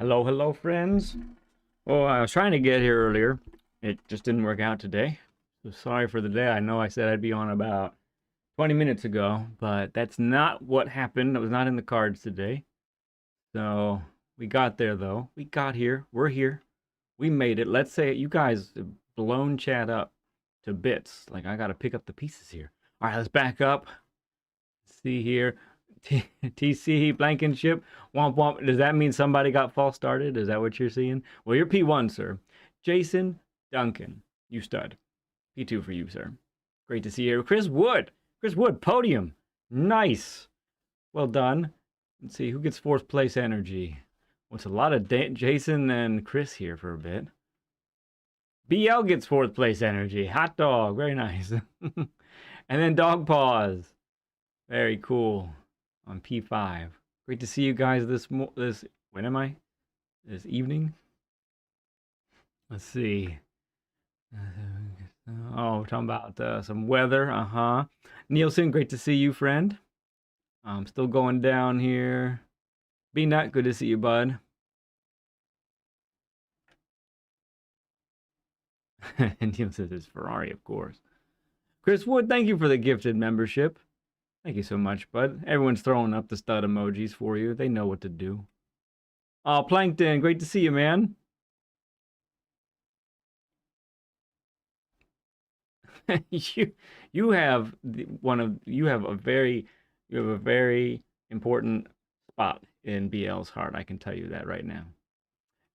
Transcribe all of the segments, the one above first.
Hello, hello, friends. Oh, I was trying to get here earlier. It just didn't work out today. So sorry for the day. I know I said I'd be on about 20 minutes ago, but that's not what happened. It was not in the cards today. So we got there, though. We got here. We're here. We made it. Let's say it. You guys have blown chat up to bits. Like, I got to pick up the pieces here. All right, let's back up. See here. TC Blankenship. Womp womp. Does that mean somebody got false started? Is that what you're seeing? Well, you're P1, sir. Jason Duncan. You stud. P2 for you, sir. Great to see you. Chris Wood. Chris Wood, podium. Nice. Well done. Let's see who gets fourth place energy. Well, it's a lot of Jason and Chris here for a bit. BL gets fourth place energy. Hot dog. Very nice. And then Dog Paws. Very cool. On P5. Great to see you guys this when am I? This evening? Let's see. Oh, we're talking about some weather. Uh-huh. Nielsen, great to see you, friend. I'm still going down here. B-Nut, good to see you, bud. And Nielsen says Ferrari, of course. Chris Wood, thank you for the gifted membership. Thank you so much, bud. Everyone's throwing up the stud emojis for you. They know what to do. Oh, Plankton, great to see you, man. you have a very important spot in BL's heart. I can tell you that right now.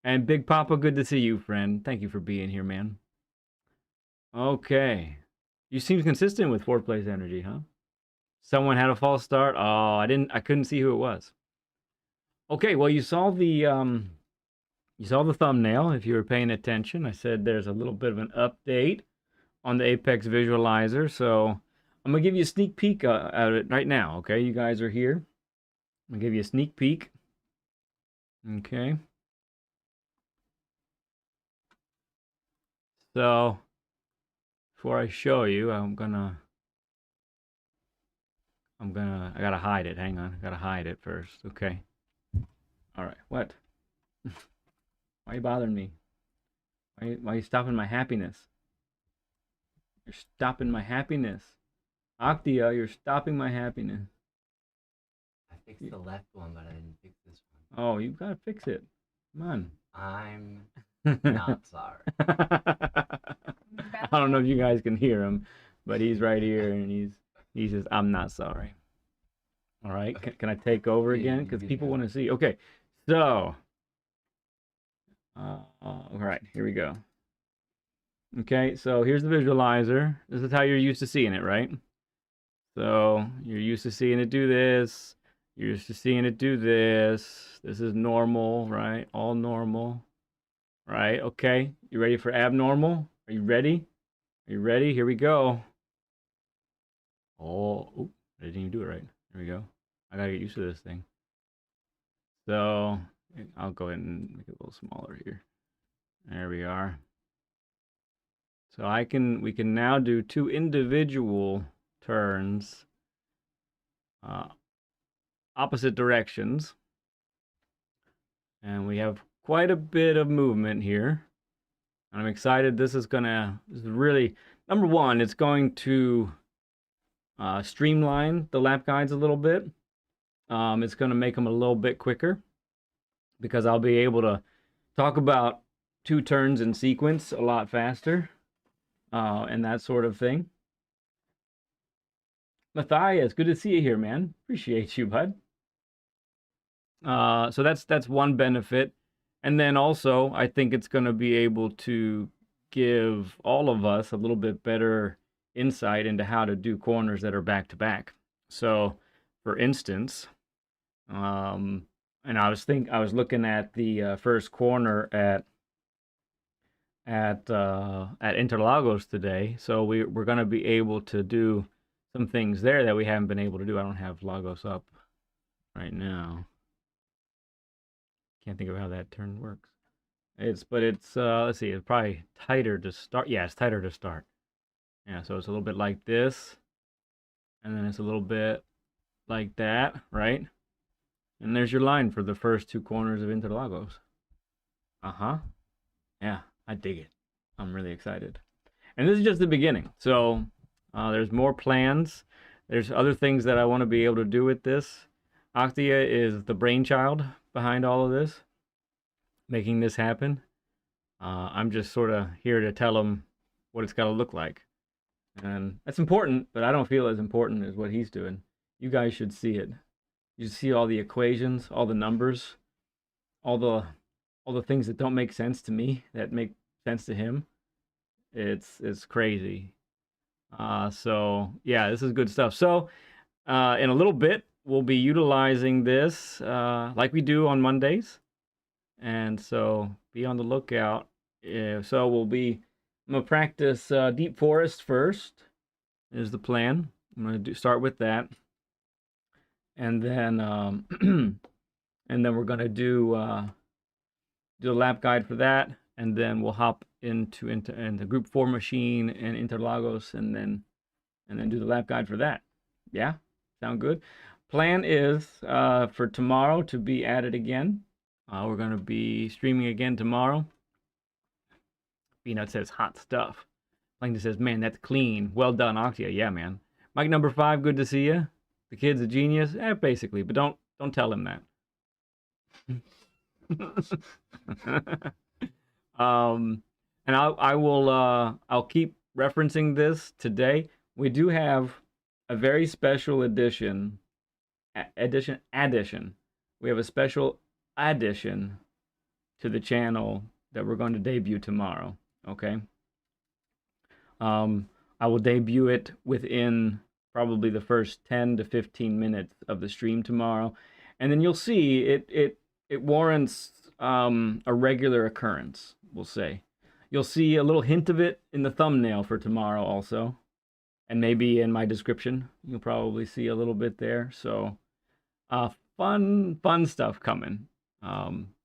And Big Papa, good to see you, friend. Thank you for being here, man. Okay. You seem consistent with fourth place energy, huh? Someone had a false start. Oh, I couldn't see who it was. Okay, well you saw the thumbnail if you were paying attention. I said there's a little bit of an update on the Apex visualizer, so I'm gonna give you a sneak peek at it right now. Okay, you guys are here. I'm gonna give you a sneak peek. Okay. So before I show you, I gotta hide it. Hang on, I gotta hide it first. Okay. All right. What? Why are you bothering me? Why are you stopping my happiness? You're stopping my happiness. Octia, you're stopping my happiness. I fixed the left one, but I didn't fix this one. Oh, you gotta fix it. Come on. I'm not sorry. I don't know if you guys can hear him, but he's right here and he says, I'm not sorry. All right. Can I take over again? Because people want to see. Okay. So, all right, here we go. Okay, so here's the visualizer. This is how you're used to seeing it, right? So you're used to seeing it do this. You're used to seeing it do this. This is normal, right? All normal, right? Okay, you ready for abnormal? Are you ready? Are you ready? Here we go. Oh, oops, I didn't even do it right. Here we go. I gotta get used to this thing. So I'll go ahead and make it a little smaller here. There we are. So we can now do two individual turns, opposite directions. And we have quite a bit of movement here. I'm excited. This is really, number one, it's going to streamline the lap guides a little bit. It's going to make them a little bit quicker because I'll be able to talk about two turns in sequence a lot faster and that sort of thing. Matthias, good to see you here, man. Appreciate you, bud. So that's one benefit. And then also, I think it's going to be able to give all of us a little bit better insight into how to do corners that are back to back. So, for instance, and I was looking at the first corner at Interlagos today. So we're going to be able to do some things there that we haven't been able to do. I don't have Lagos up right now. Can't think of how that turn works. Let's see, it's probably tighter to start. Yeah, it's tighter to start. Yeah, so it's a little bit like this, and then it's a little bit like that, right? And there's your line for the first two corners of Interlagos. Uh-huh. Yeah, I dig it. I'm really excited. And this is just the beginning. So there's more plans. There's other things that I want to be able to do with this. Octia is the brainchild behind all of this, making this happen. I'm just sort of here to tell him what it's got to look like. And that's important, but I don't feel as important as what he's doing. You guys should see it. You see all the equations, all the numbers, all the things that don't make sense to me that make sense to him. It's crazy. So yeah, this is good stuff. So in a little bit, we'll be utilizing this like we do on Mondays, and so be on the lookout. So I'm gonna practice Deep Forest first. Is the plan. I'm gonna start with that, and then and then we're gonna do a lap guide for that, and then we'll hop into group 4 machine and Interlagos, and then do the lap guide for that. Yeah, sound good. Plan is for tomorrow to be at it again. We're gonna be streaming again tomorrow. Peanut says hot stuff. Langdon says, man, that's clean. Well done, Octia. Yeah, man. Mike number 5, good to see you. The kid's a genius. Basically, but don't tell him that. And I'll keep referencing this today. We do have a very special addition. We have a special addition to the channel that we're going to debut tomorrow. Okay. I will debut it within probably the first 10 to 15 minutes of the stream tomorrow, and then you'll see it warrants a regular occurrence, we'll say. You'll see a little hint of it in the thumbnail for tomorrow also, and maybe in my description. You'll probably see a little bit there. So fun stuff coming.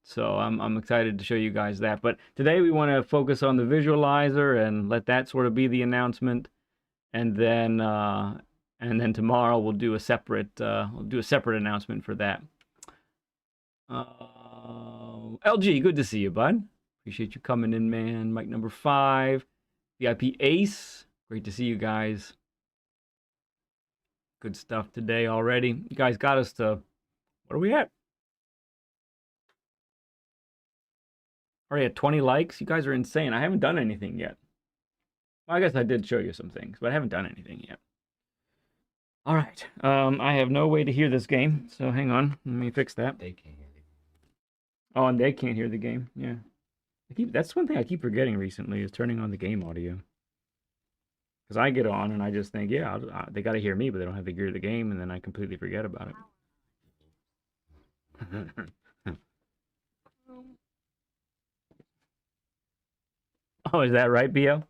So I'm excited to show you guys that. But today we want to focus on the visualizer and let that sort of be the announcement, and then tomorrow we'll do a separate announcement for that. LG, good to see you, bud. Appreciate you coming in, man. Mike number 5, VIP Ace, great to see you guys. Good stuff today already. You guys got us to, what are we at? Already at 20 likes. You guys are insane. I haven't done anything yet. Well, I guess I did show you some things, but I haven't done anything yet. All right. I have no way to hear this game, so hang on. Let me fix that. They can't hear the game. Oh, and they can't hear the game. Yeah. That's one thing I keep forgetting recently is turning on the game audio. Because I get on and I just think, yeah, they got to hear me, but they don't have to hear the game, and then I completely forget about it. Oh, is that right, BL?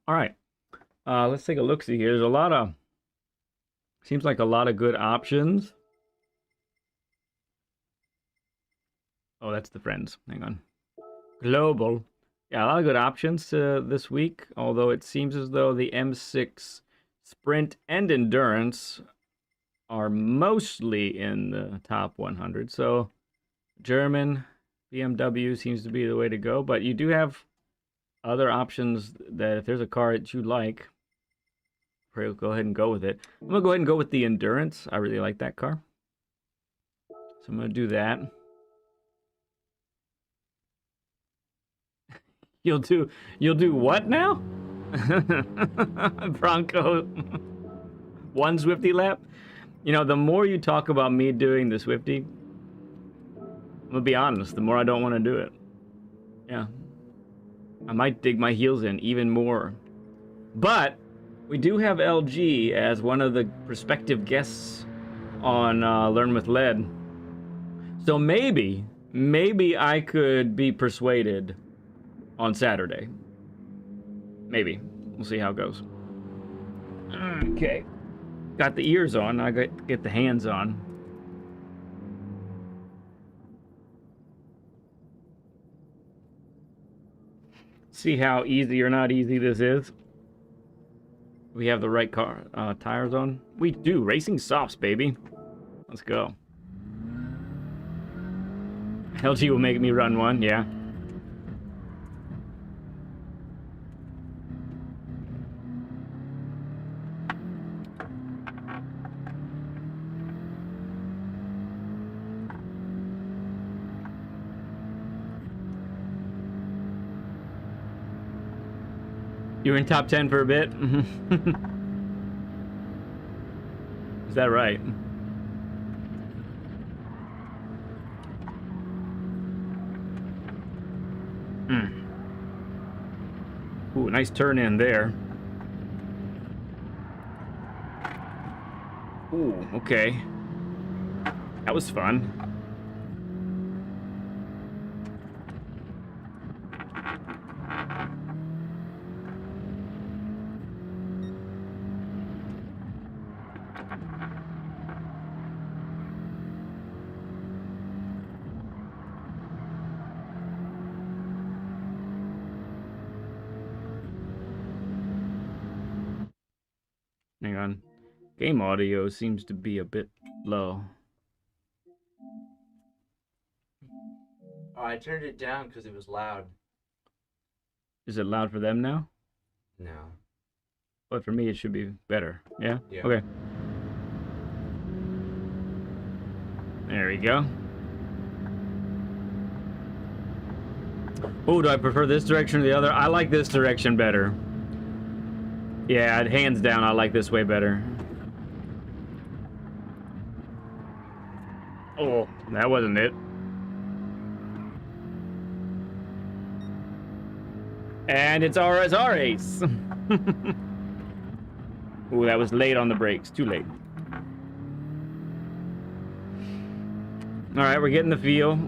All right. Let's take a look-see here. There's seems like a lot of good options. Oh, that's the friends. Hang on. Global. Yeah, a lot of good options this week, although it seems as though the M6 Sprint and Endurance are mostly in the top 100. So German, BMW seems to be the way to go, but you do have other options that if there's a car that you like, go ahead and go with it. I'm going to go ahead and go with the Endurance. I really like that car. So I'm going to do that. You'll do what now? Bronco. One Swifty lap? You know, the more you talk about me doing the Swifty, I'm gonna be honest, the more I don't want to do it. Yeah. I might dig my heels in even more. But we do have LG as one of the prospective guests on Learn with Lead. So maybe I could be persuaded on Saturday. Maybe. We'll see how it goes. Okay. Got the ears on. I get the hands on. See how easy or not easy this is. We have the right car tires on. We do. Racing softs, baby. Let's go. LG will make me run one, yeah. You were in top 10 for a bit? Is that right? Ooh, nice turn in there. Ooh, okay. That was fun. Hang on. Game audio seems to be a bit low. Oh, I turned it down because it was loud. Is it loud for them now? No. But for me, it should be better. Yeah? Yeah. Okay. There we go. Oh, do I prefer this direction or the other? I like this direction better. Yeah, hands down, I like this way better. Oh, that wasn't it. And it's our ace. Ooh, that was late on the brakes. Too late. All right, we're getting the feel.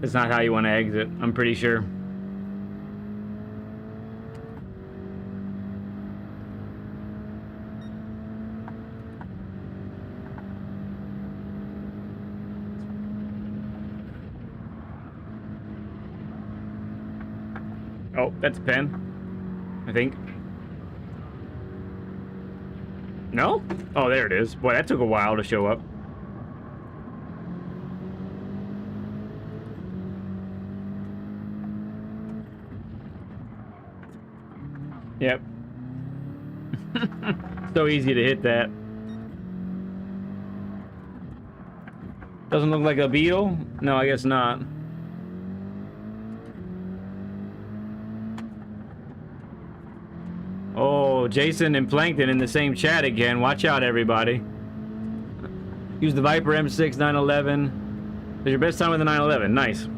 It's not how you want to exit, I'm pretty sure. Oh, that's a pen, I think. No? Oh, there it is. Boy, that took a while to show up. Yep. So easy to hit that. Doesn't look like a beetle? No, I guess not. Oh, Jason and Plankton in the same chat again. Watch out, everybody. Use the Viper M6 911. It's your best time with the 911. Nice.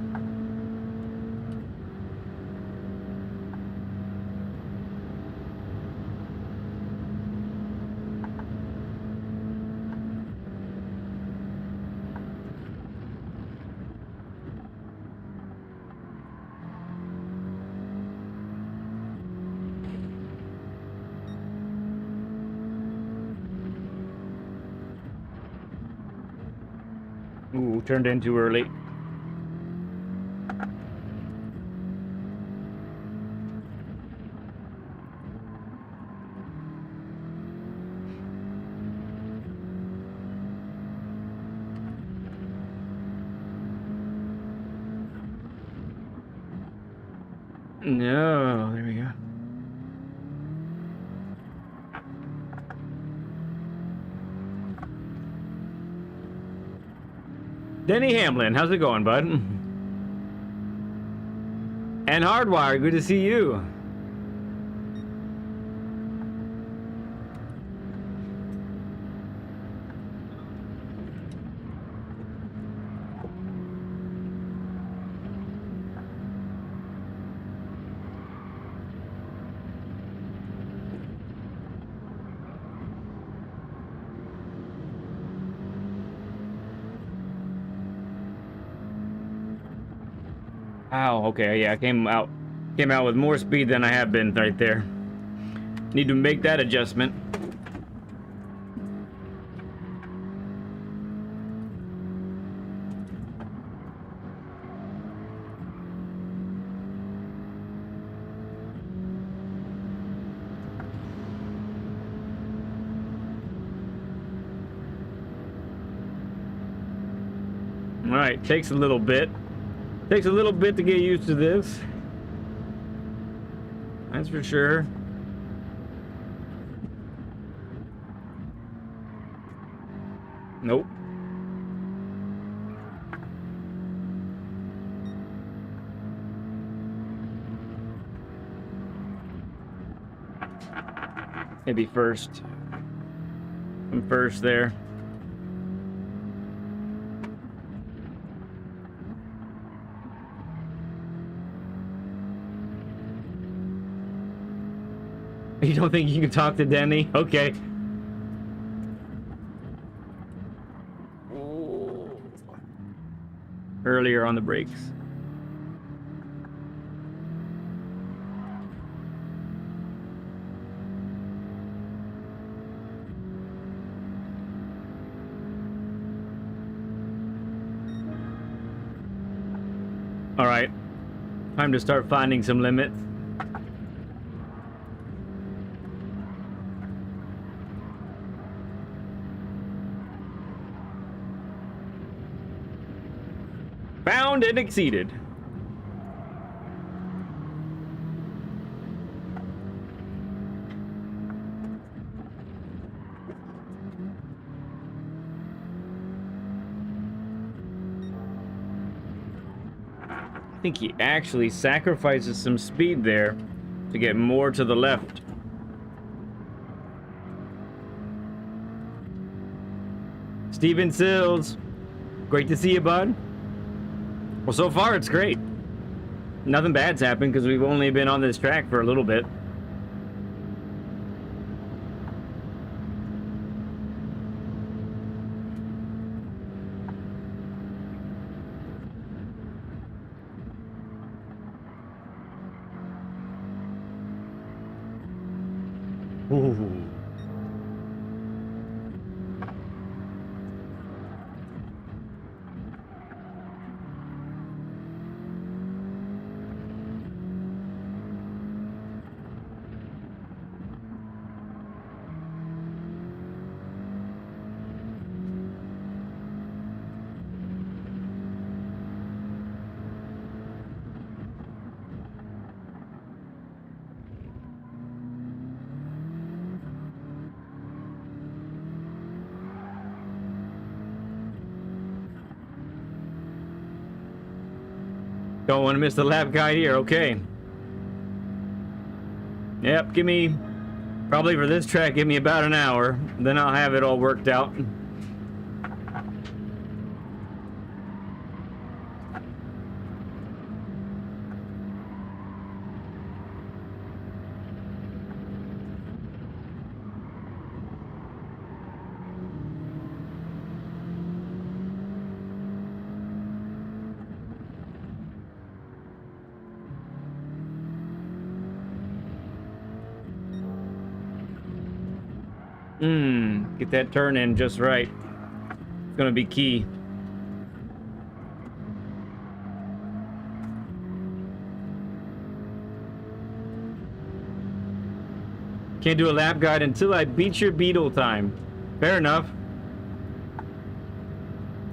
Ooh, turned in too early. No, there we go. Denny Hamlin, how's it going, bud? And Hardwire, good to see you. Ow, okay, yeah, I came out Came out with more speed than I have been right there. Need to make that adjustment. Alright, takes a little bit. Takes a little bit to get used to this. That's for sure. Nope. Maybe first. I'm first there. You don't think you can talk to Denny? Okay. Earlier on the brakes. All right. Time to start finding some limits. Found and exceeded. I think he actually sacrifices some speed there to get more to the left. Steven Sills, great to see you, bud. Well, so far it's great. Nothing bad's happened because we've only been on this track for a little bit. Ooh. Don't want to miss the lap guide here, okay. Yep, give me, probably for this track, give me about an hour. Then I'll have it all worked out. Get that turn in just right. It's gonna be key. Can't do a lap guide until I beat your Beetle time. Fair enough.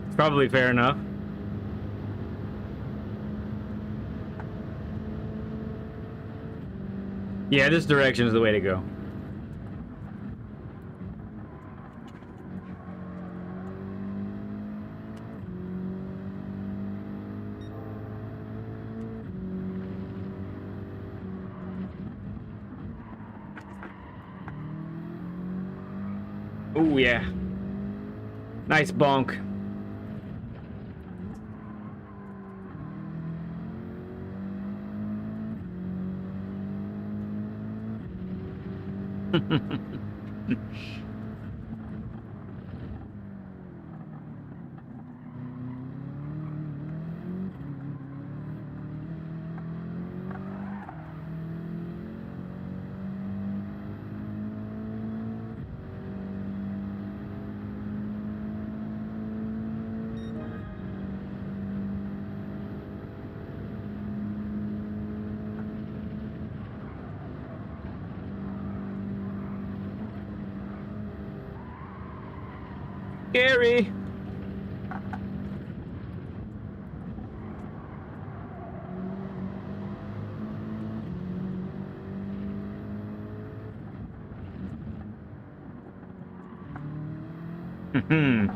It's probably fair enough. Yeah, this direction is the way to go. Oh yeah. Nice bonk. Scary. Hmm.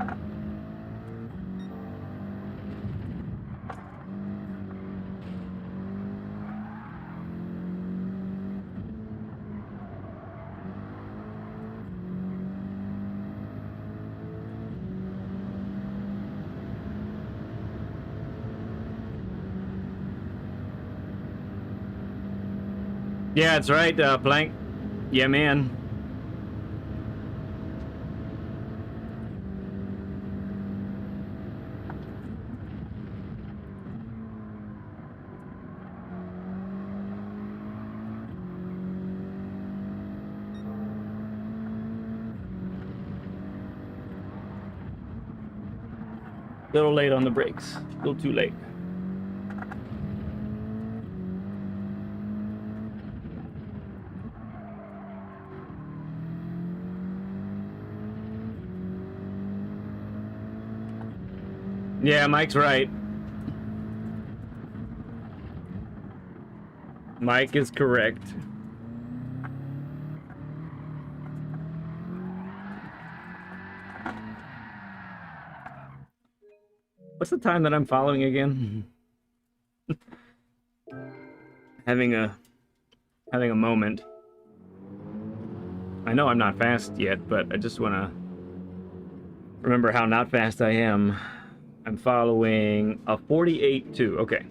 Yeah, that's right, Plank. Yeah, man. A little late on the brakes. A little too late. Yeah, Mike's right. Mike is correct. What's the time that I'm following again? having a moment. I know I'm not fast yet, but I just want to remember how not fast I am. I'm following a 48.2. Okay.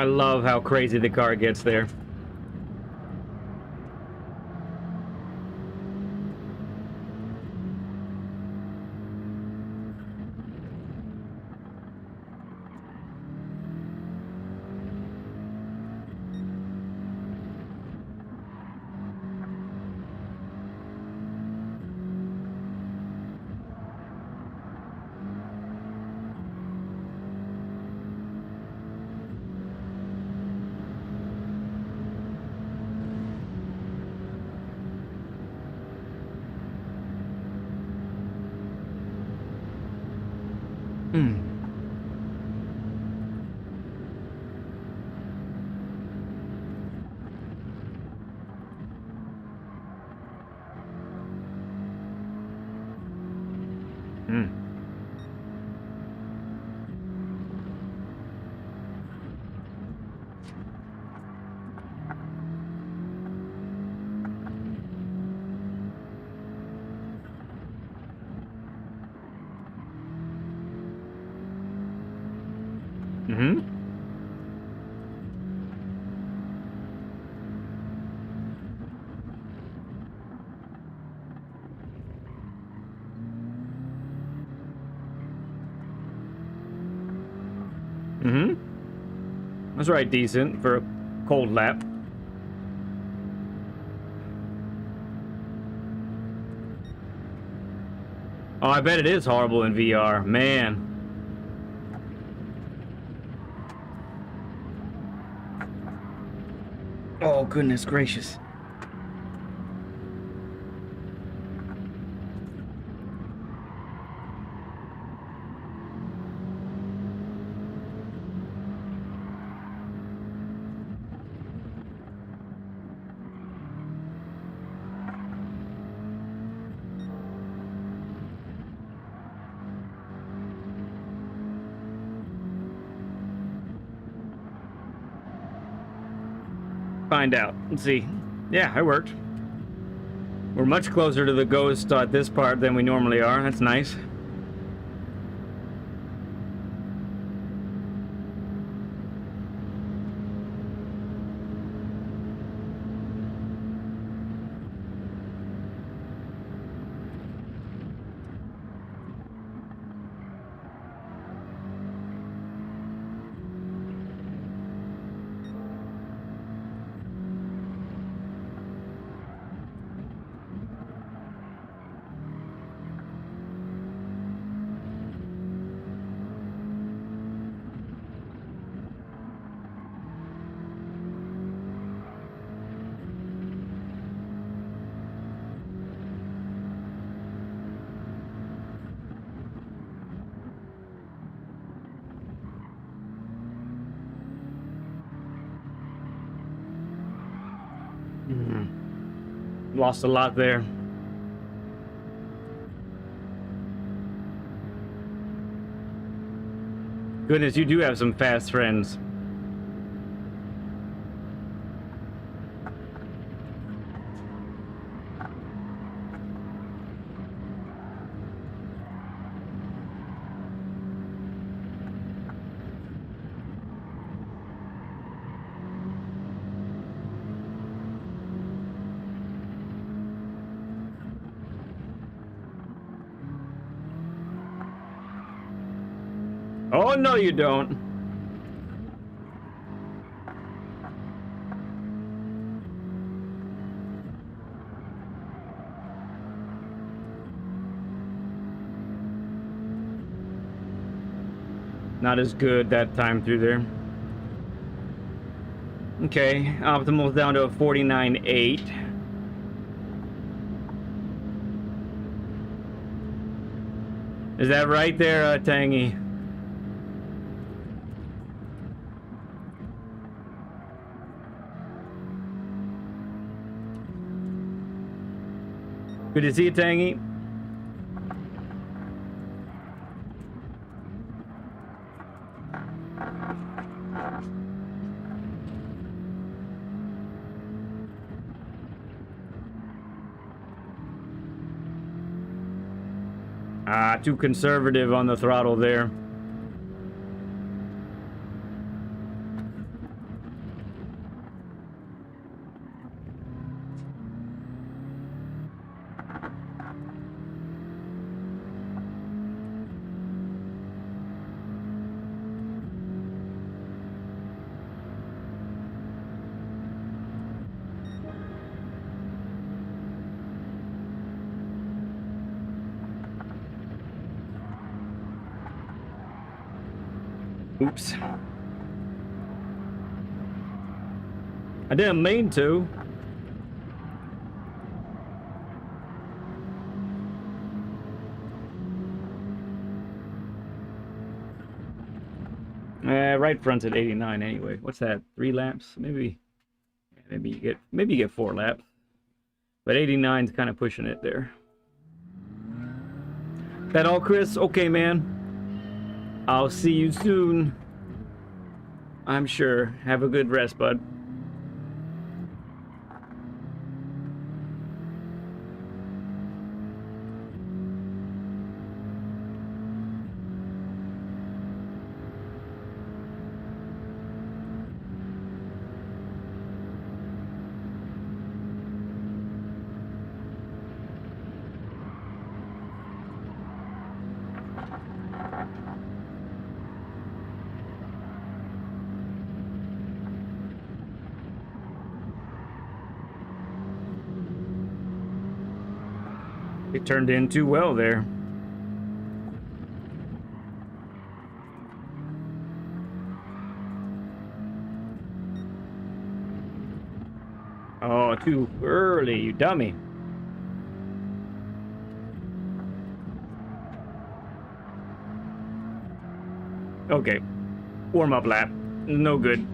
I love how crazy the car gets there. That's right, decent for a cold lap. Oh, I bet it is horrible in VR, man. Oh, goodness gracious. Find out. Let's see. Yeah, it worked. We're much closer to the ghost at this part than we normally are. That's nice. lost a lot there. Goodness, you do have some fast friends. Oh, no, you don't. Not as good that time through there. Okay, optimal's down to a 49.8. Is that right there, Tangy? Good to see you, Tangy. Too conservative on the throttle there. Oops. I didn't mean to. Right front's at 89 anyway. What's that? 3 laps? Maybe you get 4 laps. But 89's kind of pushing it there. That all, Chris? Okay, man. I'll see you soon. I'm sure. Have a good rest, bud. It turned in too well there. Oh, too early, you dummy. Okay. Warm-up lap. No good.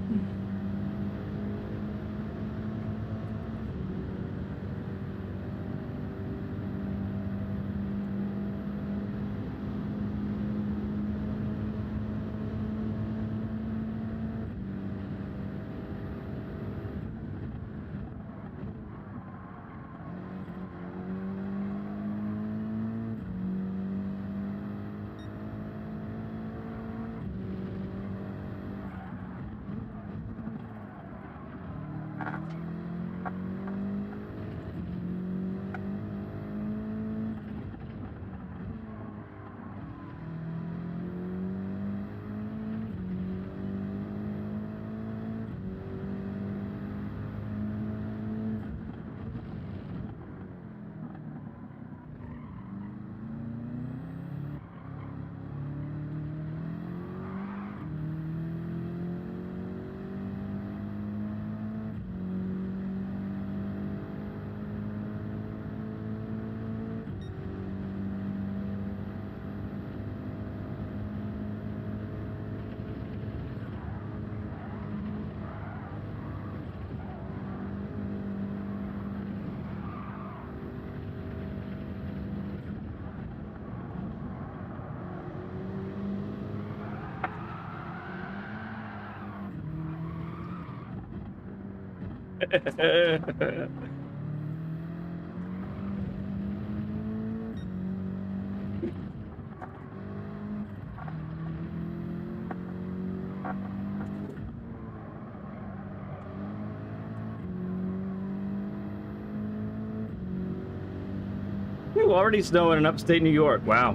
Ooh, already snowing in upstate New York. Wow.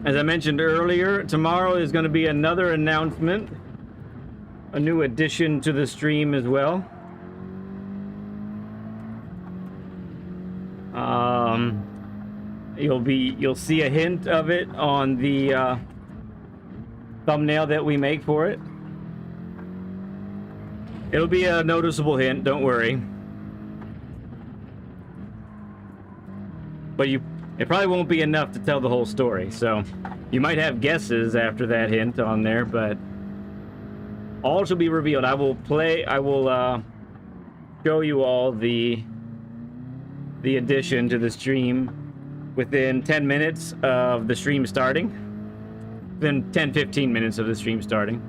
As I mentioned earlier, tomorrow is going to be another announcement. A new addition to the stream as well. You'll see a hint of it on the thumbnail that we make for it. It'll be a noticeable hint, don't worry. But it probably won't be enough to tell the whole story, so you might have guesses after that hint on there, but all shall be revealed. I will show you all the addition to the stream within 10 minutes of the stream starting. Within 10-15 minutes of the stream starting.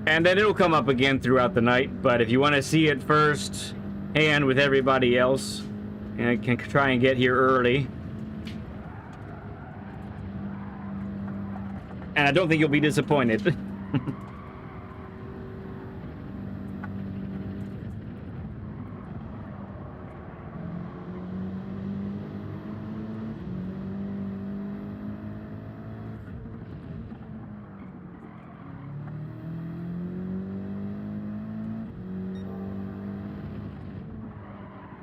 And then it'll come up again throughout the night, but if you want to see it first hand with everybody else, and I can try and get here early. And I don't think you'll be disappointed.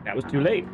That was too late.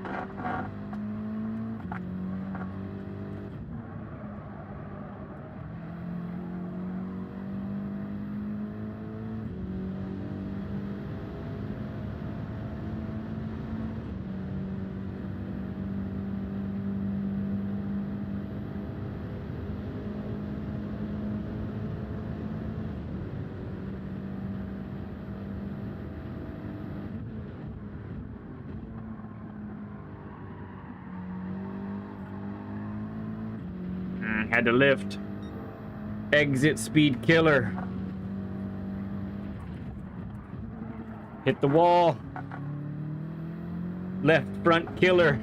Had to lift. Exit speed killer. Hit the wall. Left front killer.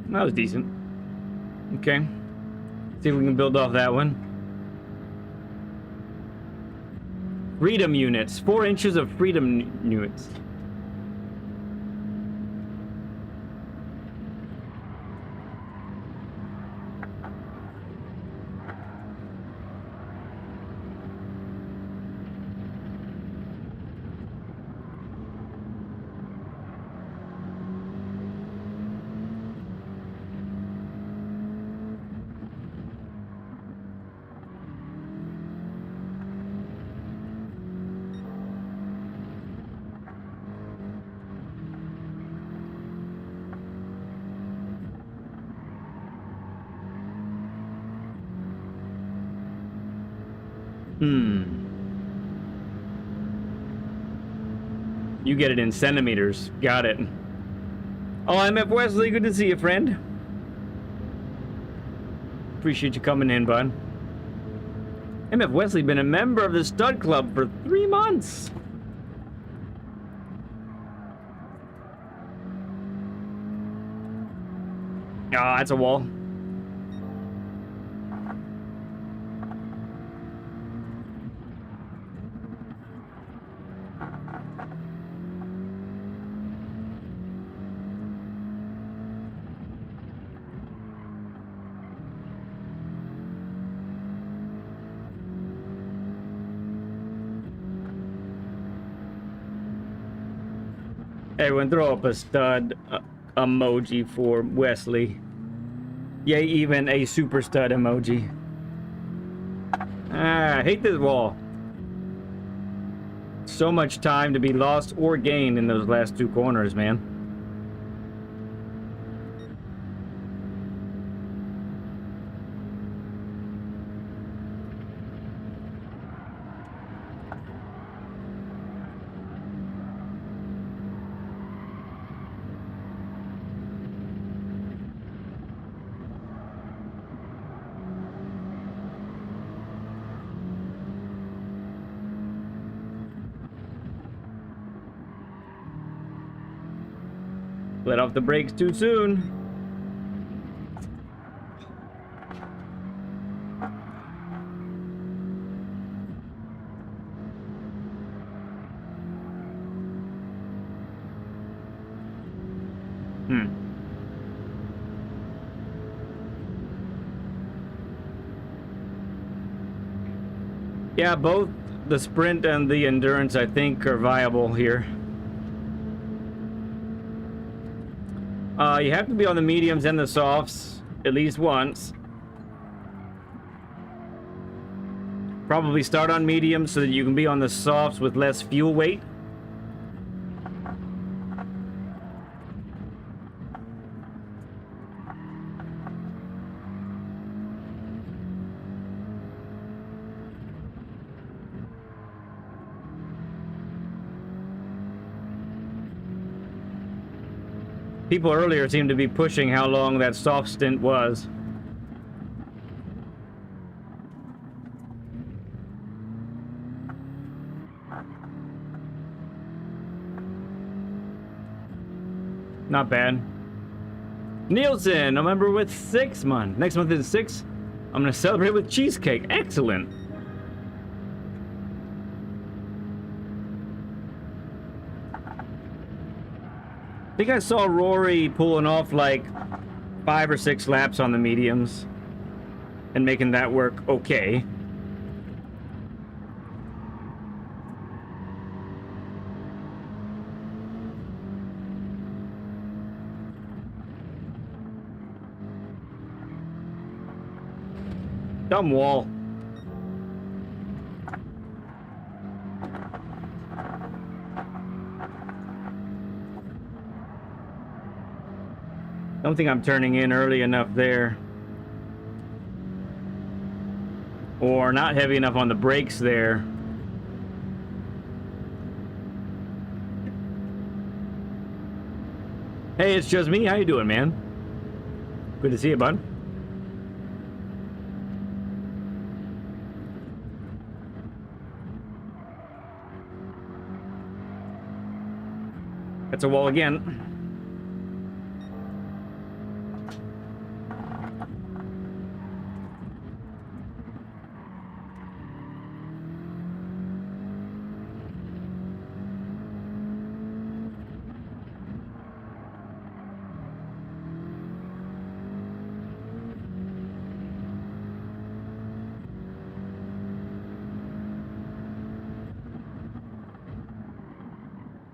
That was decent. Okay. See if we can build off that one. Freedom units. 4 inches of freedom units. You get it in centimeters. Got it. Oh, I'm F. Wesley. Good to see you, friend. Appreciate you coming in, bud. MF Wesley been a member of the Stud Club for 3 months. Ah, that's a wall. Everyone throw up a stud emoji for Wesley. Yay, even a super stud emoji. Ah, I hate this wall. So much time to be lost or gained in those last two corners, man. Let off the brakes too soon. Yeah, both the sprint and the endurance, I think, are viable here. You have to be on the mediums and the softs at least once. Probably start on mediums so that you can be on the softs with less fuel weight. People earlier seemed to be pushing how long that soft stint was. Not bad. Nielsen, a member with 6 months. Next month is 6. I'm gonna celebrate with cheesecake. Excellent. I think I saw Rory pulling off like 5 or 6 laps on the mediums and making that work okay. Dumb wall. Don't think I'm turning in early enough there. Or not heavy enough on the brakes there. Hey, it's just me. How you doing, man? Good to see you, bud. That's a wall again.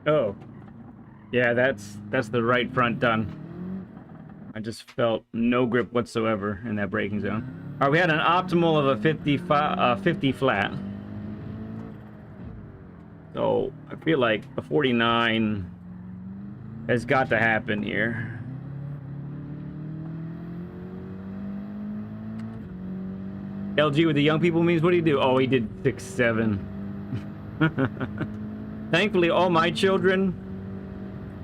Oh. Yeah, that's the right front done. I just felt no grip whatsoever in that braking zone. All right, we had an optimal of a 50 flat. So I feel like a 49 has got to happen here. LG with the young people means what do you do? Oh, he did 6-7. Thankfully, all my children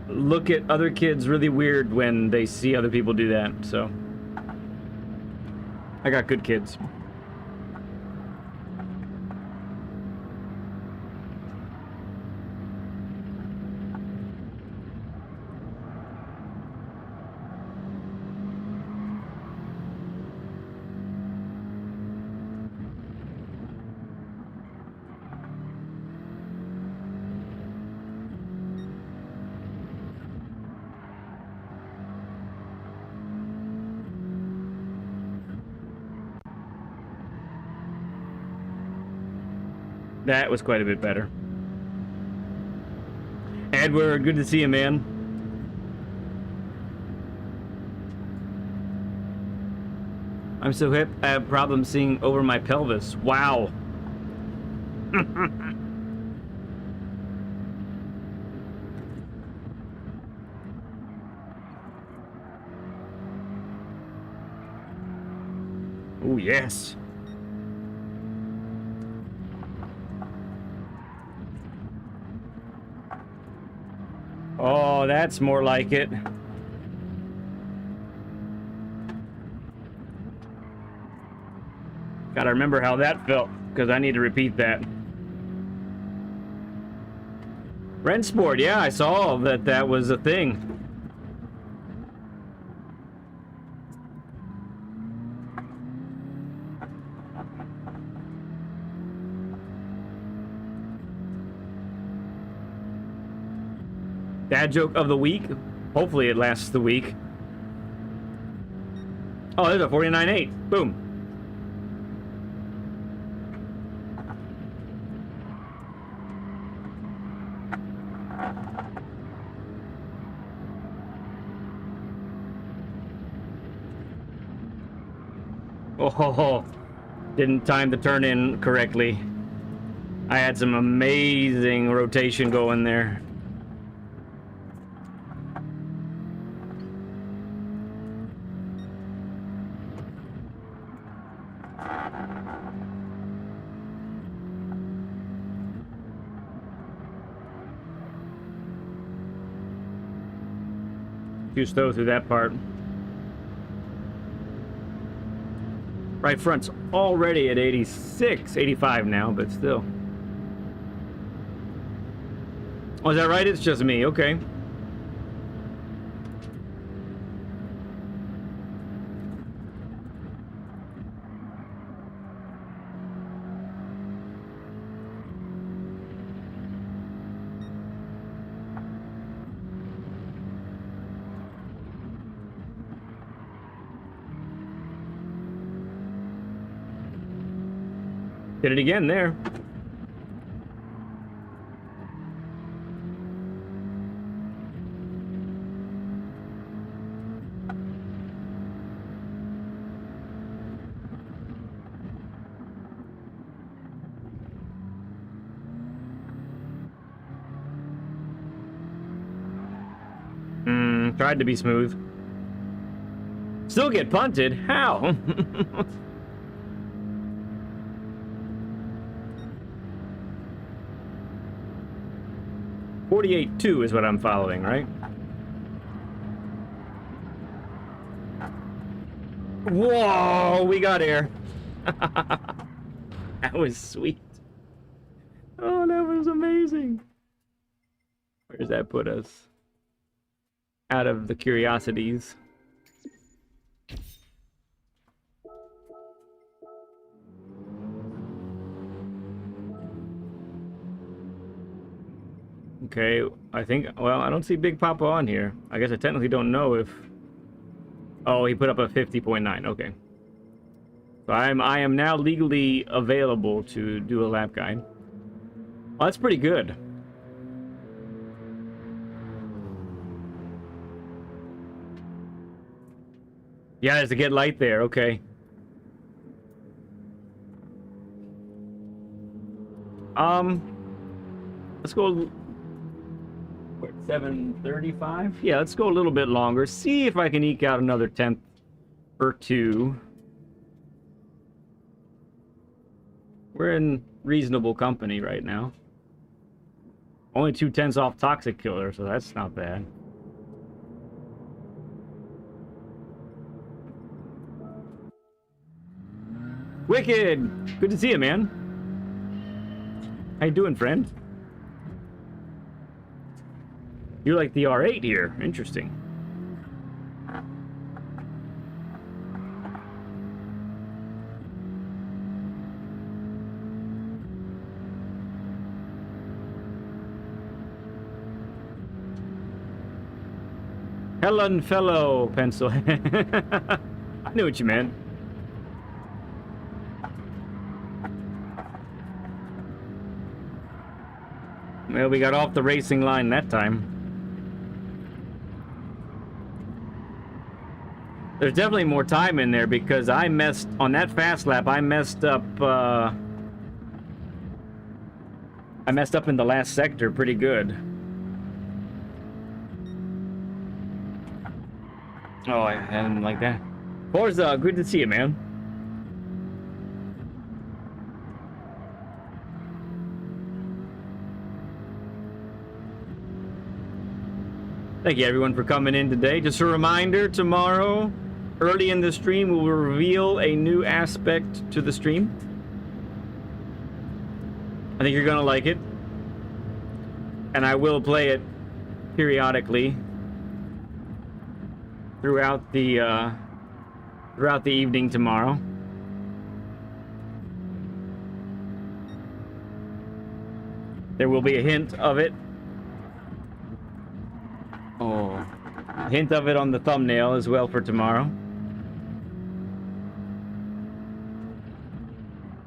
look at other kids really weird when they see other people do that, so I got good kids. That was quite a bit better. Edward, good to see you, man. I'm so hip, I have problems seeing over my pelvis. Wow. Oh, yes. Oh, that's more like it. Gotta remember how that felt, because I need to repeat that. Rensport, yeah, I saw that that was a thing. Dad joke of the week. Hopefully it lasts the week. Oh, there's a 49.8. Boom. Oh, didn't time the turn in correctly. I had some amazing rotation going there. Too slow through that part. Right front's already at 86, 85 now, but still. Oh, is that right? It's just me. Okay. Did it again there. Tried to be smooth. Still get punted? How? 48.2 is what I'm following, right? Whoa, we got air. That was sweet. Oh, that was amazing. Where does that put us? Out of the curiosities. Okay, I think, well, I don't see Big Papa on here. I guess I technically don't know if... Oh, he put up a 50.9, okay. So I am now legally available to do a lap guide. Oh, that's pretty good. Yeah, there's a get light there, okay. Let's go... We're at 7:35? Yeah, let's go a little bit longer. See if I can eke out another 10th or two. We're in reasonable company right now. Only 2/10 off Toxic Killer, so that's not bad. Wicked! Good to see you, man. How you doing, friend? You're like the R8 here. Interesting. Helen fellow pencil. I knew what you meant. Well, we got off the racing line that time. There's definitely more time in there because I messed on that fast lap. I messed up in the last sector pretty good. Oh, I didn't like that. Forza, good to see you, man. Thank you, everyone, for coming in today. Just a reminder, tomorrow, early in the stream, we will reveal a new aspect to the stream. I think you're going to like it. And I will play it periodically throughout the evening tomorrow. There will be a hint of it. Oh, a hint of it on the thumbnail as well for tomorrow.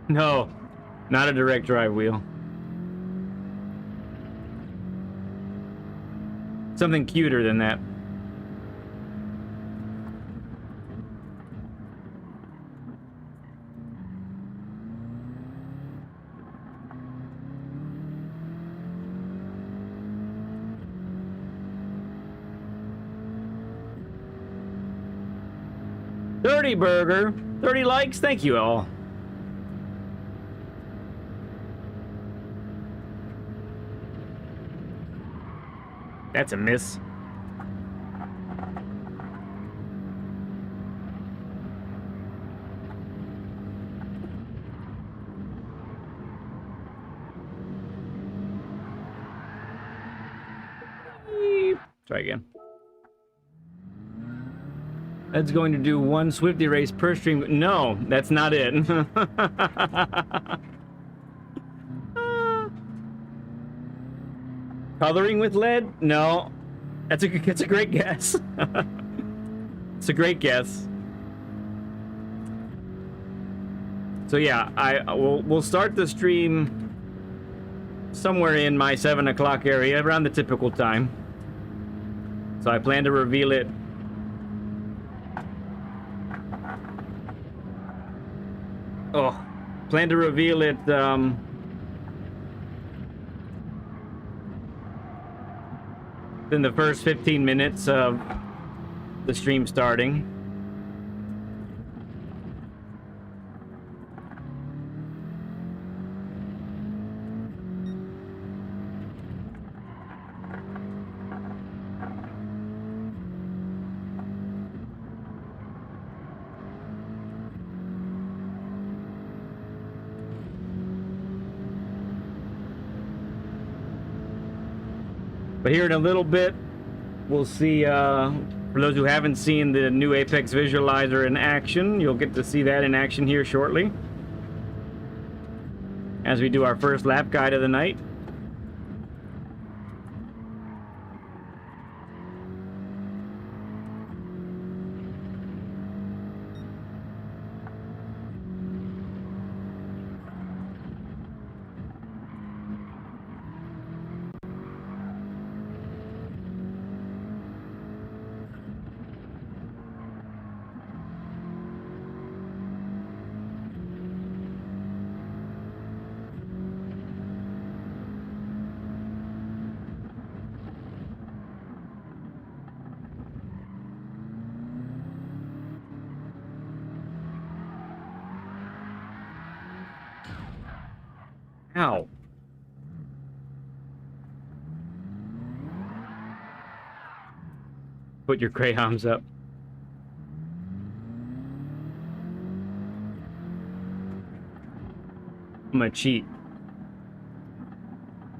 No, not a direct drive wheel. Something cuter than that. Burger, 30 likes, thank you all. That's a miss. Try again. That's going to do one Swifty race per stream. No, that's not it. Coloring with lead? No. That's a great guess. It's a great guess. So yeah, we'll start the stream somewhere in my 7 o'clock area, around the typical time. So I plan to reveal it plan to reveal it in the first 15 minutes of the stream starting. But here in a little bit, we'll see, for those who haven't seen the new Apex Visualizer in action, you'll get to see that in action here shortly, as we do our first lap guide of the night. Ow. Put your crayons up. I'm gonna cheat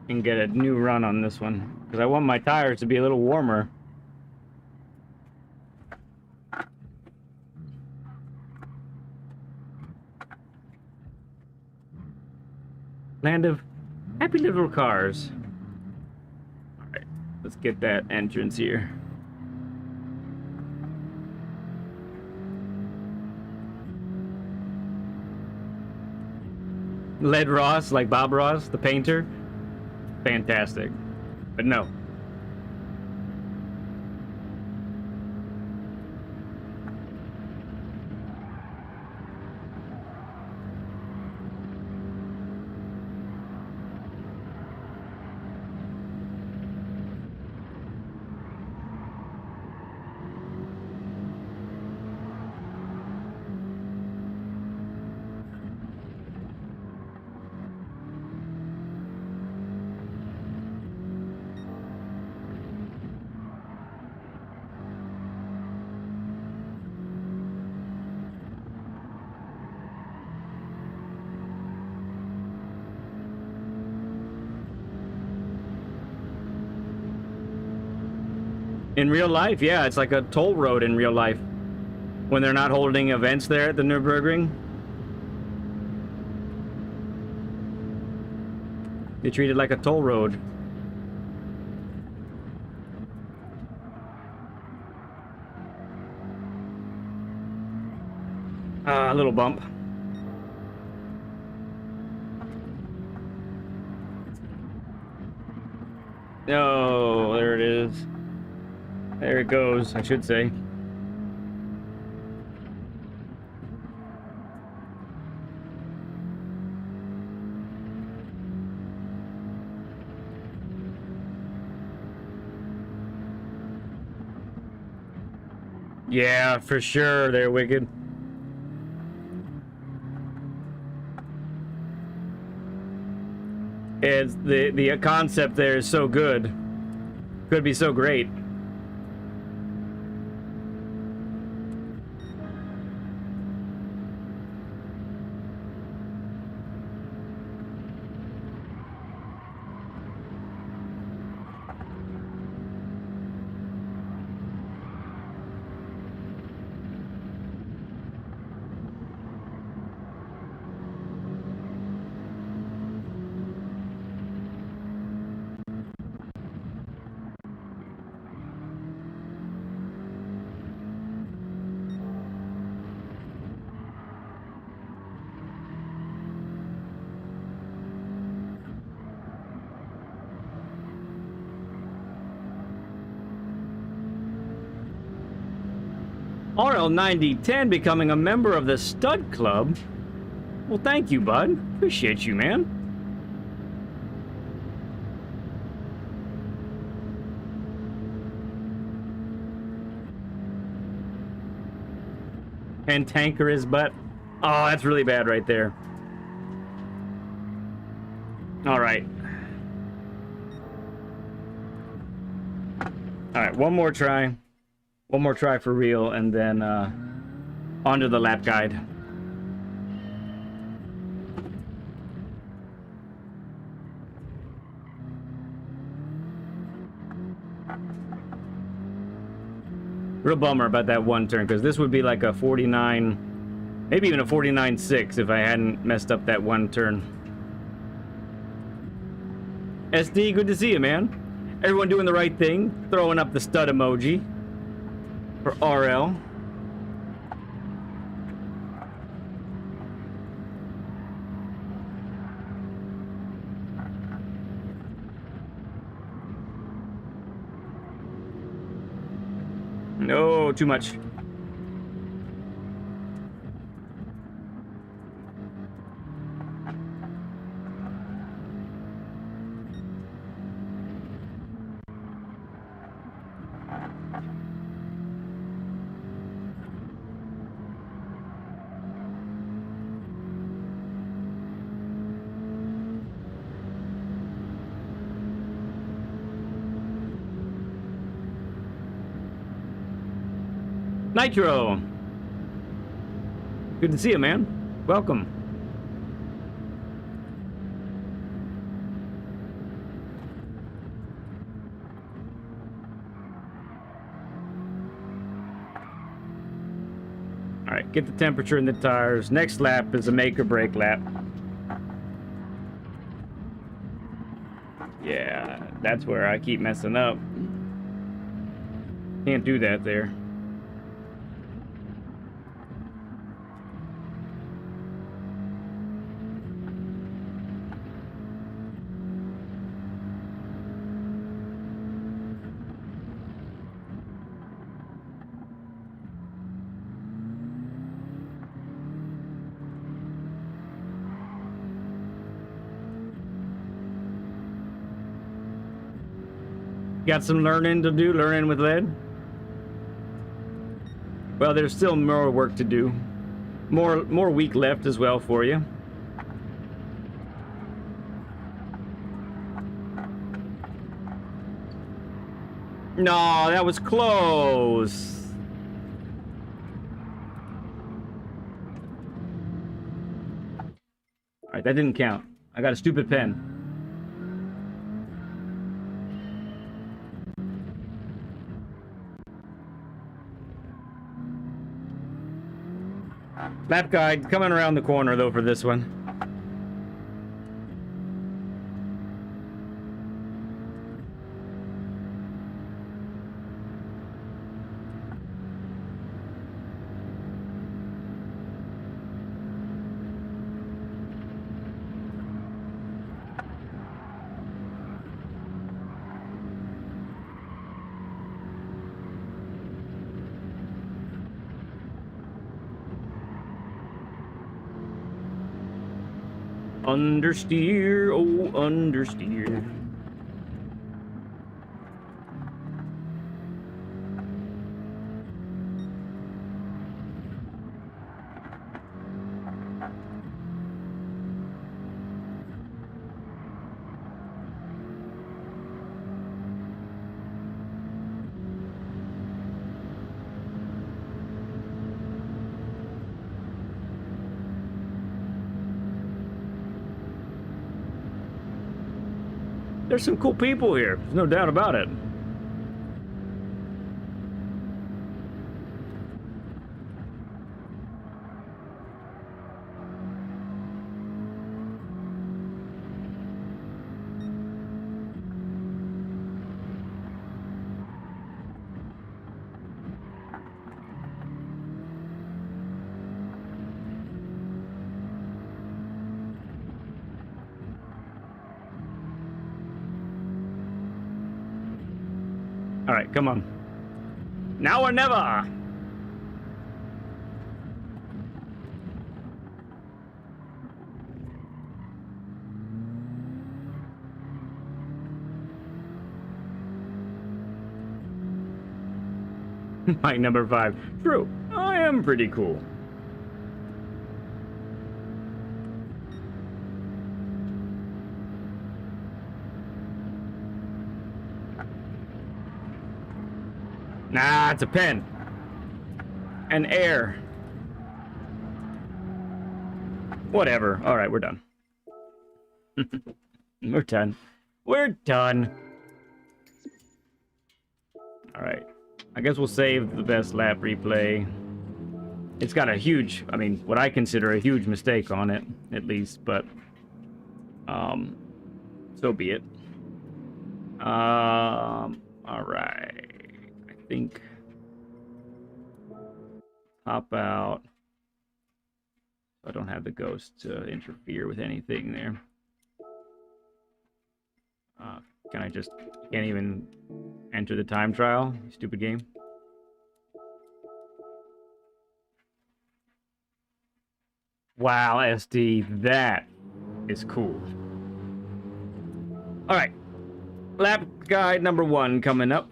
and get a new run on this one because I want my tires to be a little warmer. Land of happy little cars. Alright, let's get that entrance here. Led Ross, like Bob Ross, the painter. Fantastic. But no. In real life, yeah, it's like a toll road in real life. When they're not holding events there at the Nürburgring. They treat it like a toll road. A little bump. Oh, there it is. There it goes, I should say. Yeah, for sure, they're wicked. It's the concept there is so good. Could be so great. RL9010 becoming a member of the Stud Club. Well, thank you, bud. Appreciate you, man. And tanker his butt. Oh, that's really bad right there. All right. All right, one more try. One more try for real, and then onto the lap guide. Real bummer about that one turn, because this would be like a 49, maybe even a 49.6 if I hadn't messed up that one turn. SD, good to see you, man. Everyone doing the right thing, throwing up the stud emoji for RL. No, too much. Nitro! Good to see you, man. Welcome. Alright, get the temperature in the tires. Next lap is a make or break lap. Yeah, that's where I keep messing up. Can't do that there. Got some learning to do, learning with lead. Well, there's still more work to do. More week left as well for you. No, that was close. All right, that didn't count. I got a stupid pen. Lap guide coming around the corner though for this one. Understeer, oh, understeer. There's some cool people here. There's no doubt about it. All right, come on. Now or never. Mike number 5. True, I am pretty cool. Nah, it's a pen. And air. Whatever. All right, we're done. We're done. We're done. All right. I guess we'll save the best lap replay. It's got a huge, I mean, what I consider a huge mistake on it, at least, but so be it. All right. I think hop out. I don't have the ghost to interfere with anything there. Can I just can't even enter the time trial? Stupid game. Wow, SD, that is cool. All right, lap guide number 1 coming up.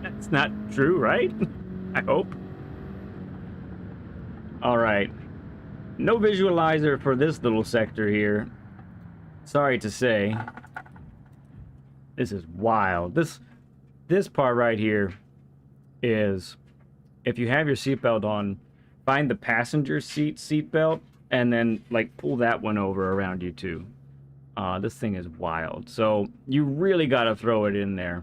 That's not true, right? I hope. All right. No visualizer for this little sector here. Sorry to say. This is wild. This part right here is, if you have your seatbelt on, find the passenger seatbelt and then like pull that one over around you too. This thing is wild. So you really got to throw it in there.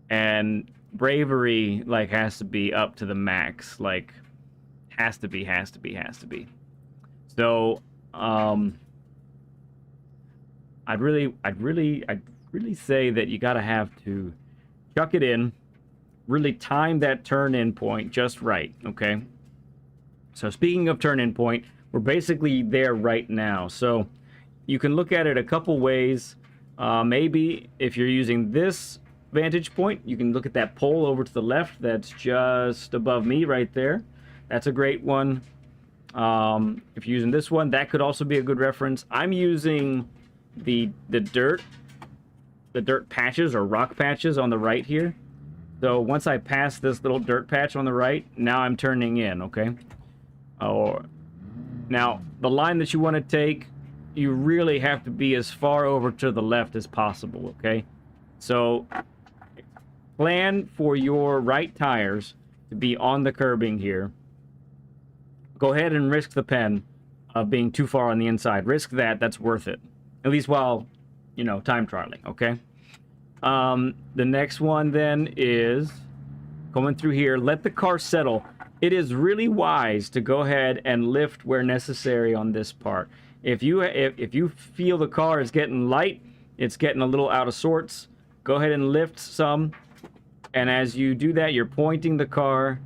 And bravery like has to be up to the max, like has to be. So I'd really say that you gotta have to chuck it in, really time that turn in point just right. Okay, so speaking of turn in point, we're basically there right now. So you can look at it a couple ways. Maybe if you're using this vantage point, you can look at that pole over to the left that's just above me right there. That's a great one. If you're using this one, that could also be a good reference. I'm using the dirt patches or rock patches on the right here. So once I pass this little dirt patch on the right, now I'm turning in, okay? Or now the line that you want to take, you really have to be as far over to the left as possible, okay? So plan for your right tires to be on the curbing here. Go ahead and risk the pen of being too far on the inside. Risk that. That's worth it. At least while, you know, time trialing, okay? The next one then is going through here. Let the car settle. It is really wise to go ahead and lift where necessary on this part. If you feel the car is getting light, it's getting a little out of sorts, go ahead and lift some. And as you do that, you're pointing the car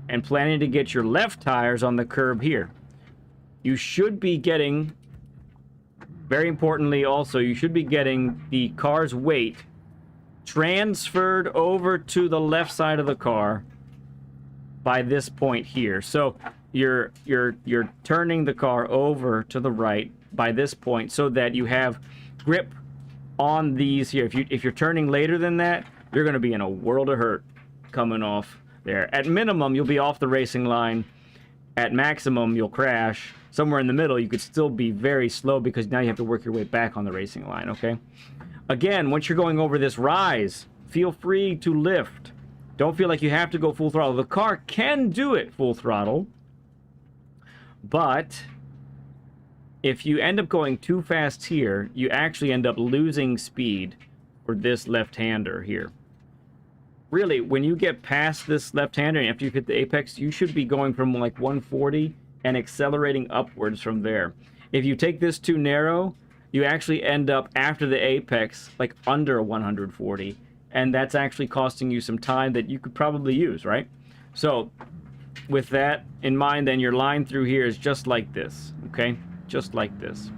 and planning to get your left tires on the curb here. You should be getting, very importantly also, you should be getting the car's weight transferred over to the left side of the car by this point here. So you're turning the car over to the right by this point so that you have grip on these here. If you're turning later than that, you're going to be in a world of hurt coming off there. At minimum, you'll be off the racing line. At maximum, you'll crash. Somewhere in the middle, you could still be very slow because now you have to work your way back on the racing line, okay? Again, once you're going over this rise, feel free to lift. Don't feel like you have to go full throttle. The car can do it full throttle, but if you end up going too fast here, you actually end up losing speed for this left-hander here. Really, when you get past this left-hander and after you hit the apex, you should be going from like 140 and accelerating upwards from there. If you take this too narrow, you actually end up after the apex like under 140, and that's actually costing you some time that you could probably use, right? So with that in mind, then your line through here is just like this, okay? Just like this.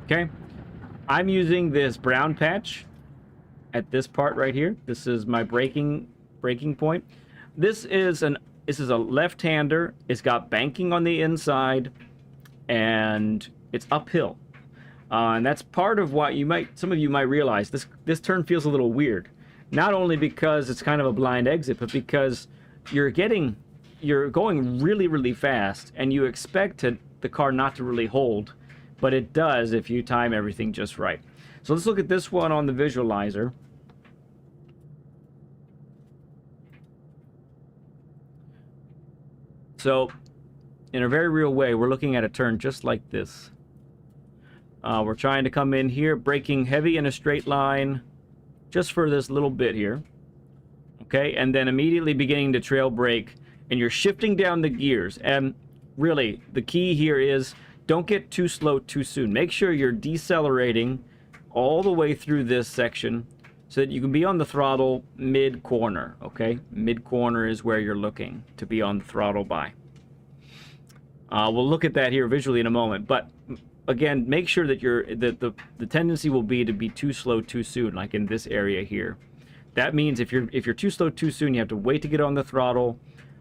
Okay? I'm using this brown patch at this part right here. This is my braking point. This is a left-hander. It's got banking on the inside, and it's uphill. And that's part of what some of you might realize. This turn feels a little weird. Not only because it's kind of a blind exit, but because you're going really, really fast, and you expect the car not to really hold, but it does if you time everything just right. So let's look at this one on the visualizer. So, in a very real way, we're looking at a turn just like this. We're trying to come in here, braking heavy in a straight line, just for this little bit here. Okay, and then immediately beginning to trail brake, and you're shifting down the gears. And really, the key here is don't get too slow too soon. Make sure you're decelerating all the way through this section so that you can be on the throttle mid-corner, okay? Mid-corner is where you're looking to be on the throttle by. We'll look at that here visually in a moment, but again, make sure that the tendency will be to be too slow too soon, like in this area here. That means if you're too slow too soon, you have to wait to get on the throttle,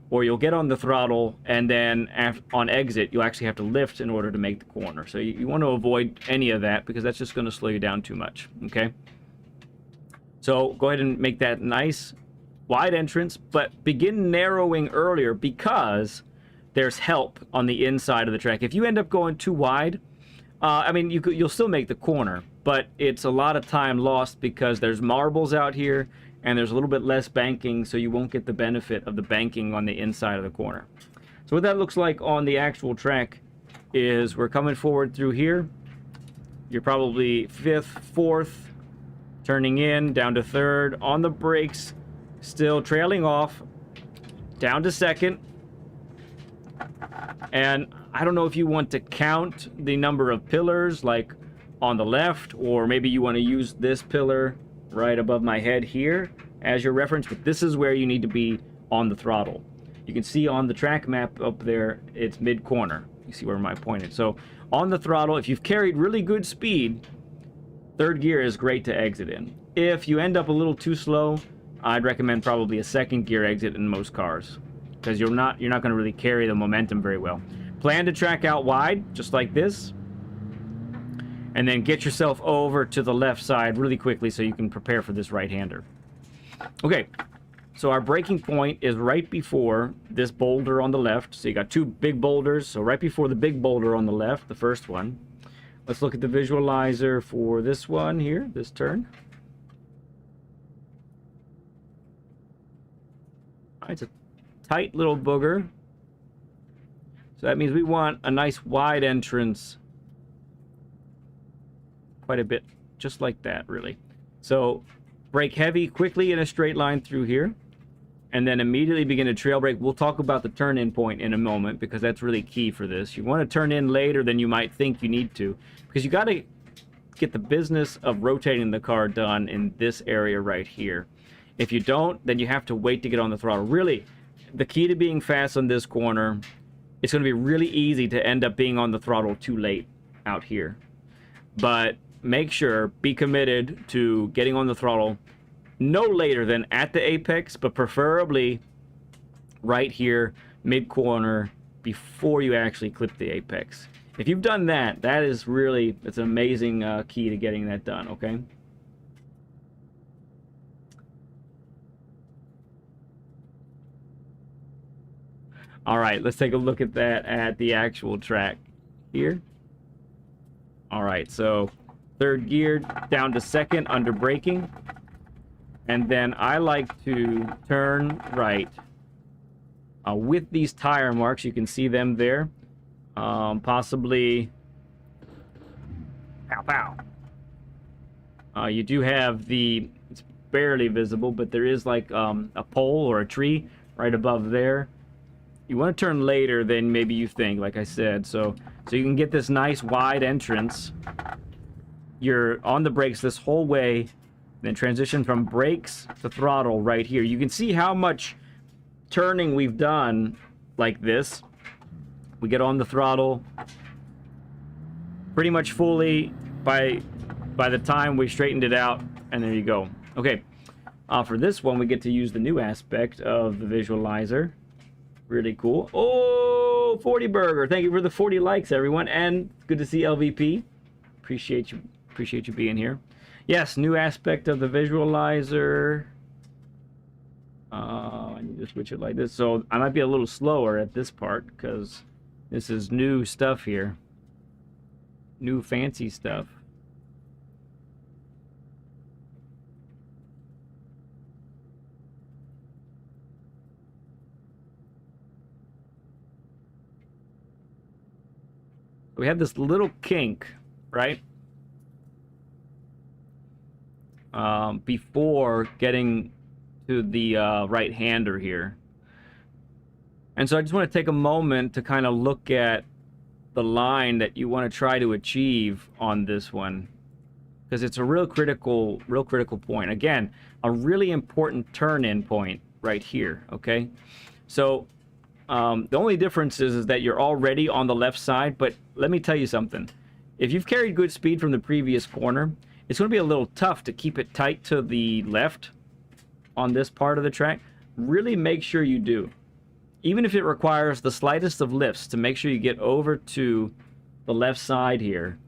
or you'll get on the throttle and then on exit you'll actually have to lift in order to make the corner. So you want to avoid any of that because that's just going to slow you down too much, okay? So go ahead and make that nice wide entrance, but begin narrowing earlier because there's help on the inside of the track. If you end up going too wide, I mean, you'll still make the corner, but it's a lot of time lost because there's marbles out here and there's a little bit less banking, so you won't get the benefit of the banking on the inside of the corner. So what that looks like on the actual track is we're coming forward through here. You're probably 5th, 4th, turning in, down to 3rd, on the brakes, still trailing off, down to 2nd. And I don't know if you want to count the number of pillars, like on the left, or maybe you want to use this pillar right above my head here as your reference, but this is where you need to be on the throttle. You can see on the track map up there, it's mid-corner. You see where my point is. So on the throttle, if you've carried really good speed, 3rd gear is great to exit in. If you end up a little too slow, I'd recommend probably a 2nd gear exit in most cars, because you're not going to really carry the momentum very well. Plan to track out wide, just like this, and then get yourself over to the left side really quickly so you can prepare for this right-hander. Okay, So our braking point is right before this boulder on the left. So you got two big boulders. So right before the big boulder on the left, the first one. Let's look at the visualizer for this one here, this turn. All right, it's a tight little booger. So that means we want a nice wide entrance. Quite a bit, just like that, really. So brake heavy quickly in a straight line through here. And then immediately begin to trail brake. We'll talk about the turn-in point in a moment because that's really key for this. You want to turn in later than you might think you need to. Because you got to get the business of rotating the car done in this area right here. If you don't, then you have to wait to get on the throttle. Really, the key to being fast on this corner, it's going to be really easy to end up being on the throttle too late out here. But make sure, be committed to getting on the throttle no later than at the apex, but preferably right here, mid-corner, before you actually clip the apex. If you've done that, that is really, it's an amazing key to getting that done, okay? All right, let's take a look at that at the actual track here. All right, so third gear down to second under braking. And then I like to turn right with these tire marks. You can see them there. Possibly, pow, pow. You do have the, it's barely visible, but there is like a pole or a tree right above there. You want to turn later than maybe you think, like I said. So you can get this nice wide entrance. You're on the brakes this whole way. Then transition from brakes to throttle right here. You can see how much turning we've done like this. We get on the throttle pretty much fully by the time we straightened it out, and there you go. Okay, for this one, we get to use the new aspect of the visualizer. Really cool. Oh, 40 burger. Thank you for the 40 likes, everyone, and good to see LVP. Appreciate you being here. Yes, new aspect of the visualizer. I need to switch it like this. So I might be a little slower at this part because this is new stuff here. New fancy stuff. We have this little kink, right? Before getting to the right-hander here. And so I just want to take a moment to kind of look at the line that you want to try to achieve on this one, because it's a real critical point. Again, a really important turn-in point right here, okay? So the only difference is that you're already on the left side, but let me tell you something. If you've carried good speed from the previous corner, it's going to be a little tough to keep it tight to the left on this part of the track. Really make sure you do. Even if it requires the slightest of lifts to make sure you get over to the left side here,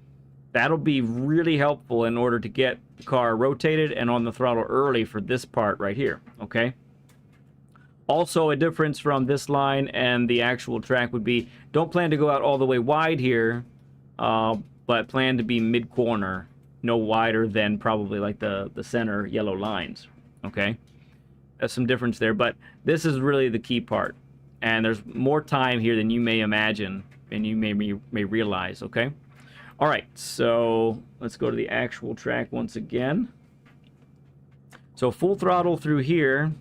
that'll be really helpful in order to get the car rotated and on the throttle early for this part right here, okay? Also, a difference from this line and the actual track would be, don't plan to go out all the way wide here, but plan to be mid-corner, no wider than probably like the center yellow lines, okay? There's some difference there, but this is really the key part. And there's more time here than you may imagine and you may realize, okay? All right, so let's go to the actual track once again. So full throttle through here.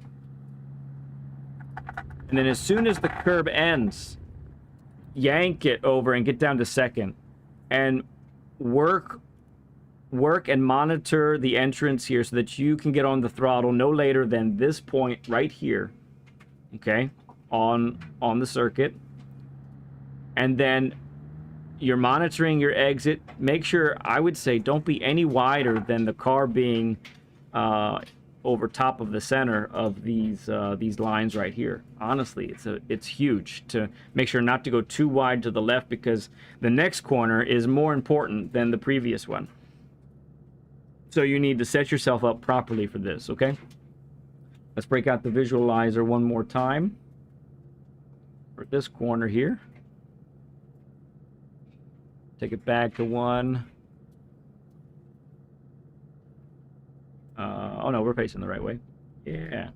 And then as soon as the curb ends, yank it over and get down to second. And work and monitor the entrance here so that you can get on the throttle no later than this point right here, okay, on the circuit. And then you're monitoring your exit. Make sure, I would say, don't be any wider than the car being over top of the center of these lines right here. Honestly, it's huge to make sure not to go too wide to the left, because the next corner is more important than the previous one. So you need to set yourself up properly for this, okay? Let's break out the visualizer one more time for this corner here. Take it back to 1. Oh no, we're facing the right way. Yeah.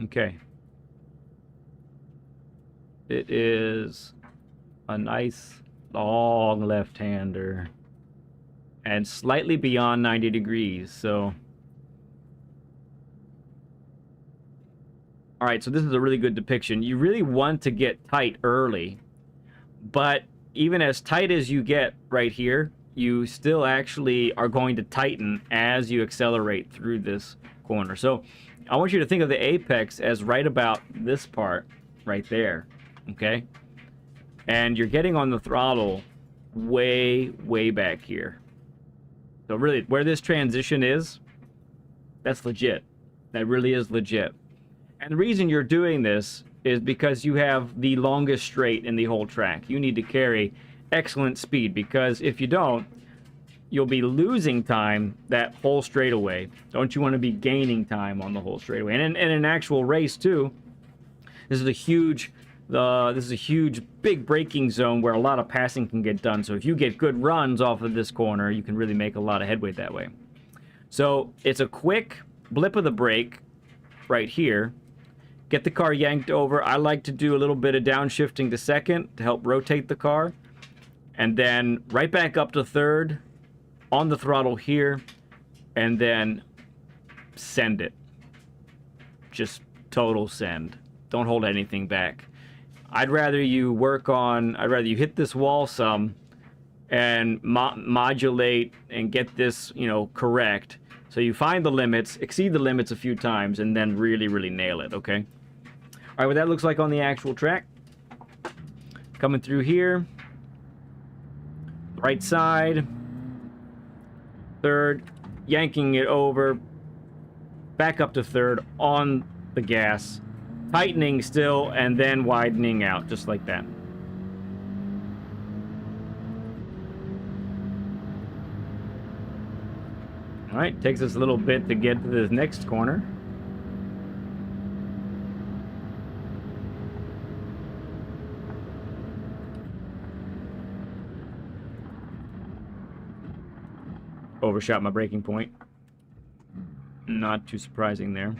Okay. It is a nice long left-hander and slightly beyond 90 degrees, so all right, so this is a really good depiction. You really want to get tight early, but even as tight as you get right here, you still actually are going to tighten as you accelerate through this corner. So I want you to think of the apex as right about this part right there, okay? And you're getting on the throttle way, way back here. So really, where this transition is, that's legit. That really is legit. And the reason you're doing this is because you have the longest straight in the whole track. You need to carry excellent speed, because if you don't, you'll be losing time that whole straightaway. Don't you want to be gaining time on the whole straightaway? And in an actual race too, this is a huge big braking zone where a lot of passing can get done. So if you get good runs off of this corner, you can really make a lot of headway that way. So it's a quick blip of the brake right here. Get the car yanked over. I like to do a little bit of downshifting to second to help rotate the car. And then right back up to third on the throttle here. And then send it. Just total send. Don't hold anything back. I'd rather you hit this wall some and modulate and get this, correct. So you find the limits, exceed the limits a few times, and then really, really nail it, okay? All right, what that looks like on the actual track. Coming through here. Right side. Third. Yanking it over. Back up to third on the gas. Tightening still, and then widening out, just like that. All right, takes us a little bit to get to this next corner. Overshot my braking point. Not too surprising there.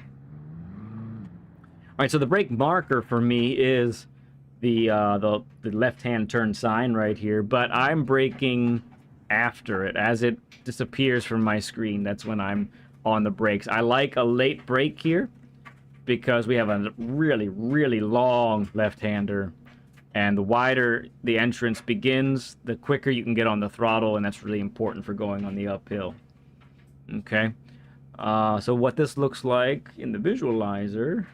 All right, so the brake marker for me is the left-hand turn sign right here, but I'm braking after it. As it disappears from my screen, that's when I'm on the brakes. I like a late brake here because we have a really, really long left-hander, and the wider the entrance begins, the quicker you can get on the throttle, and that's really important for going on the uphill. Okay, so what this looks like in the visualizer...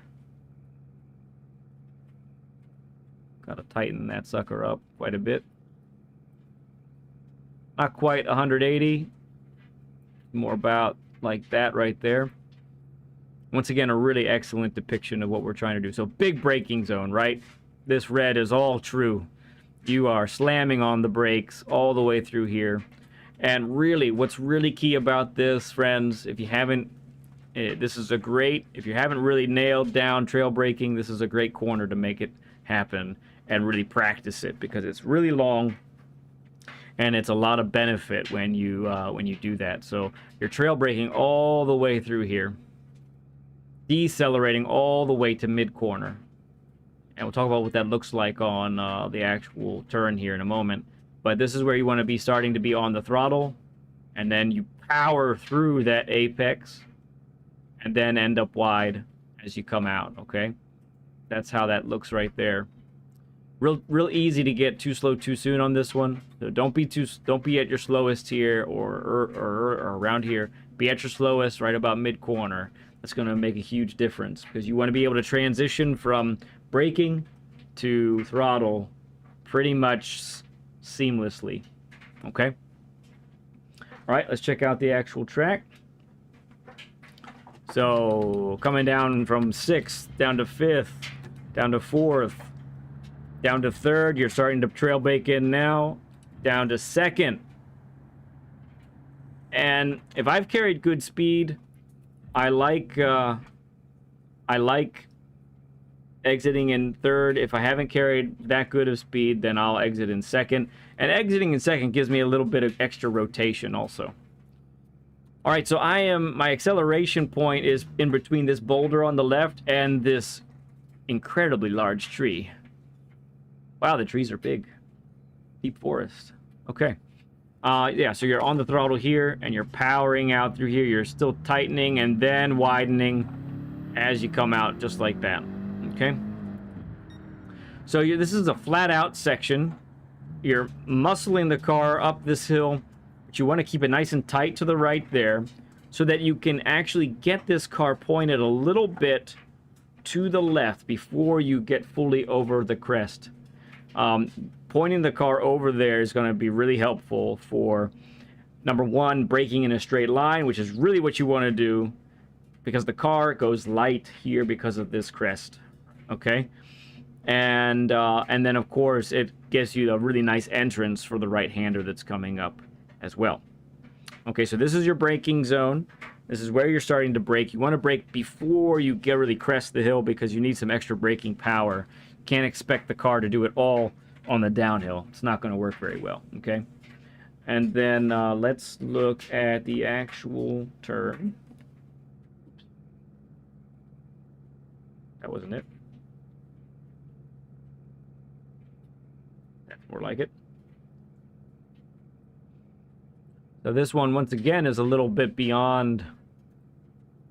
Gotta tighten that sucker up quite a bit. Not quite 180. More about like that right there. Once again, a really excellent depiction of what we're trying to do. So big braking zone, right? This red is all true. You are slamming on the brakes all the way through here. And really, what's really key about this, friends, if you haven't, if you haven't really nailed down trail braking, this is a great corner to make it happen. And really practice it, because it's really long and it's a lot of benefit when you do that. So you're trail braking all the way through here, decelerating all the way to mid corner, and we'll talk about what that looks like on the actual turn here in a moment. But this is where you want to be starting to be on the throttle, and then you power through that apex and then end up wide as you come out. Okay, that's how that looks right there. Real easy to get too slow too soon on this one. So don't be at your slowest here or around here. Be at your slowest right about mid corner. That's going to make a huge difference, because you want to be able to transition from braking to throttle pretty much seamlessly. Okay. All right, let's check out the actual track. So coming down from 6th down to 5th, down to 4th. Down to 3rd, you're starting to trail brake in now. Down to 2nd. And if I've carried good speed, I like exiting in third. If I haven't carried that good of speed, then I'll exit in second. And exiting in second gives me a little bit of extra rotation also. All right, so my acceleration point is in between this boulder on the left and this incredibly large tree. Wow, the trees are big. Deep forest. Okay. Yeah, so you're on the throttle here, and you're powering out through here. You're still tightening and then widening as you come out, just like that. Okay? So this is a flat-out section. You're muscling the car up this hill, but you want to keep it nice and tight to the right there so that you can actually get this car pointed a little bit to the left before you get fully over the crest. Pointing the car over there is going to be really helpful for, number one, braking in a straight line, which is really what you want to do because the car goes light here because of this crest. Okay? And then, of course, it gives you a really nice entrance for the right-hander that's coming up as well. Okay, so this is your braking zone. This is where you're starting to brake. You want to brake before you really crest the hill because you need some extra braking power. You can't expect the car to do it all on the downhill. It's not going to work very well, okay? And then let's look at the actual turn. That wasn't it. That's more like it. So this one, once again, is a little bit beyond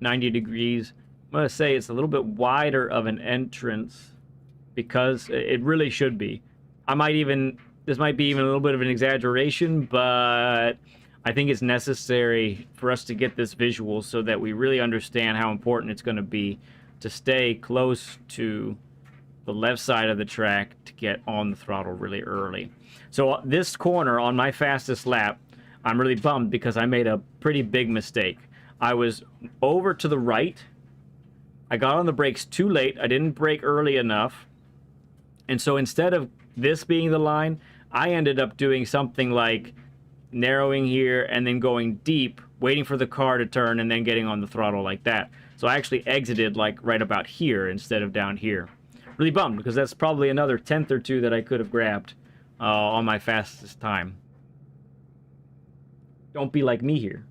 90 degrees. I'm going to say it's a little bit wider of an entrance because it really should be. This might be even a little bit of an exaggeration, but I think it's necessary for us to get this visual so that we really understand how important it's going to be to stay close to the left side of the track to get on the throttle really early. So this corner on my fastest lap, I'm really bummed because I made a pretty big mistake. I was over to the right. I got on the brakes too late. I didn't brake early enough. And so instead of this being the line, I ended up doing something like narrowing here and then going deep, waiting for the car to turn and then getting on the throttle like that. So I actually exited like right about here instead of down here. Really bummed because that's probably another tenth or two that I could have grabbed on my fastest time. Don't be like me here.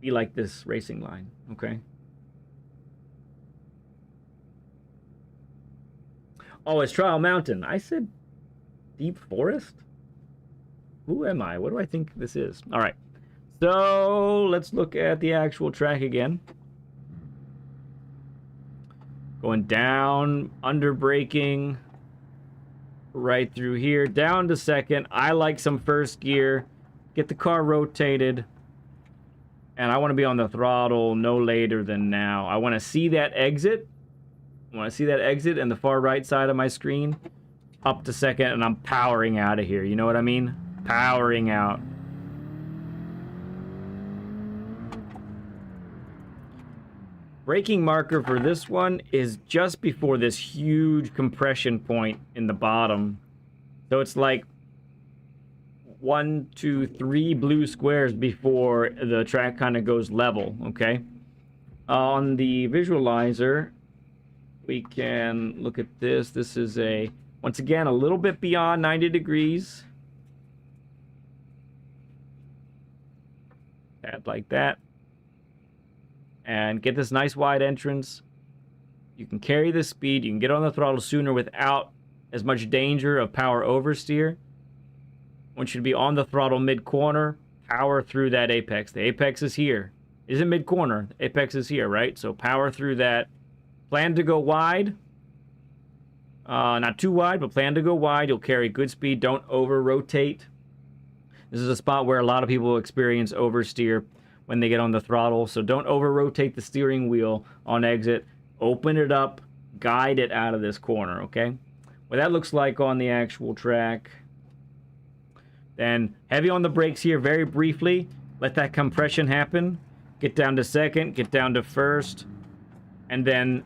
Be like this racing line, okay? Oh, it's Trial Mountain. I said Deep Forest? Who am I? What do I think this is? All right. So let's look at the actual track again. Going down, under braking, right through here, down to second. I like some first gear. Get the car rotated. And I want to be on the throttle no later than now. I want to see that exit. I want to see that exit in the far right side of my screen. Up to second, and I'm powering out of here. You know what I mean? Powering out. Braking marker for this one is just before this huge compression point in the bottom. So it's like 1, 2, 3 blue squares before the track kind of goes level, okay? On the visualizer, we can look at this. This is once again, a little bit beyond 90 degrees. Add like that. And get this nice wide entrance. You can carry the speed. You can get on the throttle sooner without as much danger of power oversteer. Want you to be on the throttle mid-corner. Power through that apex. The apex is here. It isn't mid-corner. The apex is here, right? So power through that. Plan to go wide. Not too wide, but plan to go wide. You'll carry good speed. Don't over-rotate. This is a spot where a lot of people experience oversteer when they get on the throttle. So don't over-rotate the steering wheel on exit. Open it up. Guide it out of this corner, okay? What that looks like on the actual track. Then heavy on the brakes here very briefly. Let that compression happen. Get down to second. Get down to first. And then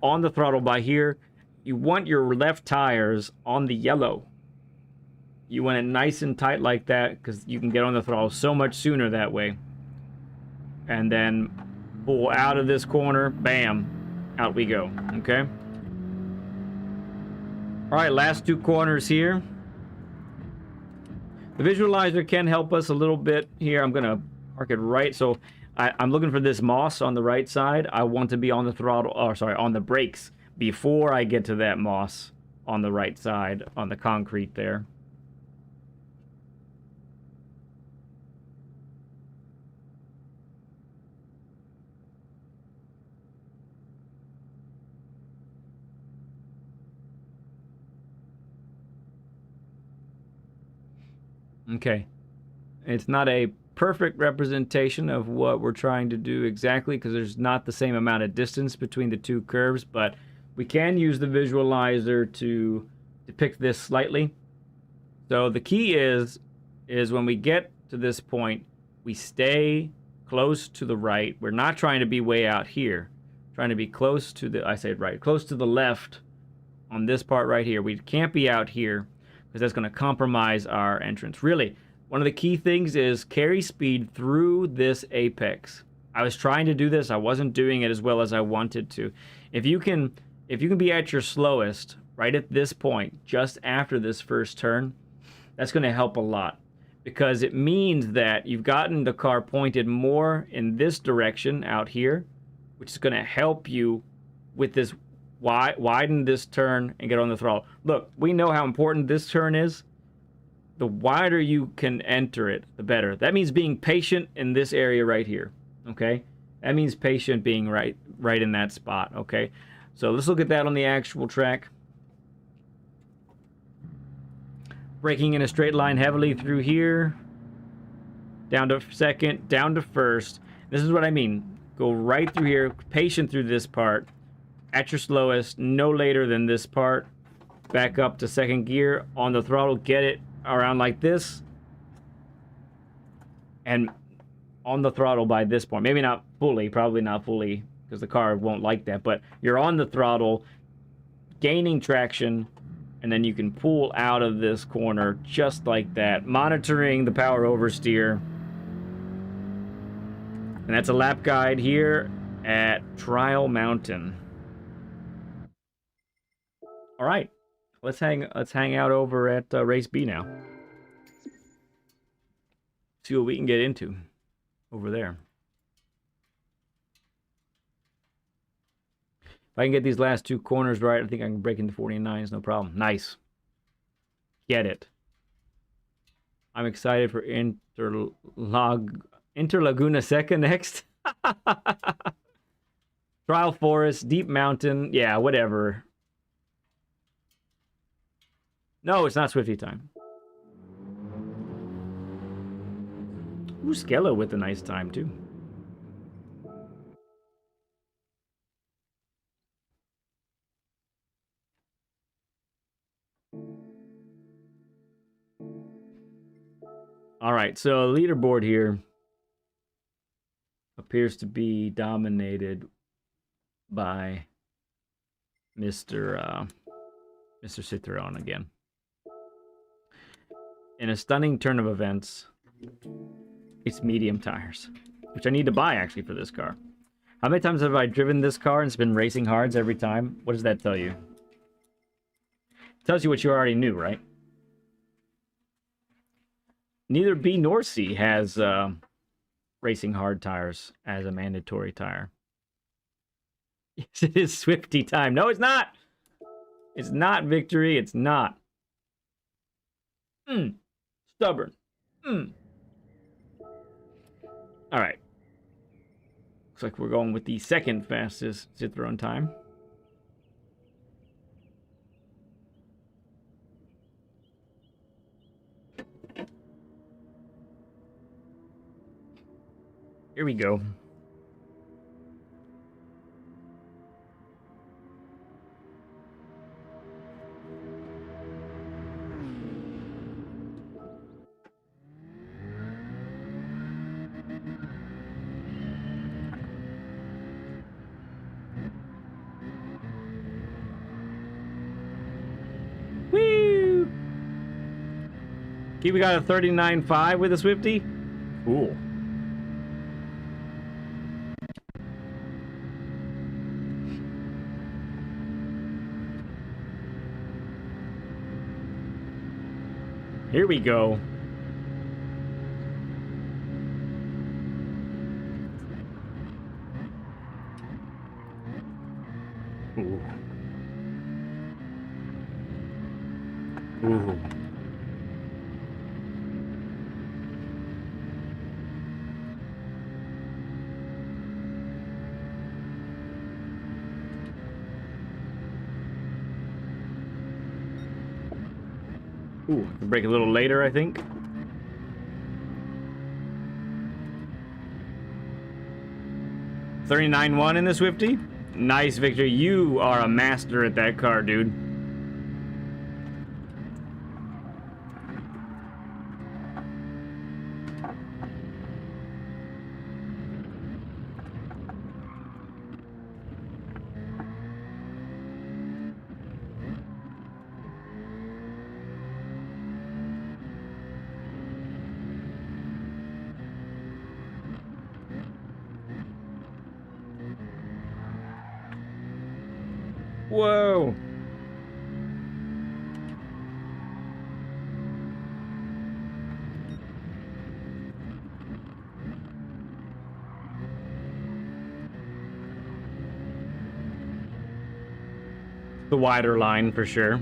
on the throttle by here, you want your left tires on the yellow. You want it nice and tight like that because you can get on the throttle so much sooner that way. And then pull out of this corner, bam, out we go, okay? All right, last two corners here. The visualizer can help us a little bit here. I'm gonna park it right, so I'm looking for this moss on the right side. I want to be on the throttle, or sorry, on the brakes before I get to that moss on the right side, on the concrete there. Okay. It's not a perfect representation of what we're trying to do exactly because there's not the same amount of distance between the two curves, but we can use the visualizer to depict this slightly. So the key is when we get to this point, we stay close to the right. We're not trying to be way out here. We're trying to be close to the, I said right, close to the left on this part right here. We can't be out here because that's going to compromise our entrance. Really, one of the key things is carry speed through this apex. I was trying to do this. I wasn't doing it as well as I wanted to. If you can be at your slowest right at this point, just after this first turn, that's going to help a lot because it means that you've gotten the car pointed more in this direction out here, which is going to help you with this widen this turn and get on the throttle. Look, we know how important this turn is. The wider you can enter it, the better. That means being patient in this area right here, okay? That means patient being right in that spot, okay? So let's look at that on the actual track. Braking in a straight line heavily through here. Down to second, down to first. This is what I mean. Go right through here, patient through this part. At your slowest, no later than this part. Back up to second gear on the throttle, get it around like this. And on the throttle by this point. Maybe not fully, probably not fully, because the car won't like that. But you're on the throttle, gaining traction, and then you can pull out of this corner just like that. Monitoring the power oversteer. And that's a lap guide here at Trial Mountain. All right, let's hang out over at Race B now. See what we can get into over there. If I can get these last two corners right, I think I can break into 49s, no problem. Nice. Get it. I'm excited for Interlaguna Seca next. Trial Forest, Deep Mountain, yeah, whatever. No, it's not Swifty time. Ooh, Skella with a nice time, too. All right, so the leaderboard here appears to be dominated by Mr. Citroen again. In a stunning turn of events, it's medium tires, which I need to buy actually for this car. How many times have I driven this car and it's been racing hards every time? What does that tell you? It tells you what you already knew, right? Neither B nor C has racing hard tires as a mandatory tire. Yes, it is Swifty time. No, it's not. It's not Victory. It's not. Stubborn. All right. Looks like we're going with the second fastest Citroen time. Here we go. Woo! We got a 39.5 with a Swifty. Cool. Here we go. Ooh. Ooh. Ooh, I can brake a little later, I think. $39.1 in the Swifty. Nice, Victor. You are a master at that car, dude. Whoa. The wider line for sure.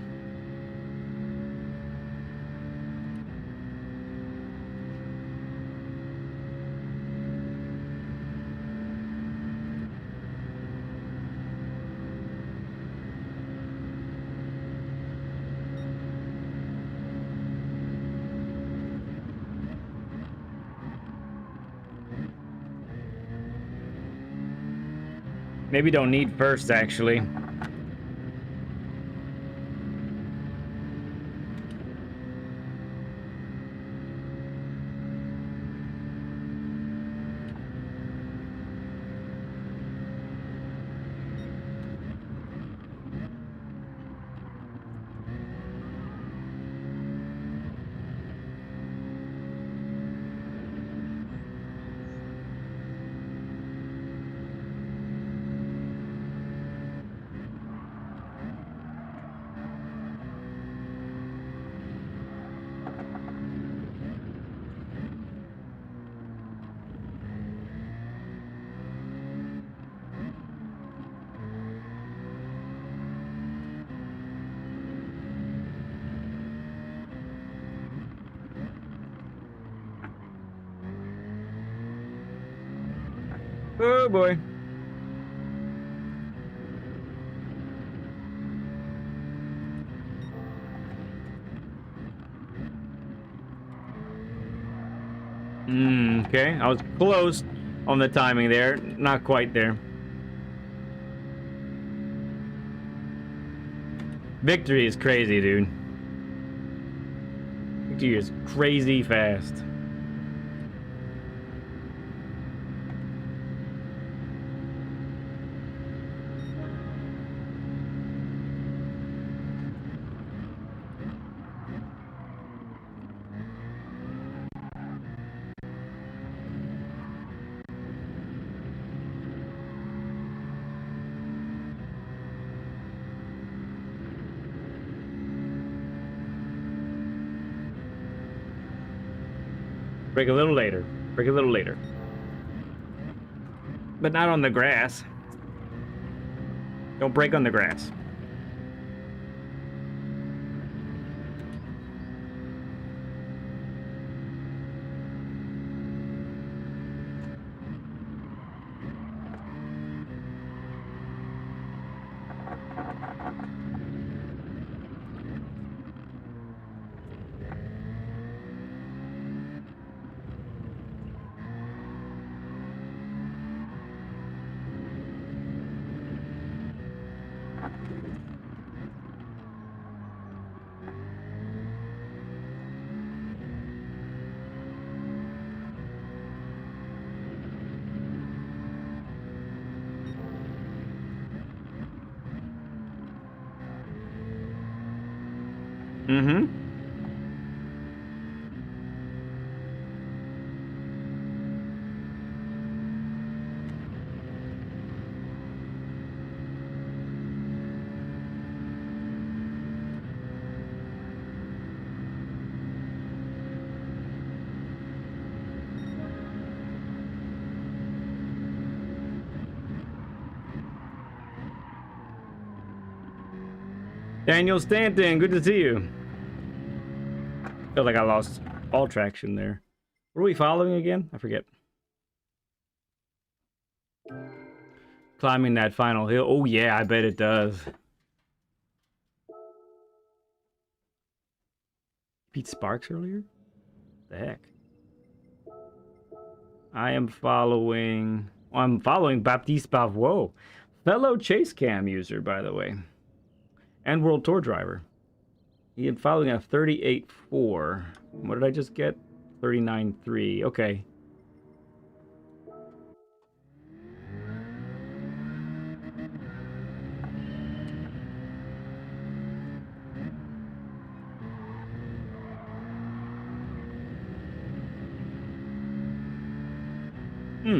Maybe don't need first, actually. Oh boy. Okay. I was close on the timing there. Not quite there. Victory is crazy, dude. Victory is crazy fast. Break a little later. Break a little later. But not on the grass. Don't break on the grass. Mm-hmm. Daniel Stanton, good to see you. Feel like I lost all traction there. What are we following again? I forget. Climbing that final hill. Oh yeah, I bet it does. Beat Sparks earlier? The heck? I am following... Oh, I'm following Baptiste Bavois. Fellow Chase Cam user, by the way. And World Tour driver. He is following a 38.4. What did I just get? 39.3. Okay.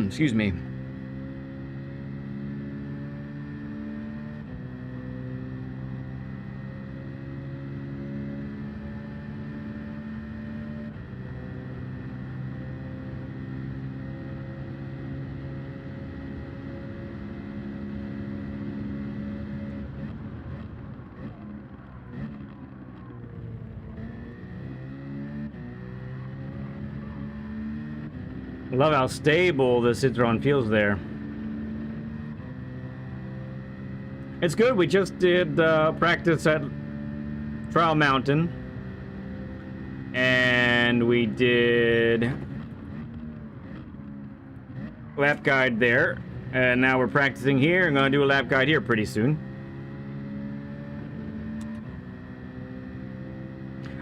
Excuse me. I love how stable the Citroen feels there. It's good. We just did practice at Trial Mountain. And we did lap guide there. And now we're practicing here. I'm going to do a lap guide here pretty soon.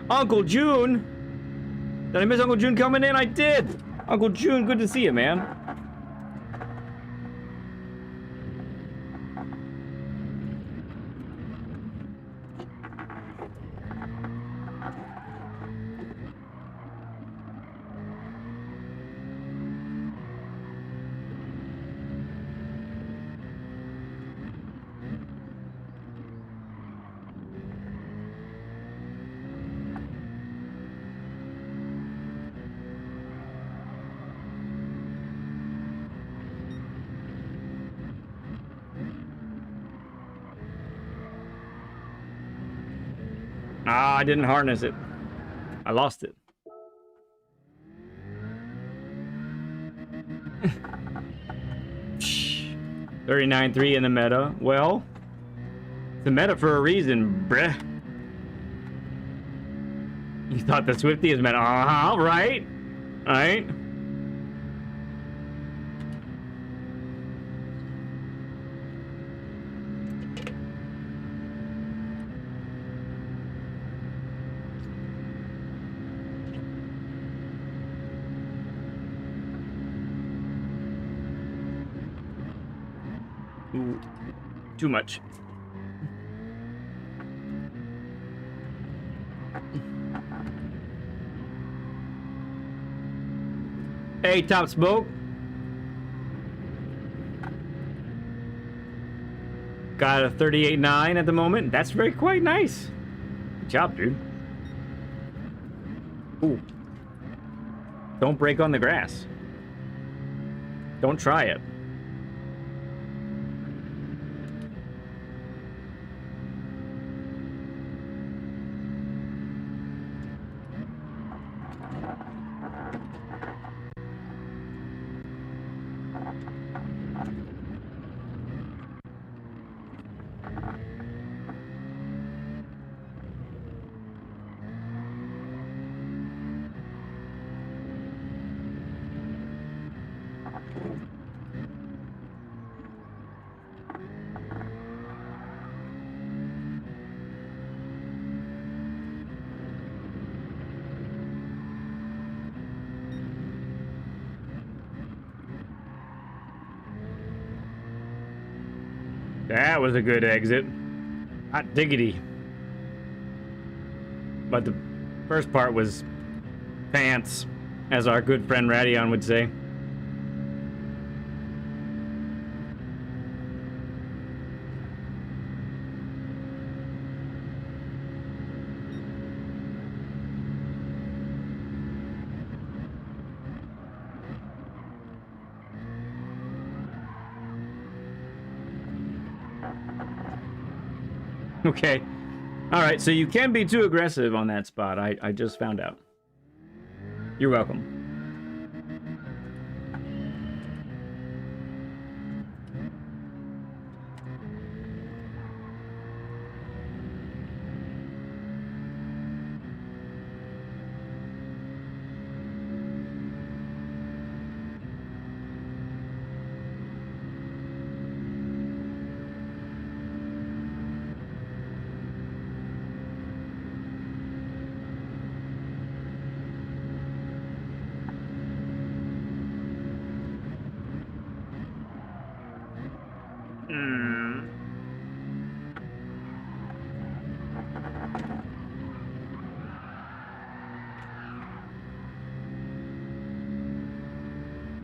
Uncle June! Did I miss Uncle June coming in? I did! Uncle June, good to see you, man. Ah, I didn't harness it. I lost it. $39.3 in the meta. Well, it's a meta for a reason, bruh. You thought the Swifty is meta. Right? Right? Ooh, too much. Hey, Top Smoke. Got a 38.9 at the moment. That's very quite nice. Good job, dude. Ooh. Don't break on the grass. Don't try it. That was a good exit. Hot diggity. But the first part was pants, as our good friend Radion would say. Okay. All right, so you can be too aggressive on that spot. I just found out. You're welcome.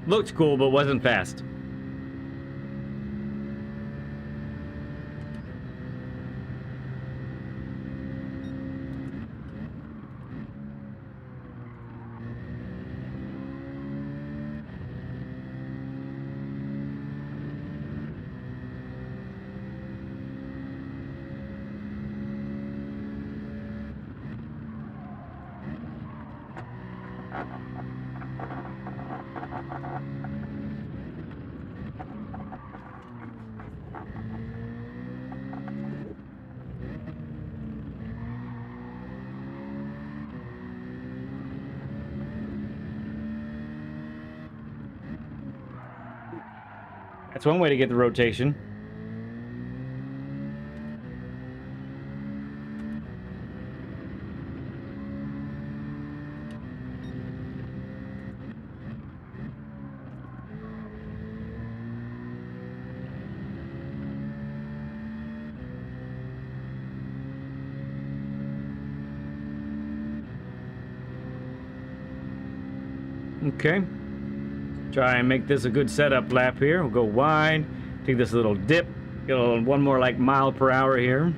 Looked cool, but wasn't fast. That's one way to get the rotation. Okay. Try and make this a good setup lap here. We'll go wide, take this little dip, get a little, one more like mile per hour here.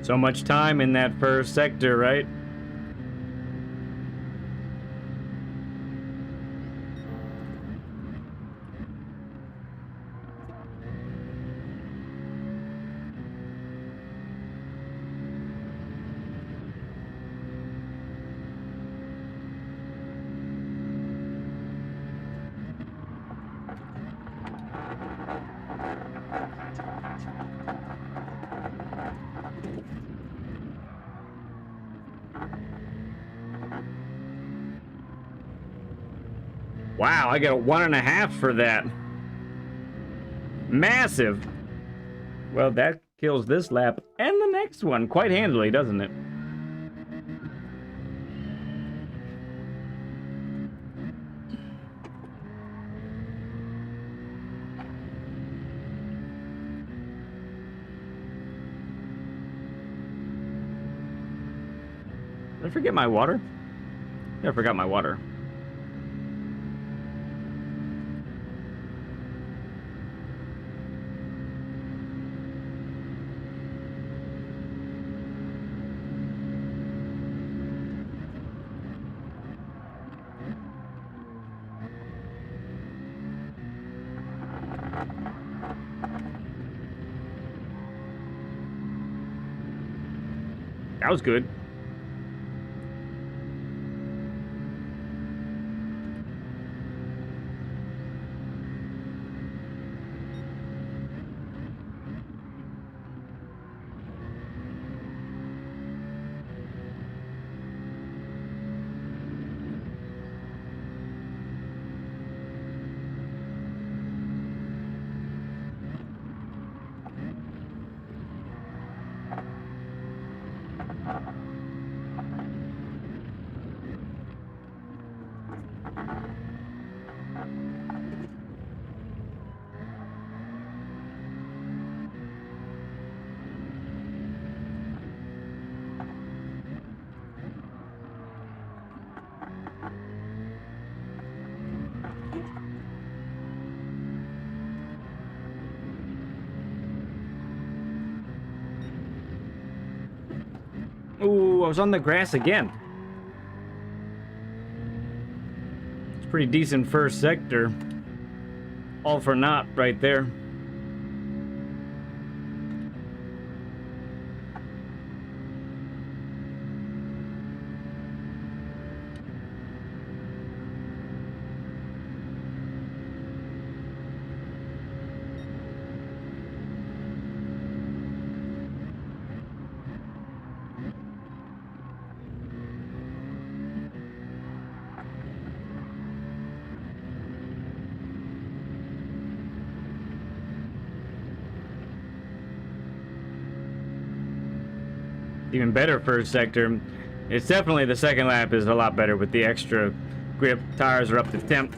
So much time in that first sector, right? Wow, I got a 1.5 for that. Massive. Well, that kills this lap and the next one quite handily, doesn't it? Did I forget my water? Yeah, I forgot my water. That was good. Ooh, I was on the grass again. It's pretty decent first sector. All for naught right there. Even better first sector. It's definitely the second lap is a lot better with the extra grip. Tires are up to temp.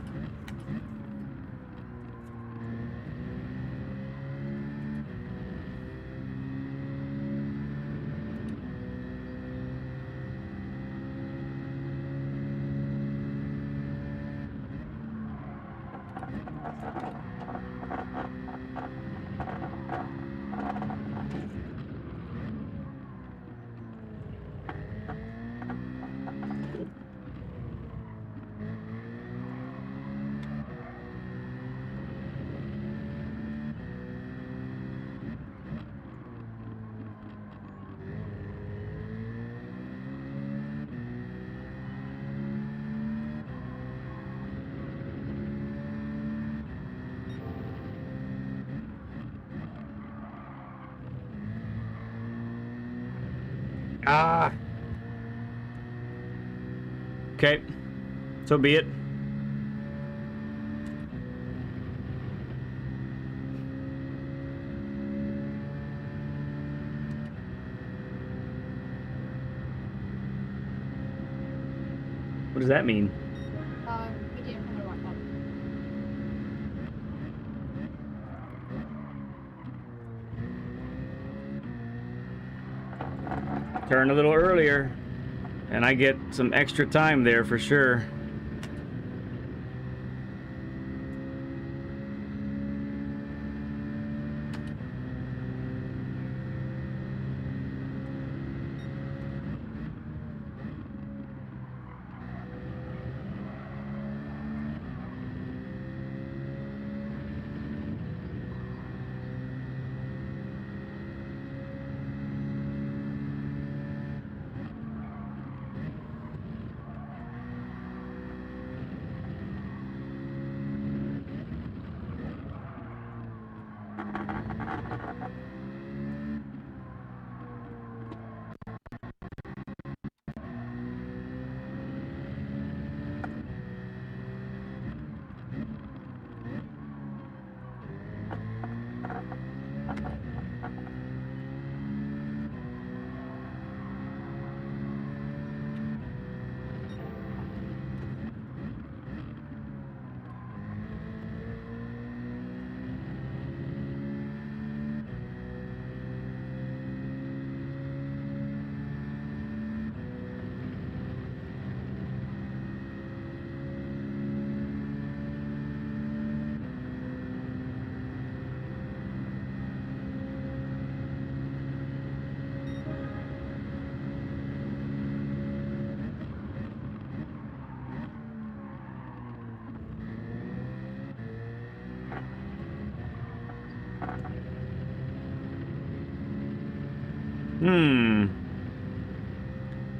Ah. Okay. So be it. What does that mean? We didn't have a walk up. Turn a little earlier, and I get some extra time there for sure.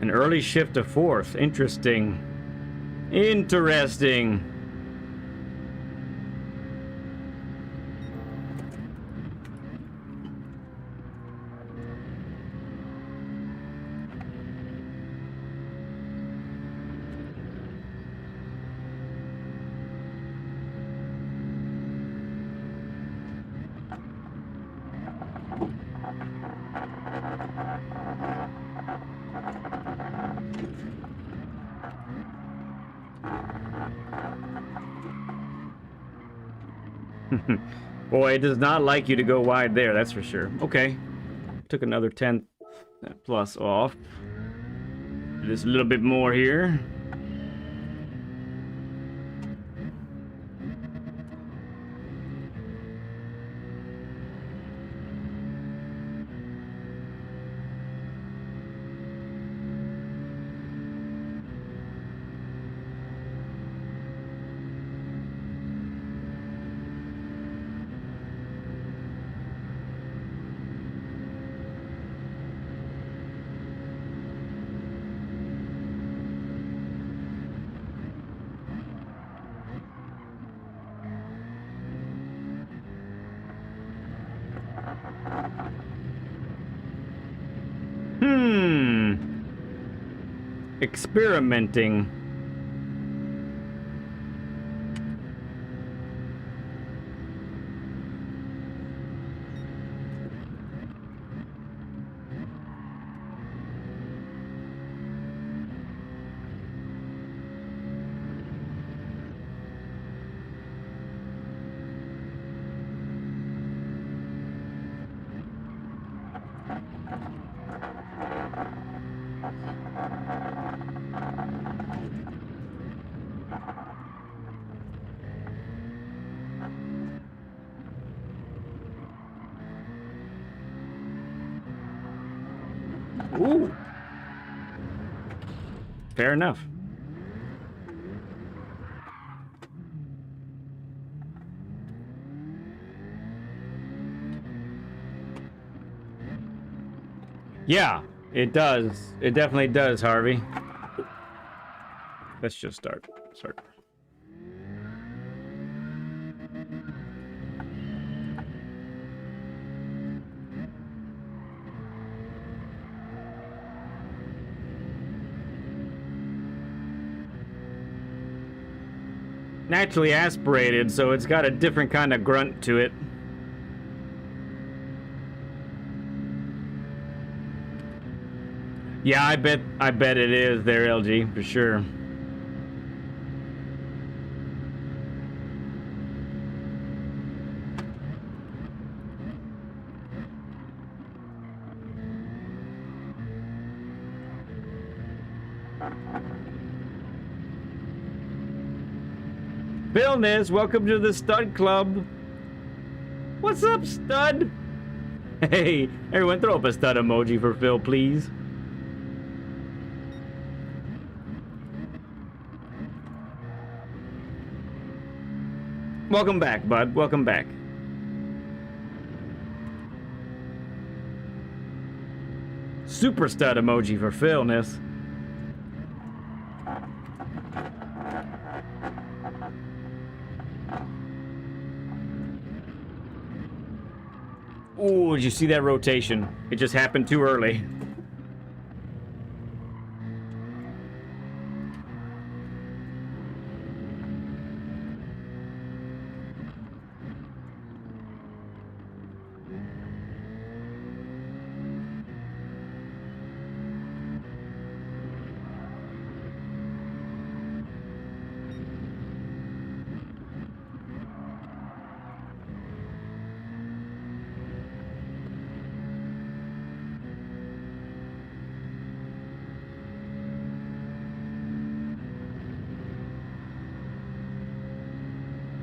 An early shift to fourth. Interesting. Interesting. Boy, it does not like you to go wide there, that's for sure. Okay. Took another 10th plus off. Do this a little bit more here. experimenting. Ooh. Fair enough. Yeah, it does. It definitely does, Harvey. Let's just start. Naturally aspirated, so it's got a different kind of grunt to it. Yeah, I bet it is there, LG, for sure. Philness, welcome to the Stud Club. What's up, Stud? Hey, everyone throw up a stud emoji for Phil, please. Welcome back, bud. Welcome back. Super stud emoji for Philness. Ooh, did you see that rotation? It just happened too early.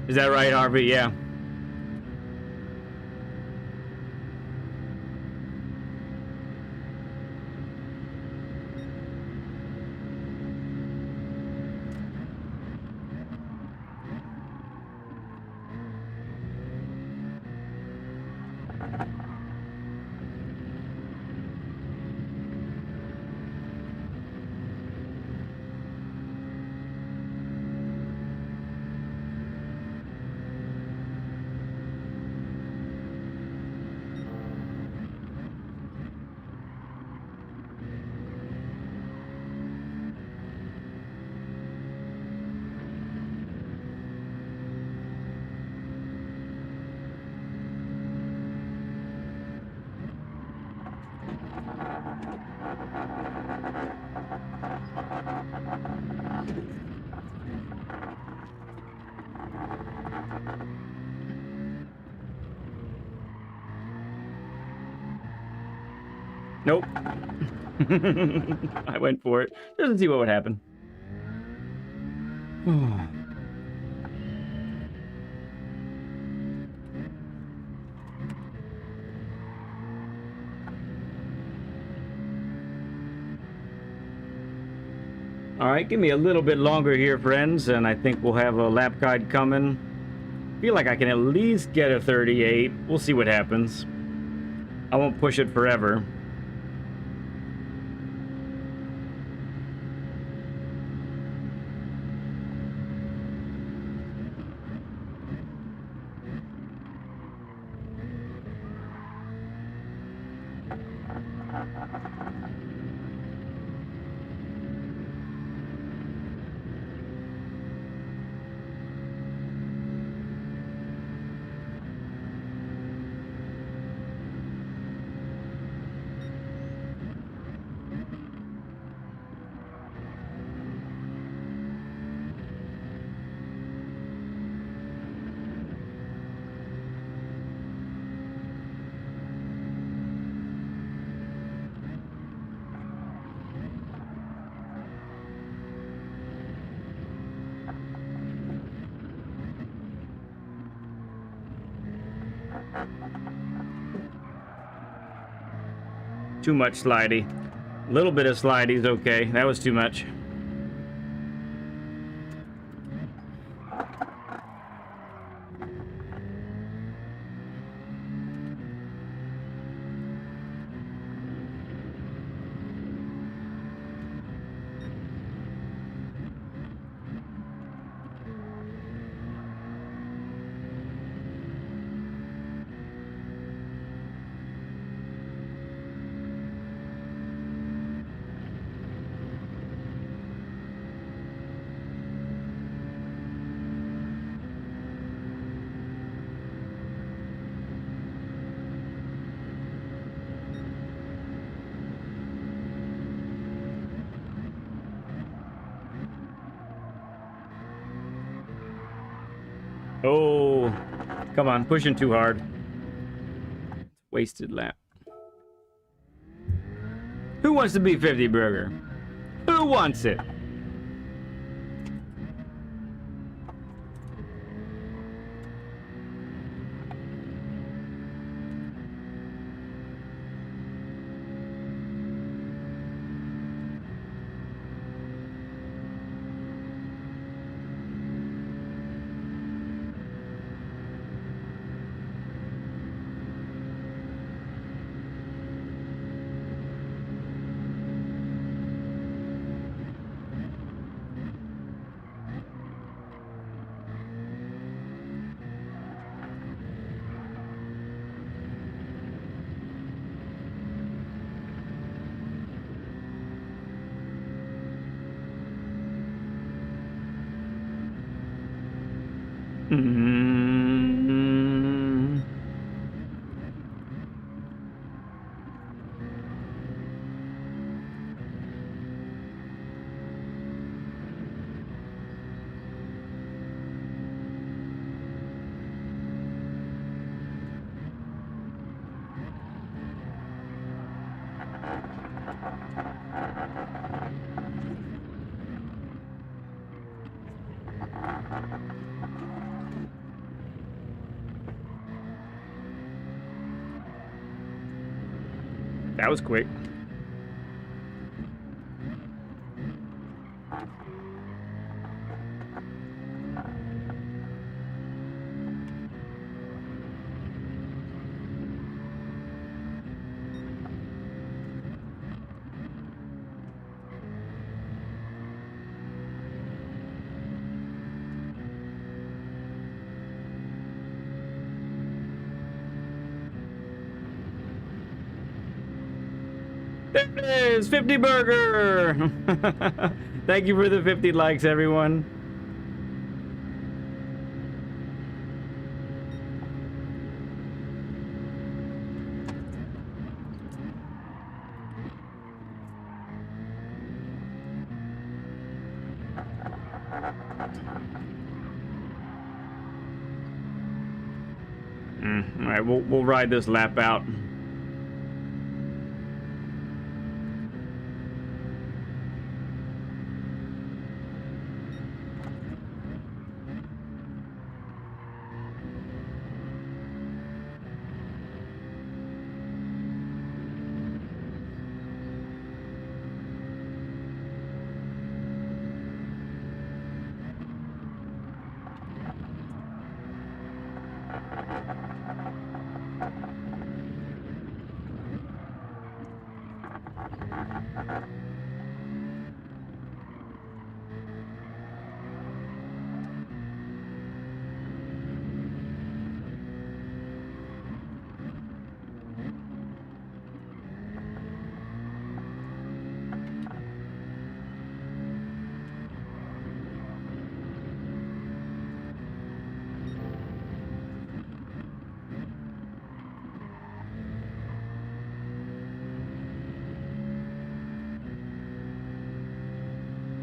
Is that right, Harvey? Yeah. Nope. I went for it. Just to see what would happen. All right, give me a little bit longer here, friends, and I think we'll have a lap guide coming. Feel like I can at least get a 38. We'll see what happens. I won't push it forever. Too much slidey. A little bit of slidey's okay. That was too much. Oh, come on, pushing too hard. Wasted lap. Who wants to be 50 burger? Who wants it? Mm. That was quick. There it is, 50 burger. Thank you for the 50 likes, everyone. All right, we'll ride this lap out.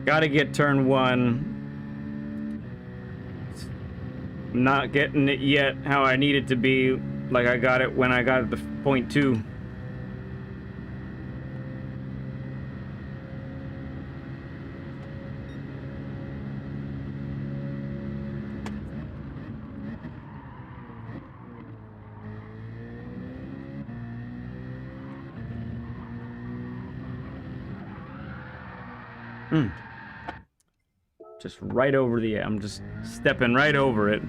Gotta get turn one. Not getting it yet how I need it to be, like I got it when I got it the point two. Mm. Just right over the... I'm just stepping right over it.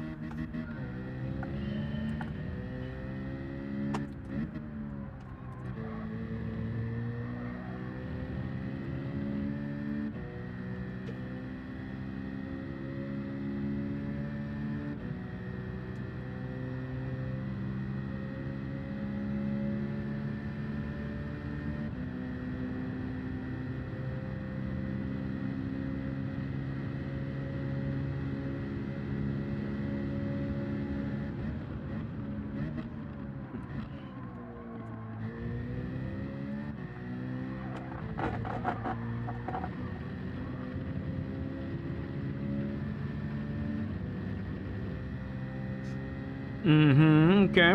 Mm-hmm, okay.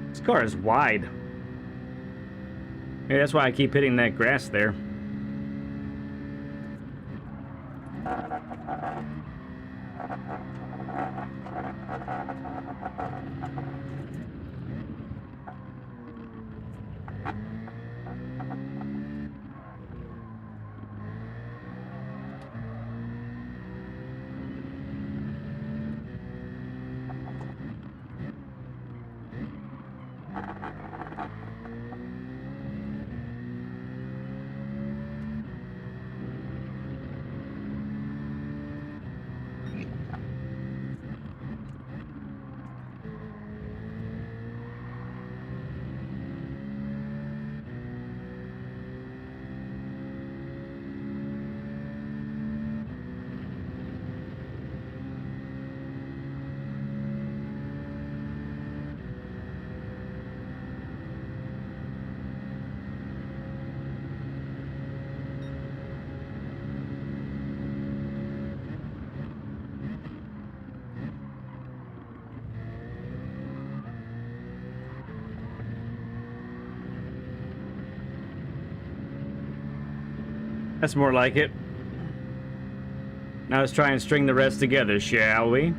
This car is wide. Yeah, that's why I keep hitting that grass there. That's more like it. Now let's try and string the rest together, shall we?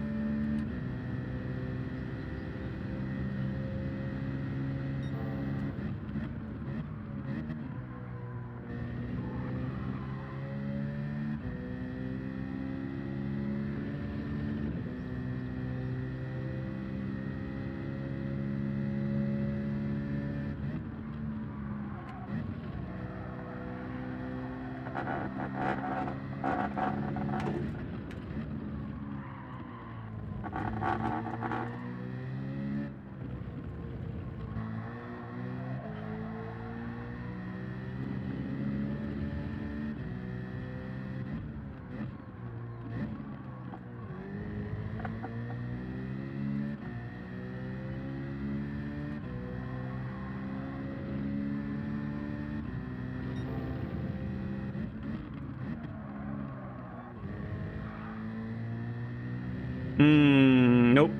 Nope.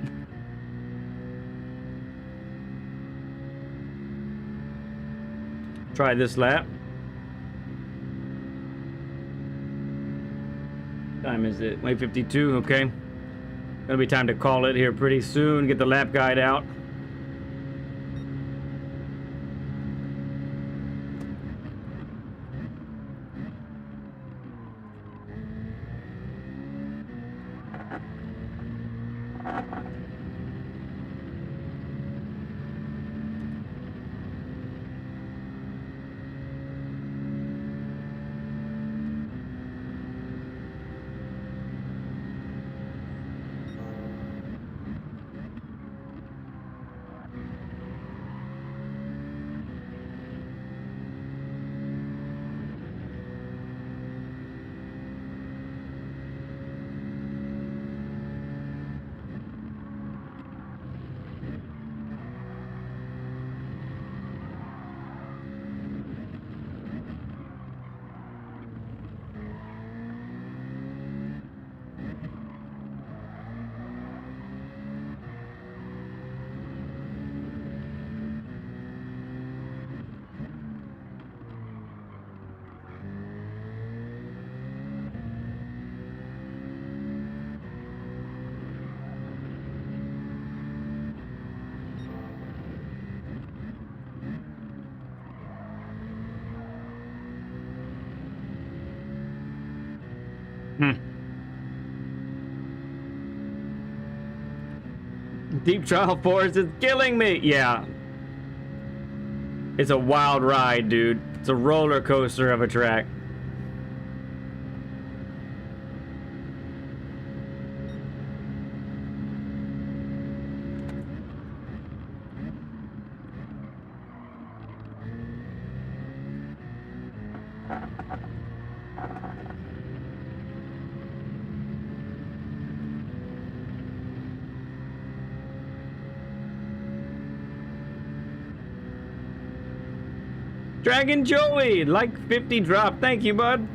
Try this lap. Time is it? 8:52, okay. Gonna be time to call it here pretty soon. Get the lap guide out. Hmm. Deep Trial Force is killing me. Yeah. It's a wild ride, dude. It's a roller coaster of a track. Dragon Joey, like 50 drop. Thank you, bud.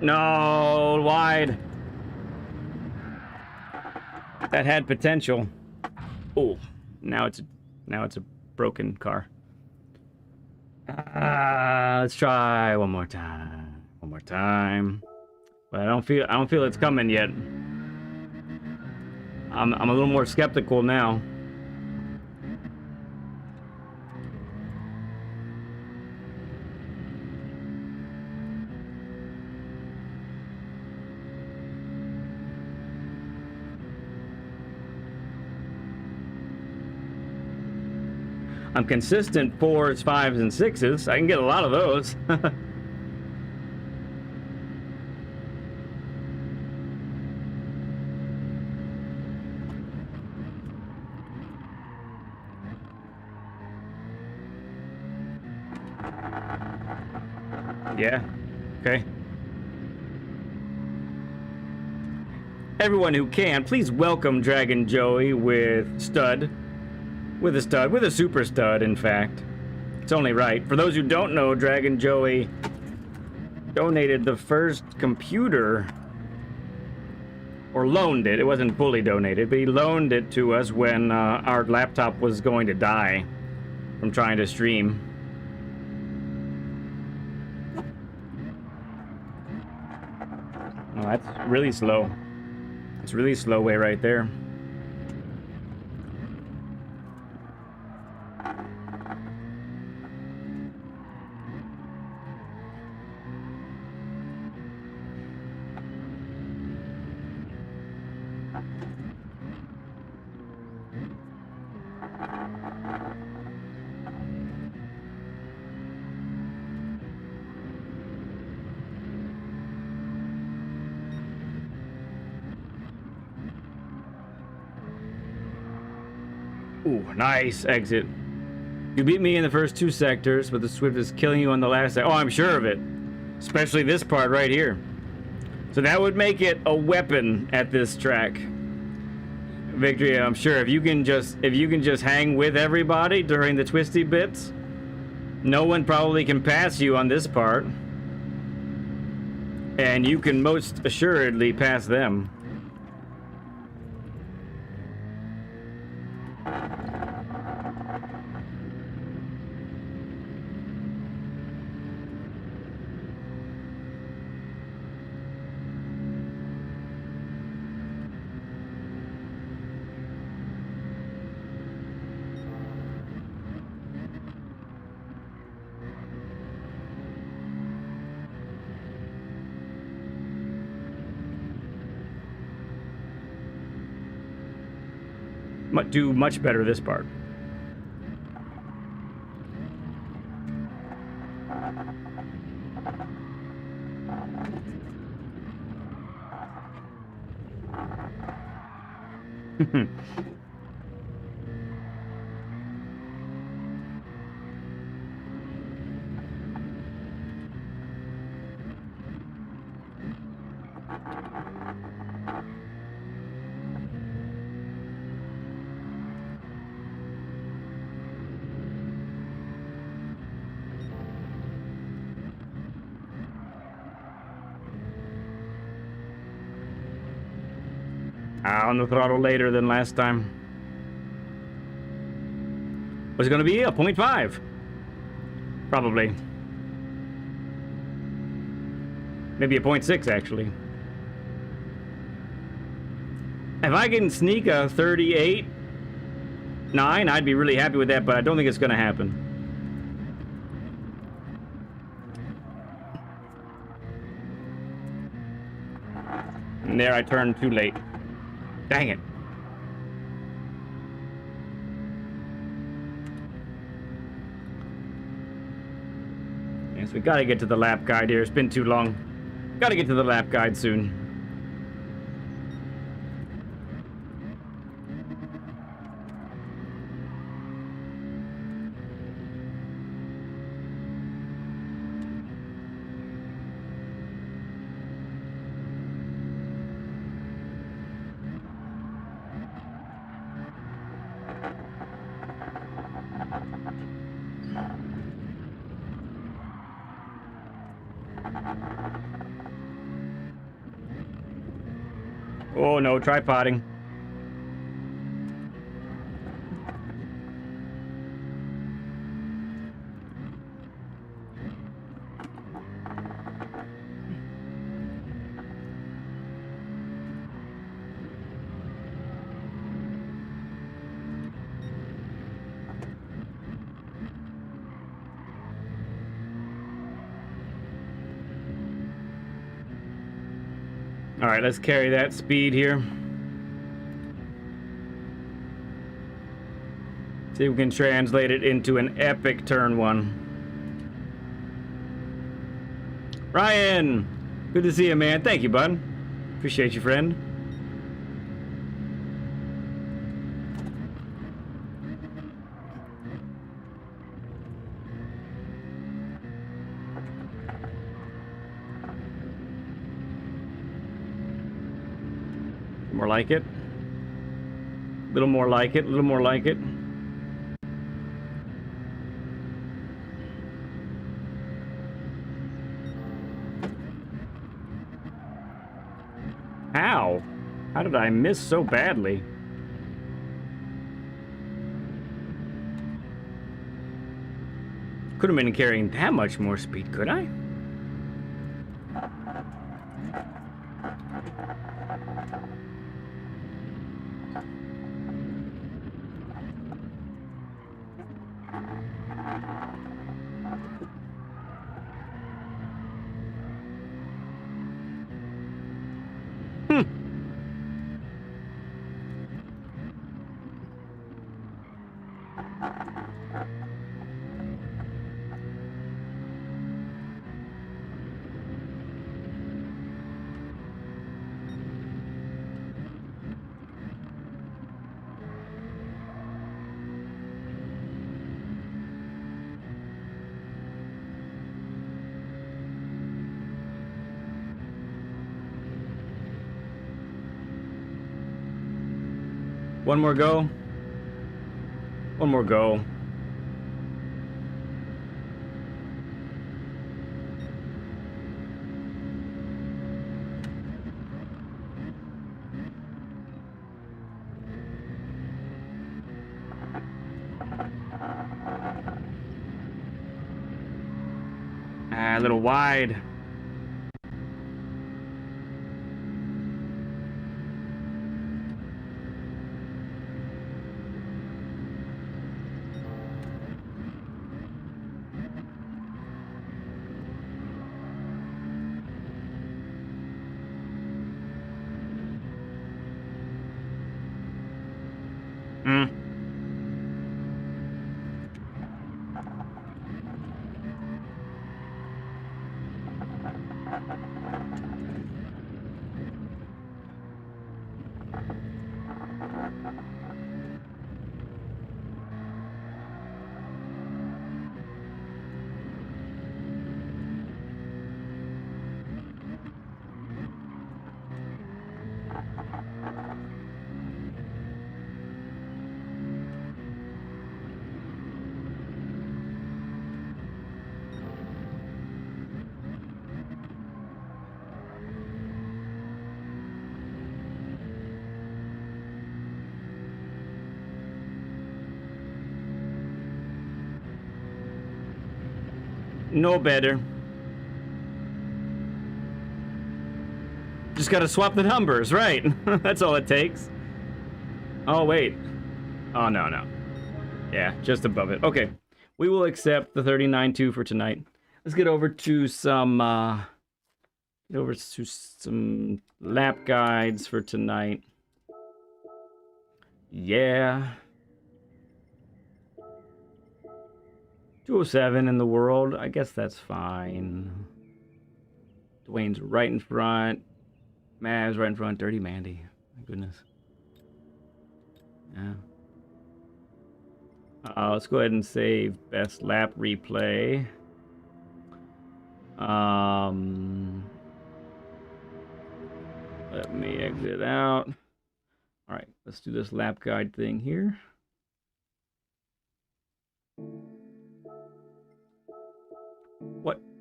No, wide. That had potential. Oh, now it's a broken car. Let's try one more time. One more time. But I don't feel it's coming yet. I'm a little more skeptical now. I'm consistent 4s, 5s, and 6s. I can get a lot of those. Yeah. Okay. Everyone who can, please welcome Dragon Joey with stud. With a super stud, in fact. It's only right. For those who don't know, Dragon Joey donated the first computer, or loaned it. It wasn't fully donated, but he loaned it to us when our laptop was going to die from trying to stream. Oh, that's really slow. It's really slow way right there. Ooh, nice exit. You beat me in the first 2 sectors, but the Swift is killing you on the last. Oh, I'm sure of it. Especially this part right here. So that would make it a weapon at this track. Victory, I'm sure if you can just hang with everybody during the twisty bits, no one probably can pass you on this part. And you can most assuredly pass them. Do much better this part. On the throttle later than last time. Was going to be a 0.5. Probably. Maybe a 0.6 actually. If I can sneak a 38.9, I'd be really happy with that, but I don't think it's going to happen. And there I turned too late. Dang it. Yes, we gotta get to the lap guide here. It's been too long. Gotta get to the lap guide soon. Oh no, tripoding. All right, let's carry that speed here. See if we can translate it into an epic turn one. Ryan, good to see you, man. Thank you, bud. Appreciate you, friend. More like it. A little more like it. A little more like it. How? How did I miss so badly? Could have been carrying that much more speed, could I? One more go. One more go. A little wide. No better. Just gotta swap the numbers, right? That's all it takes. Oh, wait. Oh, no, no. Yeah, just above it. Okay. We will accept the 39.2 for tonight. Let's get over to some lap guides for tonight. Yeah. 207 in the world. I guess that's fine. Dwayne's right in front. Mav's right in front. Dirty Mandy. My goodness. Yeah. Let's go ahead and save best lap replay. Let me exit out. All right, let's do this lap guide thing here.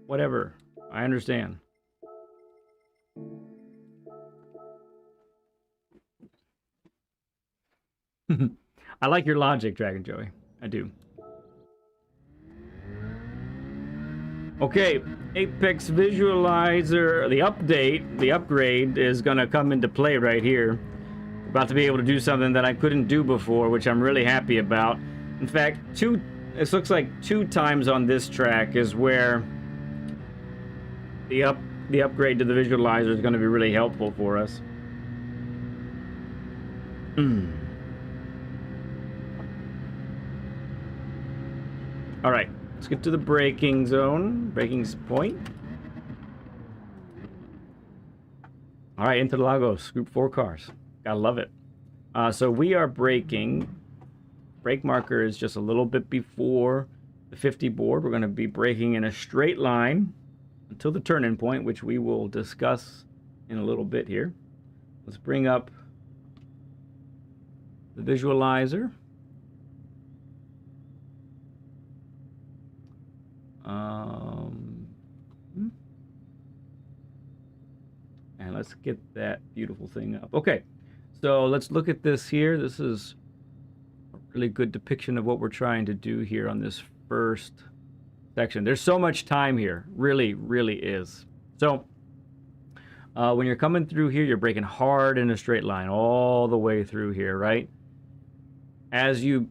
Whatever. I understand. I like your logic, Dragon Joey. I do. Okay, Apex Visualizer, the upgrade is gonna come into play right here. We're about to be able to do something that I couldn't do before, which I'm really happy about. In fact, this looks like 2 times on this track is where the upgrade to the visualizer is gonna be really helpful for us. All right, let's get to the braking zone, braking point. All right, into the Lagos, group 4 cars. Gotta love it. So we are braking. Brake marker is just a little bit before the 50 board. We're gonna be braking in a straight line until the turn-in point, which we will discuss in a little bit here. Let's bring up the visualizer. And let's get that beautiful thing up. Okay, so let's look at this here. This is a really good depiction of what we're trying to do here on this first section. There's so much time here, really, really is. So when you're coming through here, you're braking hard in a straight line all the way through here, right? As you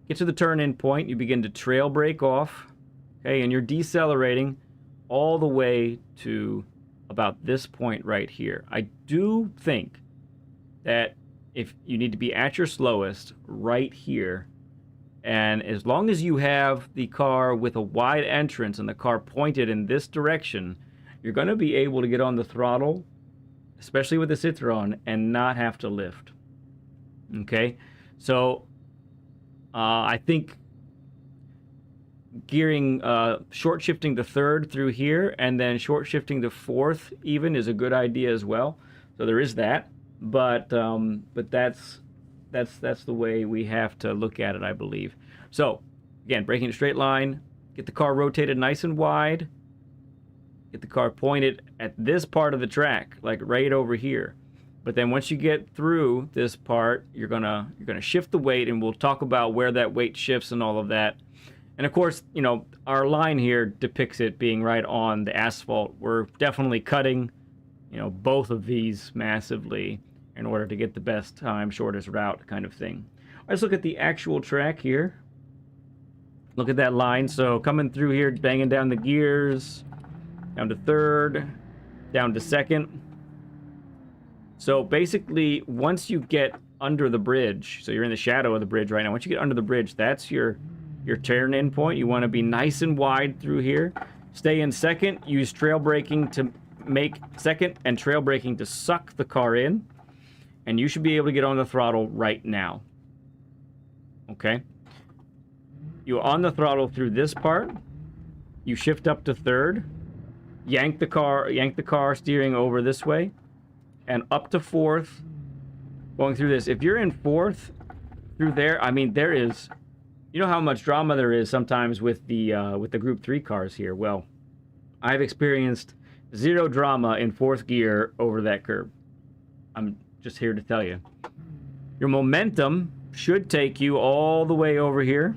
get to the turn-in point, you begin to trail brake off, okay, and you're decelerating all the way to about this point right here. I do think that if you need to be at your slowest right here, and as long as you have the car with a wide entrance and the car pointed in this direction, you're going to be able to get on the throttle, especially with the Citroen, and not have to lift. Okay, so I think gearing, short shifting to third through here, and then short shifting to fourth even is a good idea as well. So there is that, but that's the way we have to look at it, I believe. So again, braking a straight line, get the car rotated nice and wide, get the car pointed at this part of the track, like right over here. But then once you get through this part, you're gonna shift the weight, and we'll talk about where that weight shifts and all of that. And of course, you know, our line here depicts it being right on the asphalt. We're definitely cutting, you know, both of these massively in order to get the best time, shortest route kind of thing. Let's look at the actual track here. Look at that line. So coming through here, banging down the gears, down to third, down to second. So basically, once you get under the bridge, so you're in the shadow of the bridge right now, once you get under the bridge, that's your turn-in point. You want to be nice and wide through here. Stay in second. Use trail braking to make second and trail braking to suck the car in. And you should be able to get on the throttle right now. Okay? You're on the throttle through this part. You shift up to third. Yank the car steering over this way. And up to fourth. Going through this. If you're in fourth through there, I mean, there is... You know how much drama there is sometimes with the Group 3 cars here? Well, I've experienced zero drama in fourth gear over that curb. I'm just here to tell you. Your momentum should take you all the way over here.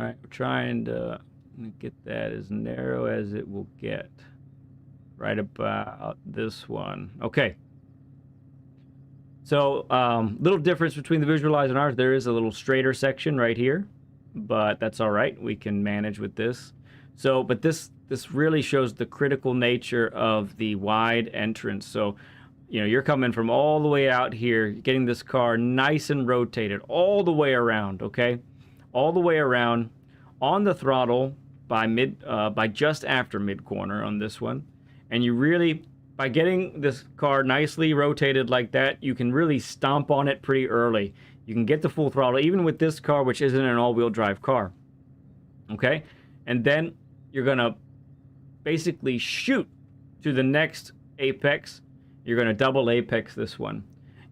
right, we're trying to get that as narrow as it will get. Right about this one. Okay. So, little difference between the visualizer and ours. There is a little straighter section right here, but that's all right. We can manage with this. So, but this really shows the critical nature of the wide entrance. So, you know, you're coming from all the way out here, getting this car nice and rotated all the way around, okay? All the way around on the throttle by just after mid corner on this one. And you really, by getting this car nicely rotated like that, you can really stomp on it pretty early. You can get the full throttle, even with this car, which isn't an all-wheel drive car. Okay? And then you're going to basically shoot to the next apex. You're going to double apex this one.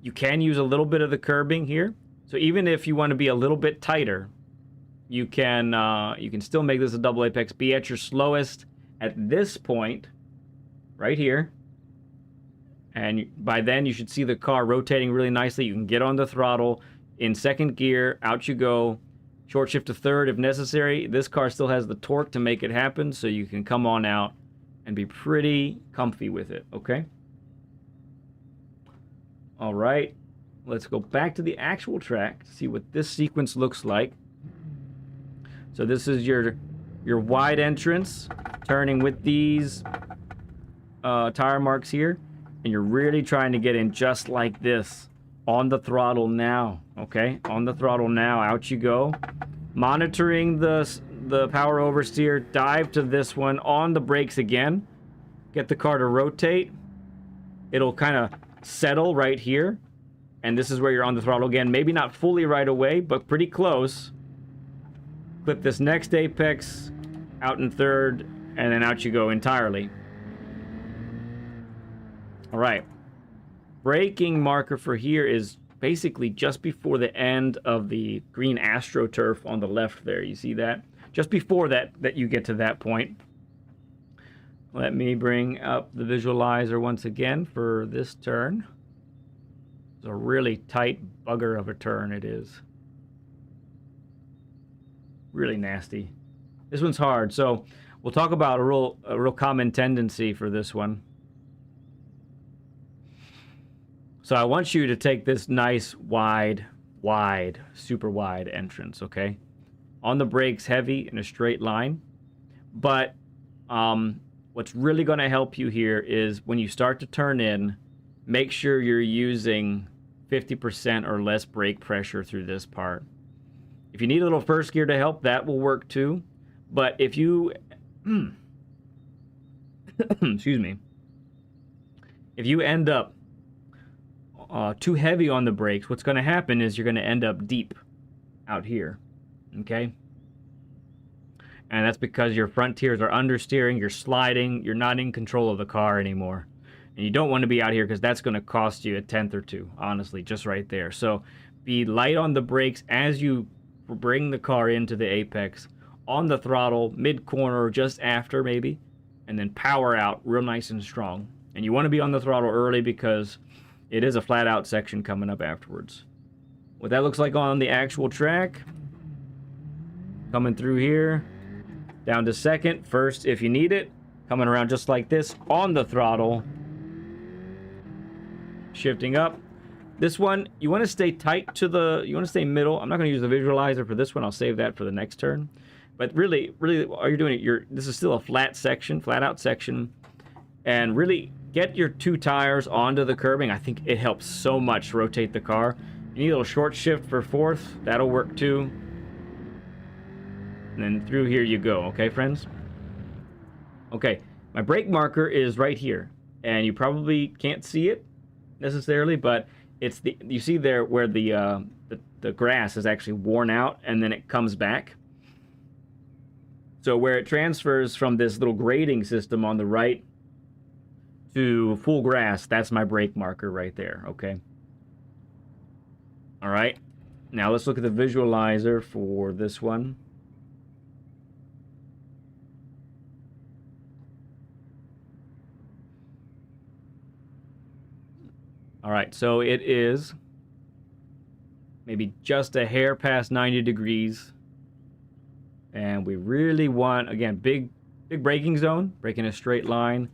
You can use a little bit of the curbing here. So even if you want to be a little bit tighter, you can still make this a double apex. Be at your slowest at this point, right here. And by then you should see the car rotating really nicely. You can get on the throttle in second gear, out you go. Short shift to third if necessary. This car still has the torque to make it happen, so you can come on out and be pretty comfy with it, okay? All right, let's go back to the actual track to see what this sequence looks like. So this is your wide entrance, turning with these tire marks here, and you're really trying to get in just like this on the throttle now, okay? On the throttle now, out you go. Monitoring the power oversteer, dive to this one, on the brakes again. Get the car to rotate. It'll kind of settle right here, and this is where you're on the throttle again. Maybe not fully right away, but pretty close. Clip this next apex, out in third, and then out you go entirely. All right. Braking marker for here is basically just before the end of the green AstroTurf on the left there. You see that? Just before that you get to that point. Let me bring up the visualizer once again for this turn. It's a really tight bugger of a turn it is. Really nasty. This one's hard, so we'll talk about a real common tendency for this one. So I want you to take this nice wide, super wide entrance, okay? On the brakes, heavy in a straight line. But what's really going to help you here is when you start to turn in, make sure you're using 50% or less brake pressure through this part. If you need a little first gear to help, that will work too. But if you, excuse me, if you end up too heavy on the brakes, what's going to happen is you're going to end up deep out here, okay? And that's because your front tiers are understeering, you're sliding, you're not in control of the car anymore. And you don't want to be out here because that's going to cost you a tenth or two, honestly, just right there. So be light on the brakes as you bring the car into the apex, on the throttle, mid-corner, just after maybe, and then power out real nice and strong. And you want to be on the throttle early because it is a flat-out section coming up afterwards. What that looks like on the actual track, coming through here, down to second, first if you need it, coming around just like this, on the throttle, shifting up. This one, you want to stay tight to the, you want to stay middle. I'm not going to use the visualizer for this one. I'll save that for the next turn. But really, all you're doing, this is still a flat section, flat-out section, and really get your two tires onto the curbing. I think it helps so much to rotate the car. You need a little short shift for fourth. That'll work too. And then through here you go, okay, friends? Okay, my brake marker is right here, and you probably can't see it necessarily, but it's the, you see there where the grass is actually worn out and then it comes back. So where it transfers from this little grading system on the right to full grass, that's my brake marker right there, okay? All right, now let's look at the visualizer for this one. All right, so it is maybe just a hair past 90 degrees And we really want, again, big braking zone, braking a straight line.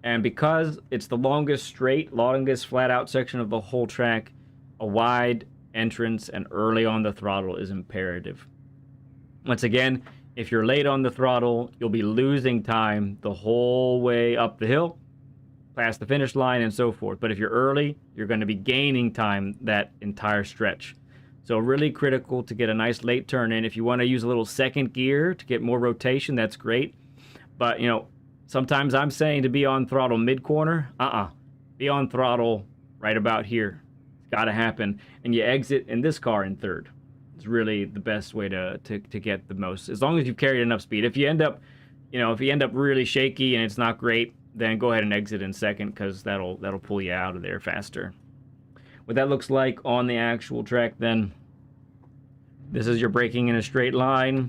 And because it's the longest flat out section of the whole track, a wide entrance and early on the throttle is imperative. Once again, if you're late on the throttle, you'll be losing time the whole way up the hill, past the finish line, and so forth. But if you're early, you're going to be gaining time that entire stretch. So really critical to get a nice late turn in. If you want to use a little second gear to get more rotation, that's great. But, you know, sometimes I'm saying to be on throttle mid-corner. Be on throttle right about here. It's got to happen. And you exit in this car in third. It's really the best way to get the most, as long as you've carried enough speed. If you end up, really shaky and it's not great, then go ahead and exit in second, because that'll pull you out of there faster. What that looks like on the actual track, then, this is your braking in a straight line,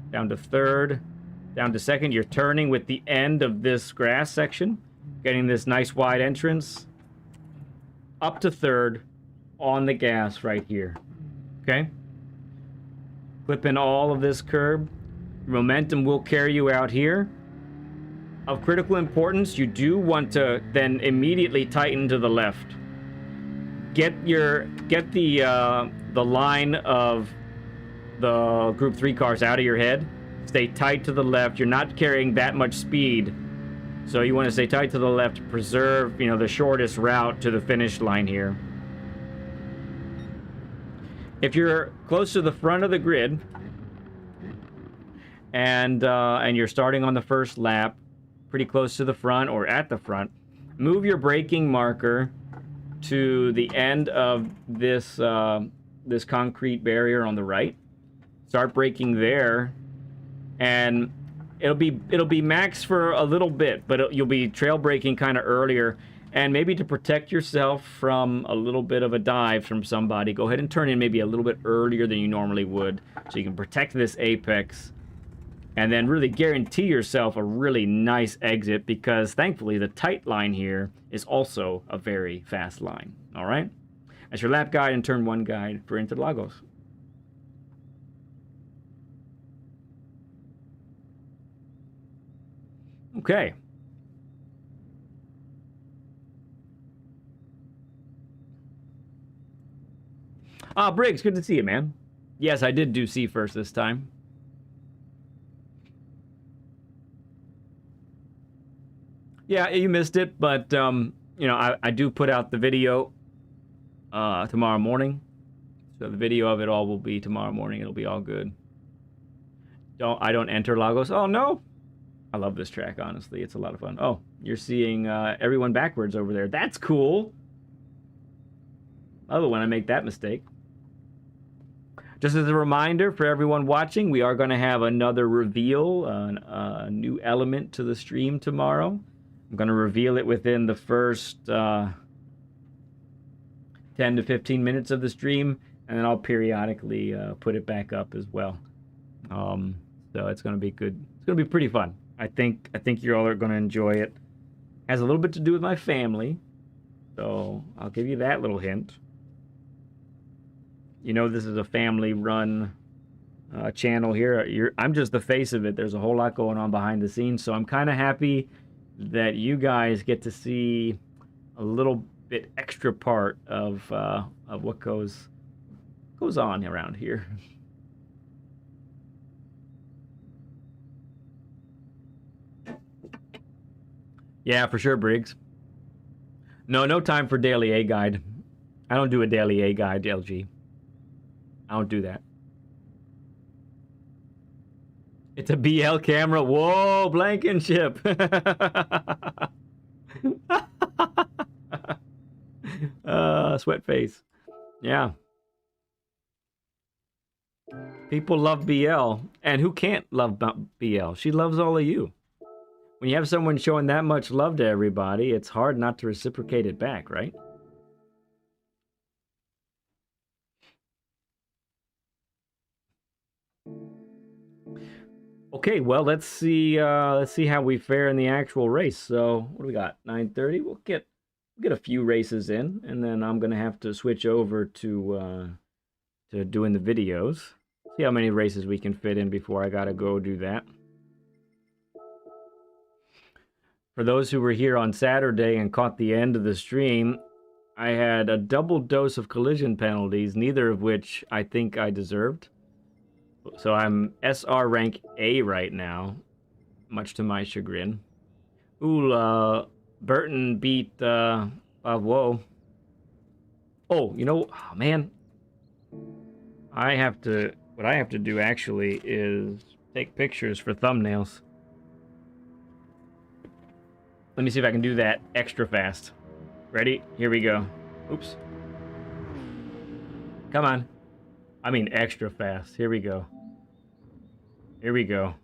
down to third, down to second. You're turning with the end of this grass section, getting this nice wide entrance, up to third, on the gas right here. Okay? Clip in all of this curb. Momentum will carry you out here. Of critical importance, you do want to then immediately tighten to the left. Get the line of the Group 3 cars out of your head. Stay tight to the left. You're not carrying that much speed, so you want to stay tight to the left to preserve, the shortest route to the finish line here. If you're close to the front of the grid and you're starting on the first lap, pretty close to the front or at the front, move your braking marker to the end of this this concrete barrier on the right. Start braking there, and it'll be max for a little bit, but you'll be trail braking kind of earlier. And maybe to protect yourself from a little bit of a dive from somebody, go ahead and turn in maybe a little bit earlier than you normally would, so you can protect this apex. And then really guarantee yourself a really nice exit, because thankfully the tight line here is also a very fast line. All right? That's your lap guide and turn 1 guide for Interlagos. Okay. Briggs, good to see you, man. Yes, I did do C first this time. Yeah, you missed it, but, I do put out the video tomorrow morning. So the video of it all will be tomorrow morning. It'll be all good. I don't enter Lagos. Oh, no. I love this track, honestly. It's a lot of fun. Oh, you're seeing everyone backwards over there. That's cool. I love it when I make that mistake. Just as a reminder for everyone watching, we are going to have another reveal, a new element to the stream tomorrow. I'm going to reveal it within the first 10 to 15 minutes of the stream, and then I'll periodically put it back up as well. So it's going to be good. It's going to be pretty fun. I think you all are going to enjoy it. Has a little bit to do with my family, so I'll give you that little hint. This is a family-run channel here. I'm just the face of it. There's a whole lot going on behind the scenes, so I'm kind of happy that you guys get to see a little bit extra part of what goes on around here. Yeah, for sure, Briggs. No time for daily A guide. I don't do a daily A guide, LG. I don't do that. It's a BL camera. Whoa, Blankenship. Sweat face. Yeah. People love BL. And who can't love BL? She loves all of you. When you have someone showing that much love to everybody, it's hard not to reciprocate it back, right? Okay, well, let's see how we fare in the actual race. So, what do we got? 9:30. We'll get a few races in, and then I'm gonna have to switch over to doing the videos. See how many races we can fit in before I gotta go do that. For those who were here on Saturday and caught the end of the stream, I had a double dose of collision penalties, neither of which I think I deserved. So I'm SR rank A right now, much to my chagrin. Ooh, Burton beat Pavlo. Oh, you know, oh, man. What I have to do actually is take pictures for thumbnails. Let me see if I can do that extra fast. Ready? Here we go. Oops. Come on. I mean extra fast. Here we go. Here we go.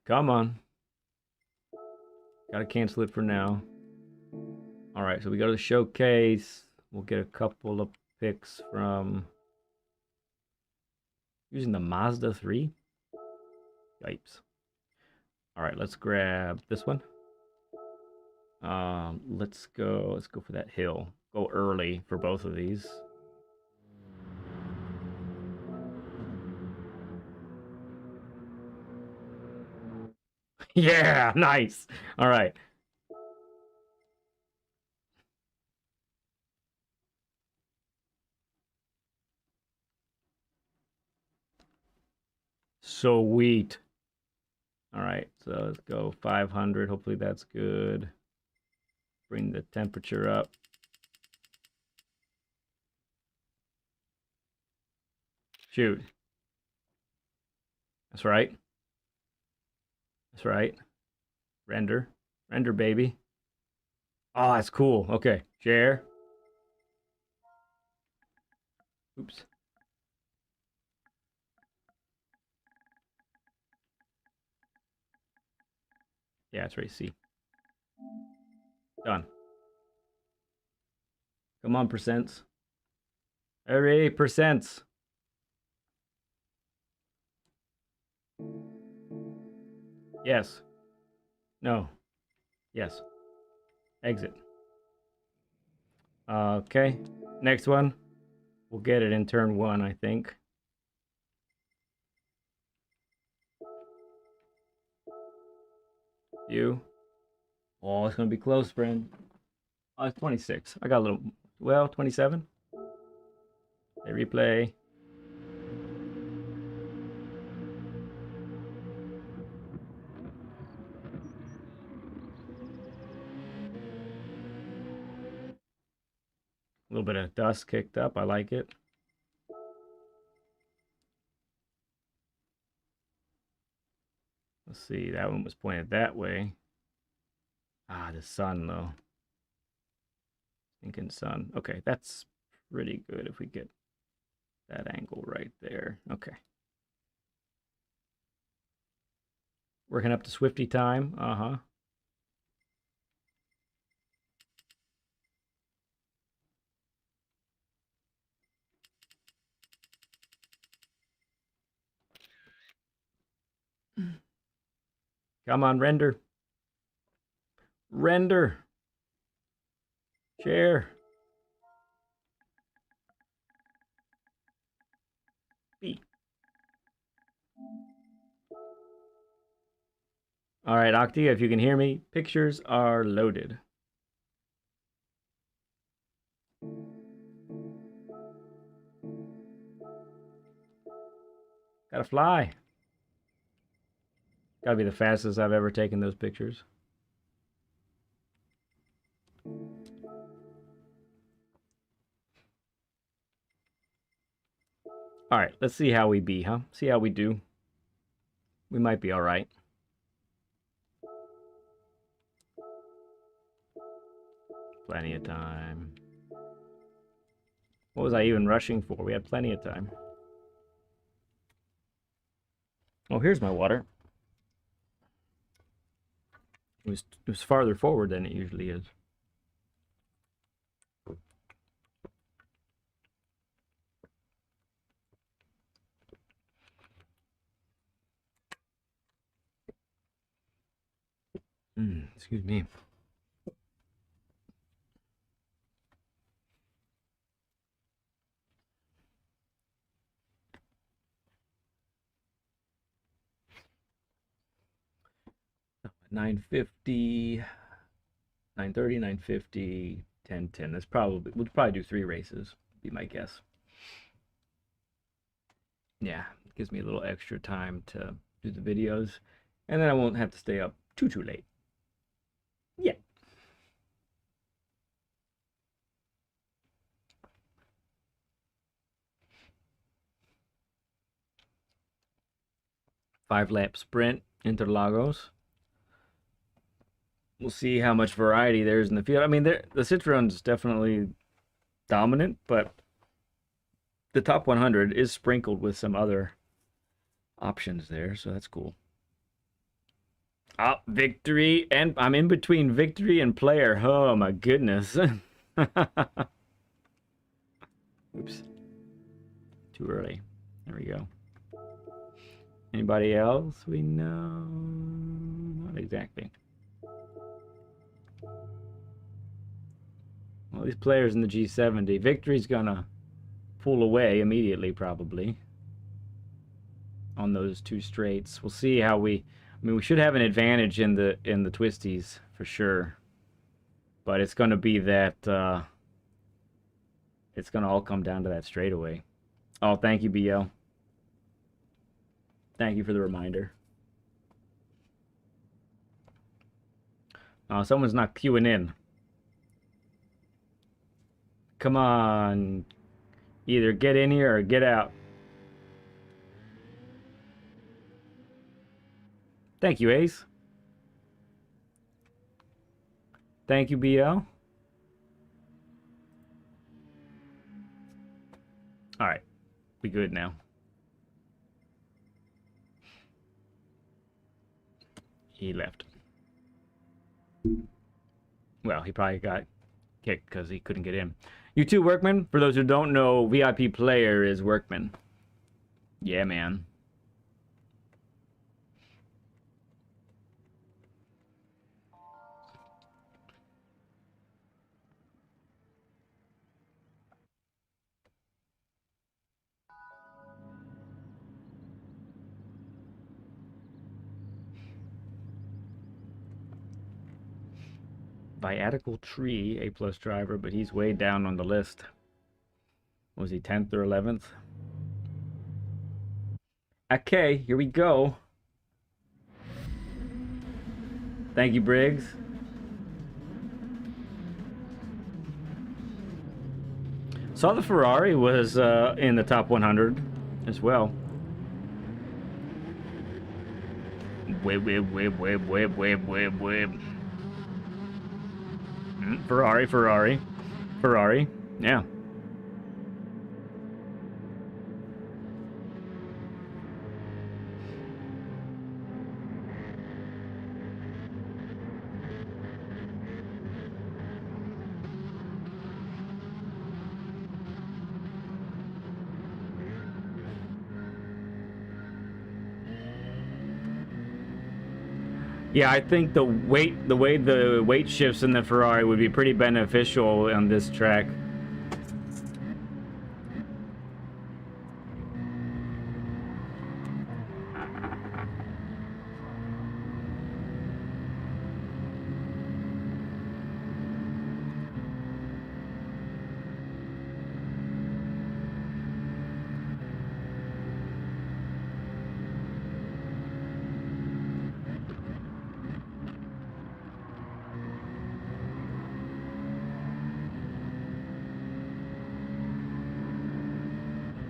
Come on. Gotta cancel it for now. Alright, so we go to the showcase. We'll get a couple of pics from using the Mazda 3. Yipes. Alright, let's grab this one. Let's go for that hill. Go early for both of these. Yeah, nice. All right. Sweet. All right, so let's go 500. Hopefully that's good. Bring the temperature up. Shoot. That's right. That's right. Render. Render, baby. Oh, that's cool. Okay, share. Oops. Yeah, that's right. See. Done. Come on, percents. Hurry, percents. Yes. No. Yes. Exit. Okay. Next one. We'll get it in turn 1, I think. You. Oh, it's going to be close, friend. Oh, it's 26. I got a little... Well, 27. They replay. A little bit of dust kicked up. I like it. Let's see. That one was pointed that way. Ah, the sun, though. Thinking sun. Okay, that's pretty good if we get that angle right there. Okay. Working up to Swifty time. Uh-huh. Come on, render. Render. Share. B. All right, Octi, if you can hear me, pictures are loaded. Gotta fly. Gotta be the fastest I've ever taken those pictures. All right, let's see how we be, huh? See how we do. We might be all right. Plenty of time. What was I even rushing for? We had plenty of time. Oh, here's my water. It was farther forward than it usually is. Excuse me. 950, 930, 950, 1010. That's probably, we'll probably do 3 races, be my guess. Yeah, it gives me a little extra time to do the videos, and then I won't have to stay up too late. Yeah. Five-lap sprint, Interlagos. We'll see how much variety there is in the field. I mean, the Citroen's definitely dominant, but the top 100 is sprinkled with some other options there, so that's cool. Oh, victory, and I'm in between victory and player. Oh my goodness. Oops. Too early. There we go. Anybody else we know? Not exactly. Well, these players in the G70. Victory's gonna pull away immediately, probably, on those 2 straights. We'll see how we... I mean, we should have an advantage in the twisties, for sure. But it's gonna be that... it's gonna all come down to that straightaway. Oh, thank you, BO. Thank you for the reminder. Oh, someone's not queuing in. Come on. Either get in here or get out. Thank you, Ace. Thank you, BO. Alright. We good now. He left. Well, he probably got kicked because he couldn't get in. You too, Workman? For those who don't know, VIP player is Workman. Yeah, man. Viatical Tree, A+ driver, but he's way down on the list. Was he 10th or 11th? Okay, here we go. Thank you, Briggs. Saw the Ferrari was in the top 100 as well. Web. Ferrari. Yeah. Yeah, I think the way the weight shifts in the Ferrari would be pretty beneficial on this track.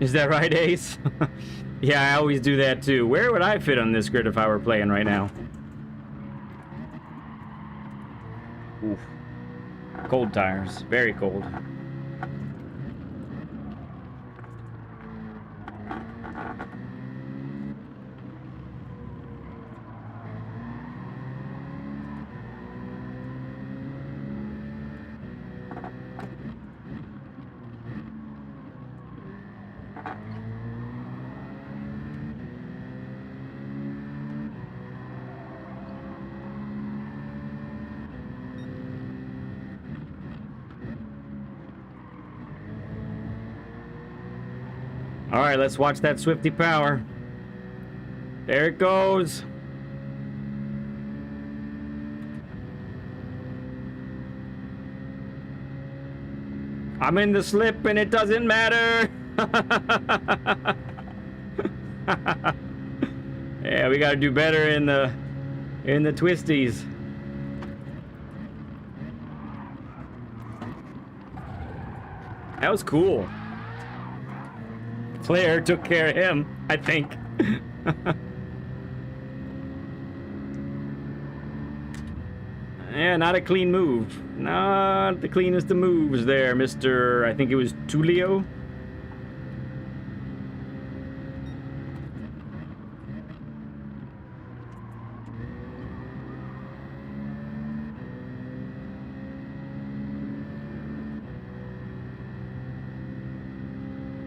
Is that right, Ace? Yeah, I always do that too. Where would I fit on this grid if I were playing right now? Oof. Cold tires. Very cold. All right, let's watch that Swifty power. There it goes. I'm in the slip and it doesn't matter. Yeah, we gotta do better in the twisties. That was cool. Claire took care of him, I think. Yeah, not a clean move. Not the cleanest of moves there, Mr. I think it was Tulio.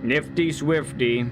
Nifty Swifty.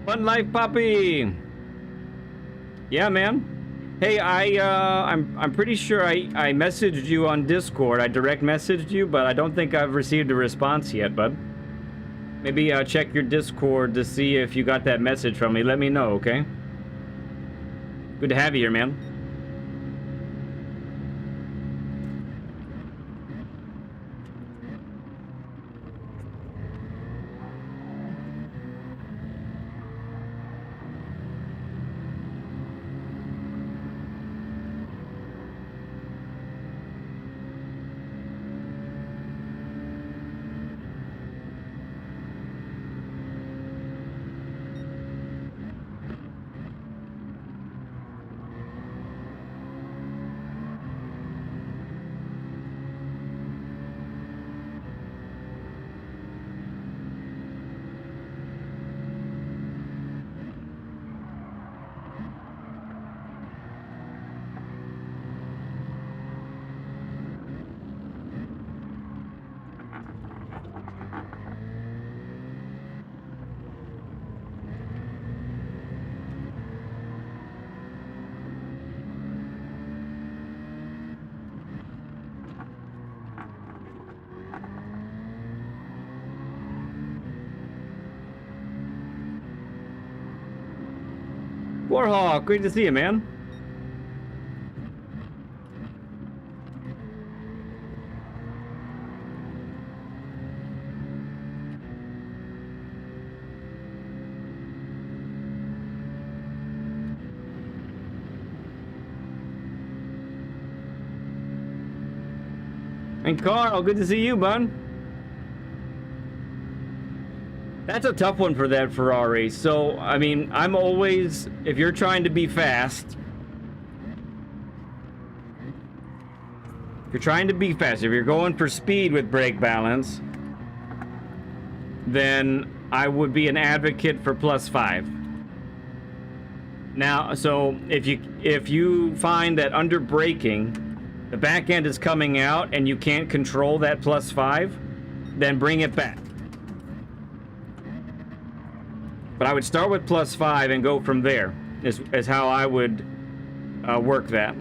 Fun life, puppy. Yeah, man. Hey, I'm pretty sure I messaged you on Discord. I direct messaged you, but I don't think I've received a response yet, bud. Maybe check your Discord to see if you got that message from me. Let me know, okay? Good to have you here, man. Warhawk, great to see you, man. And Carl, good to see you, bud. That's a tough one for that Ferrari. So, I mean, I'm always, if you're trying to be fast, if you're going for speed with brake balance, then I would be an advocate for +5. Now, so if you find that under braking, the back end is coming out and you can't control that +5, then bring it back. But I would start with +5 and go from there, is how I would work that.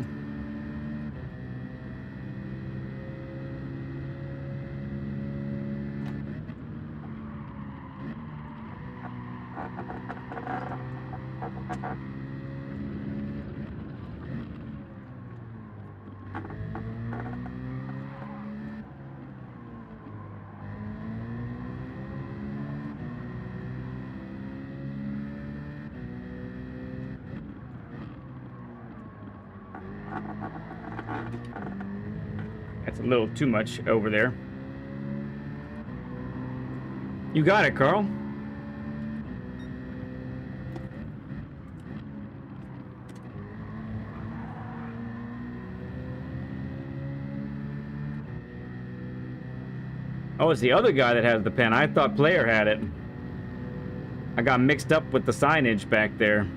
That's a little too much over there. You got it, Carl. Oh, it's the other guy that has the pen. I thought player had it. I got mixed up with the signage back there.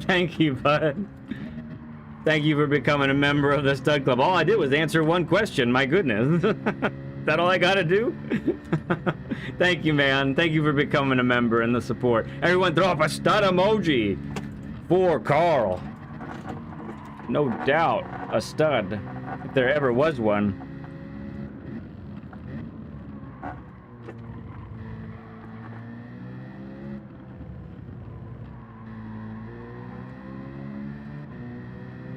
Thank you, bud. Thank you for becoming a member of the Stud Club. All I did was answer one question. My goodness. Is that all I gotta do? Thank you, man. Thank you for becoming a member and the support. Everyone throw up a stud emoji for Carl. No doubt, a stud, if there ever was one.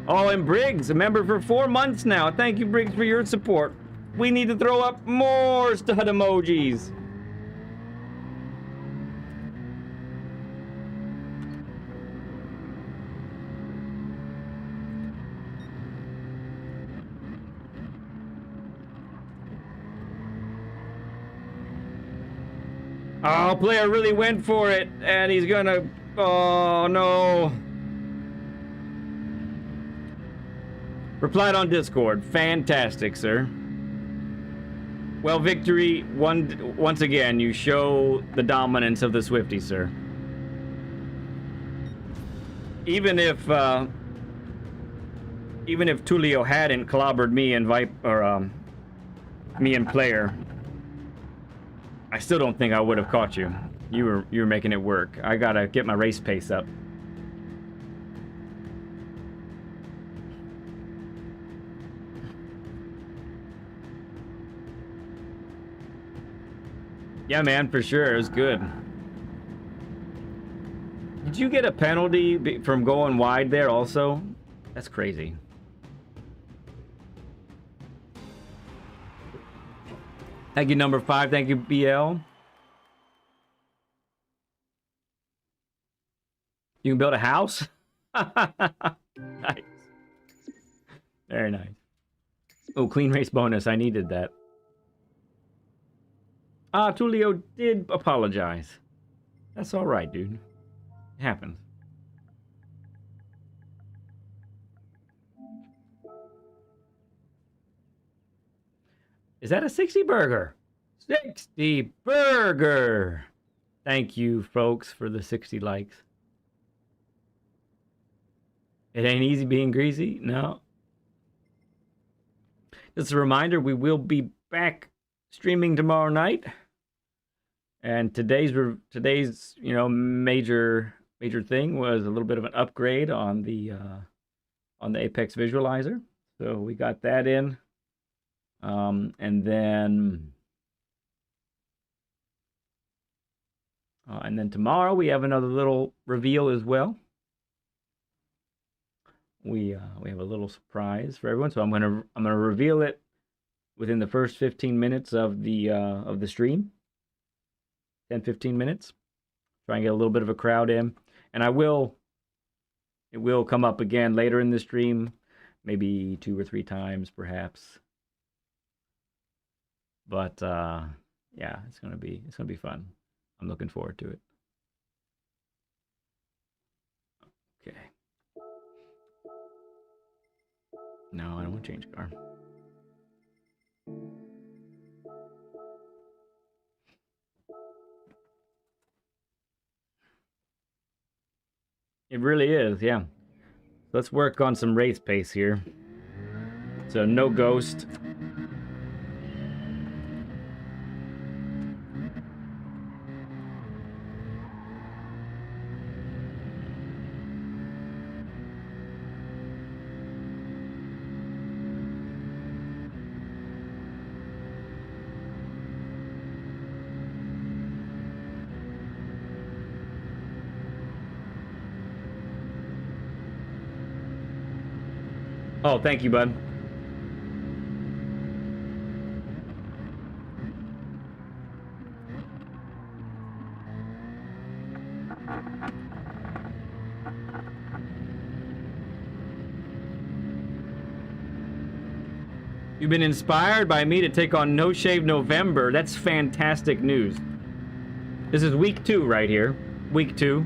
Oh, and Briggs, a member for 4 months now. Thank you, Briggs, for your support. We need to throw up more stud emojis. Oh, player really went for it, and he's gonna... Oh, no. Replied on Discord. Fantastic, sir. Well, Victory, once again, you show the dominance of the Swifty, sir. Even if Tulio hadn't clobbered me and me and Player, I still don't think I would have caught you. You were making it work. I gotta get my race pace up. Yeah, man, for sure. It was good. Did you get a penalty from going wide there also? That's crazy. Thank you, number 5. Thank you, BL. You can build a house? Nice. Very nice. Oh, clean race bonus. I needed that. Tulio did apologize. That's all right, dude. It happens. Is that a 60 burger? 60 burger! Thank you, folks, for the 60 likes. It ain't easy being greasy? No. Just a reminder, we will be back streaming tomorrow night. And today's major thing was a little bit of an upgrade on the Apex visualizer. So we got that in. And then tomorrow we have another little reveal as well. We have a little surprise for everyone. So I'm gonna reveal it within the first 15 minutes of the stream. 10-15 minutes. Try and get a little bit of a crowd in. And it will come up again later in the stream, maybe 2 or 3 times perhaps. But yeah, it's gonna be fun. I'm looking forward to it. Okay. No, I don't want to change car. It really is, yeah. Let's work on some race pace here. So no ghost. Oh, thank you, bud. You've been inspired by me to take on No Shave November. That's fantastic news. This is week 2 right here. Week 2.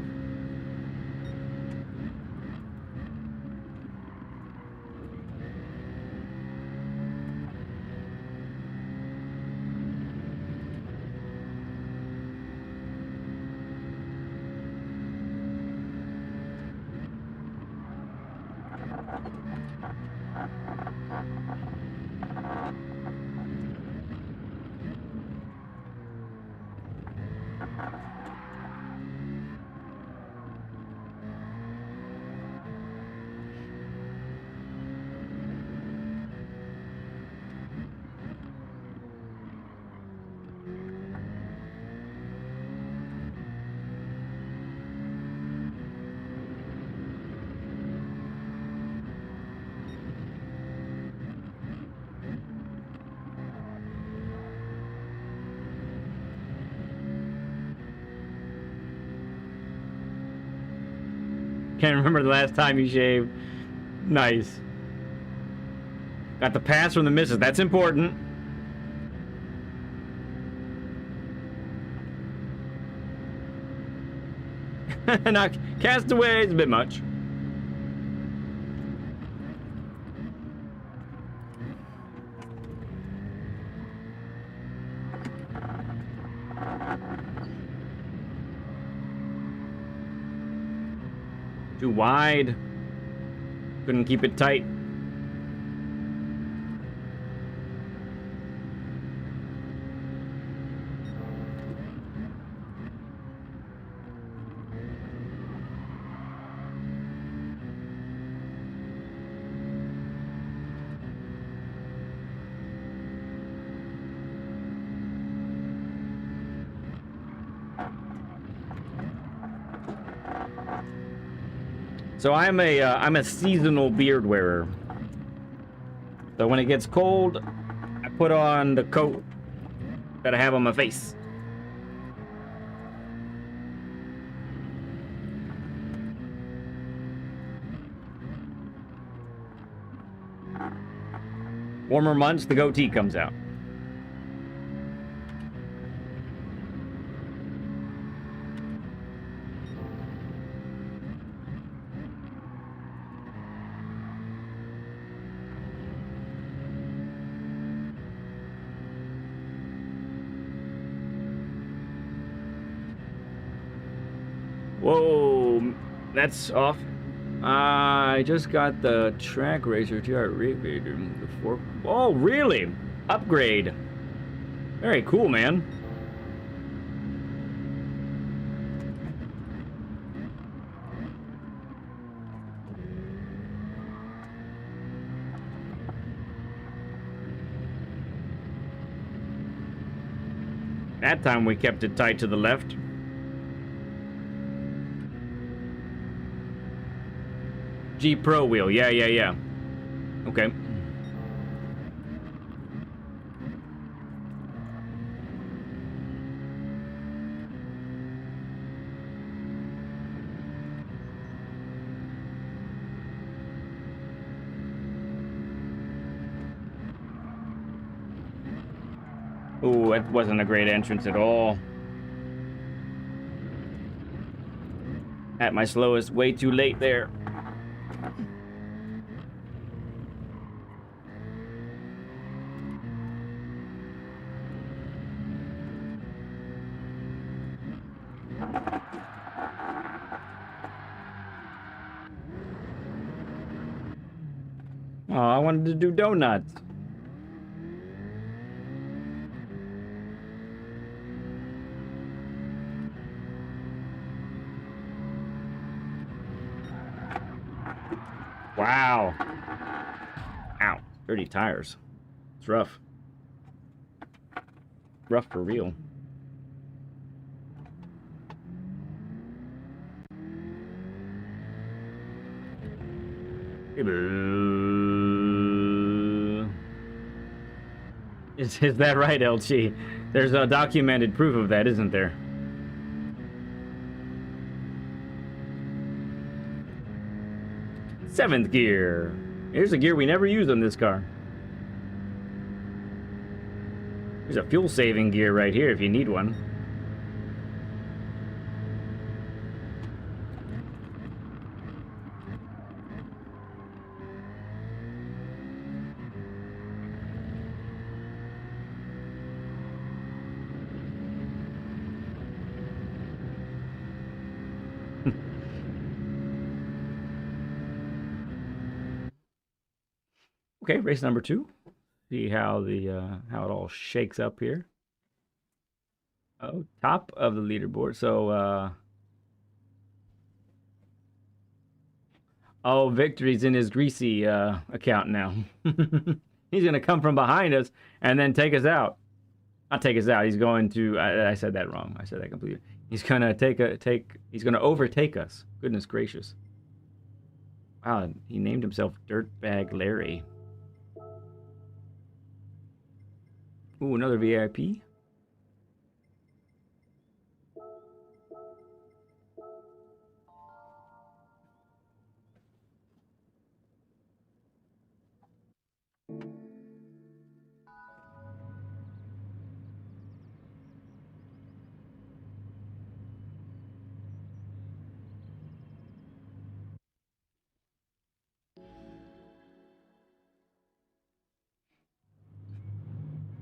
Can't remember the last time you shaved. Nice. Got the pass from the missus. That's important. Not Castaway is a bit much. Too wide. Couldn't keep it tight. So I'm a seasonal beard wearer. So when it gets cold, I put on the coat that I have on my face. Warmer months, the goatee comes out. Whoa, that's off. I just got the track racer GR Ravader. Oh, really? Upgrade. Very cool, man. That time we kept it tight to the left. G Pro wheel, yeah. Okay. Ooh, that wasn't a great entrance at all. At my slowest, way too late there. Oh, I wanted to do donuts. Wow. Ow. Dirty tires. It's rough. Rough for real. Is that right, LG? There's a documented proof of that, isn't there? Seventh gear. Here's a gear we never use on this car. There's a fuel saving gear right here if you need one. Okay, race number 2. See how how it all shakes up here. Oh, top of the leaderboard. So oh, Victory's in his greasy account now. He's gonna come from behind us and then take us out. Not take us out. He's going to. I said that wrong. I said that completely. He's gonna He's gonna overtake us. Goodness gracious! Wow, he named himself Dirtbag Larry. Ooh, another VIP.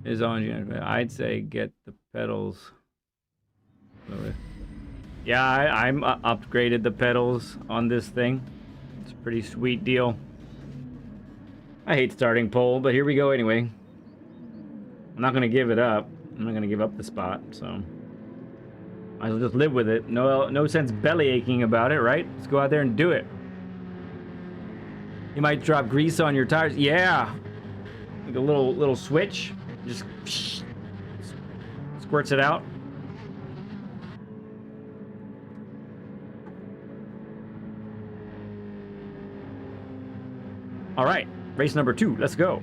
Is on. I'd say get the pedals. Yeah, I'm upgraded the pedals on this thing. It's a pretty sweet deal. I hate starting pole, but here we go anyway. I'm not gonna give it up. I'm not gonna give up the spot, so might as well just live with it. No sense belly aching about it, right? Let's go out there and do it. You might drop grease on your tires. Yeah, like a little switch. Just squirts it out. All right, race number 2. Let's go.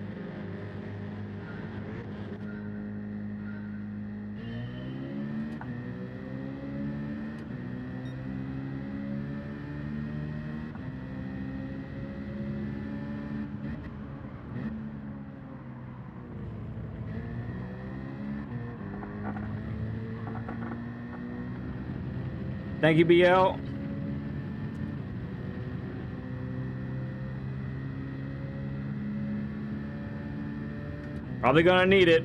Thank you, BL. Probably gonna need it.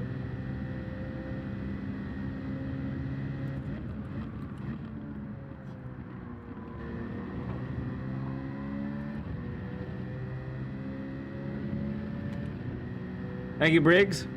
Thank you, Briggs.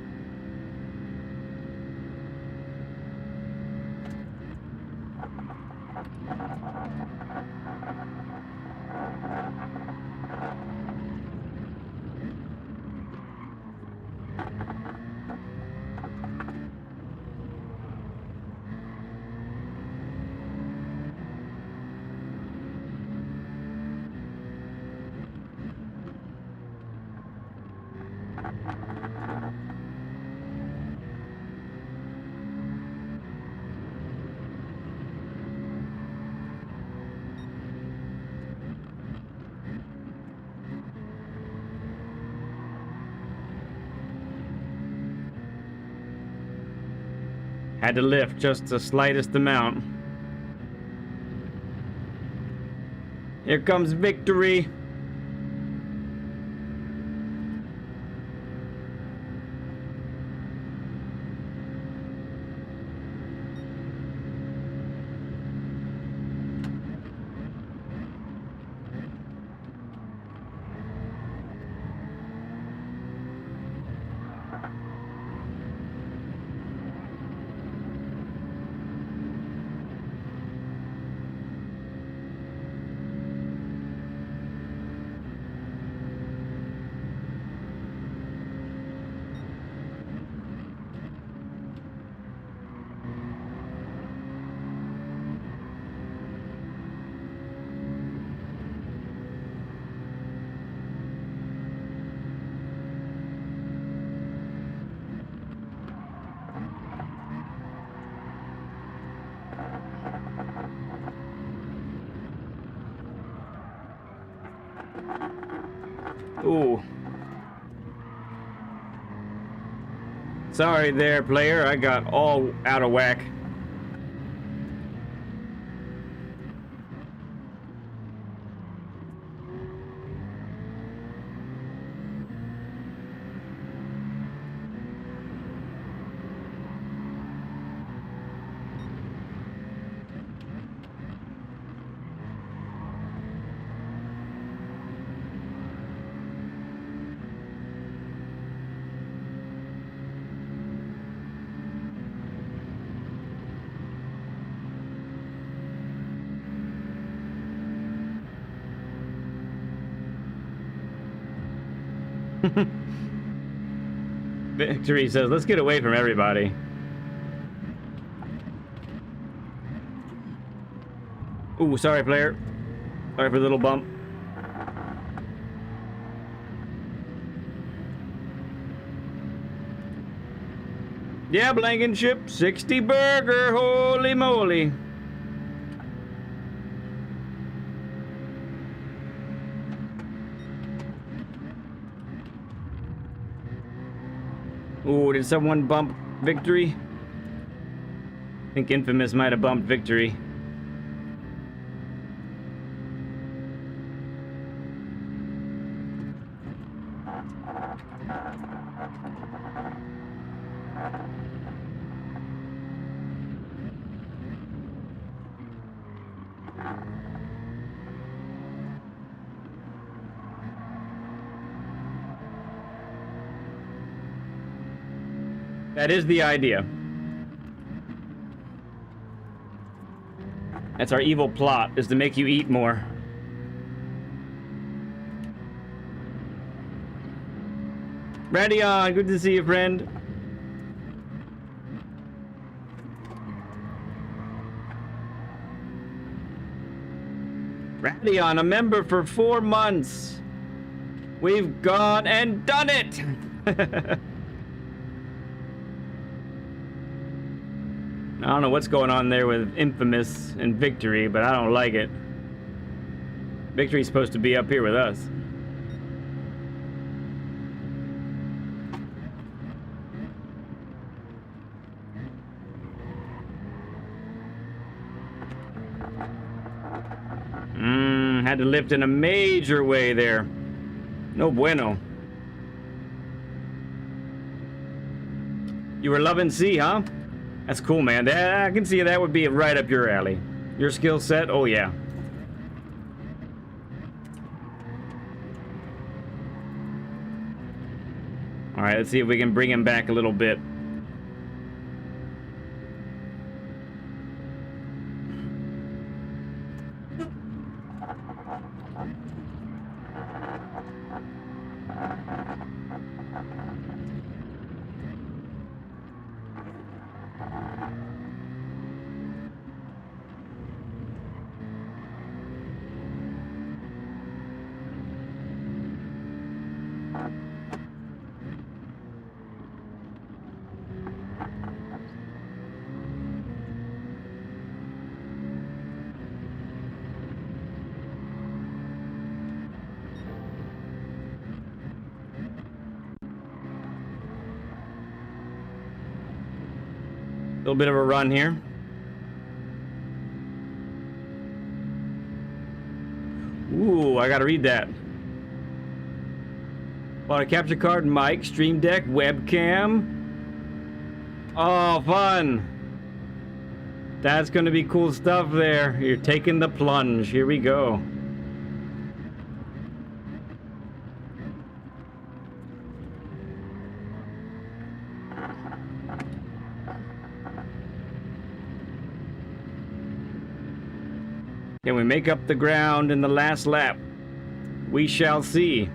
Had to lift just the slightest amount. Here comes victory. Ooh. Sorry there, player. I got all out of whack. Victory says, let's get away from everybody. Ooh, sorry, player. Sorry for the little bump. Yeah, Blankenship, 60 burger, holy moly. Ooh, did someone bump Victory? I think Infamous might have bumped Victory. That is the idea. That's our evil plot, is to make you eat more. Radion, good to see you, friend. Radion, a member for 4 months. We've gone and done it! I don't know what's going on there with Infamous and Victory, but I don't like it. Victory's supposed to be up here with us. Had to lift in a major way there. No bueno. You were loving C, huh? That's cool, man. I can see that would be right up your alley. Your skill set, oh yeah. Alright, let's see if we can bring him back a little bit. Little bit of a run here. Ooh, I gotta read that. Bought a capture card, mic, stream deck, webcam. Oh, fun. That's gonna be cool stuff there. You're taking the plunge. Here we go. Can we make up the ground in the last lap? We shall see.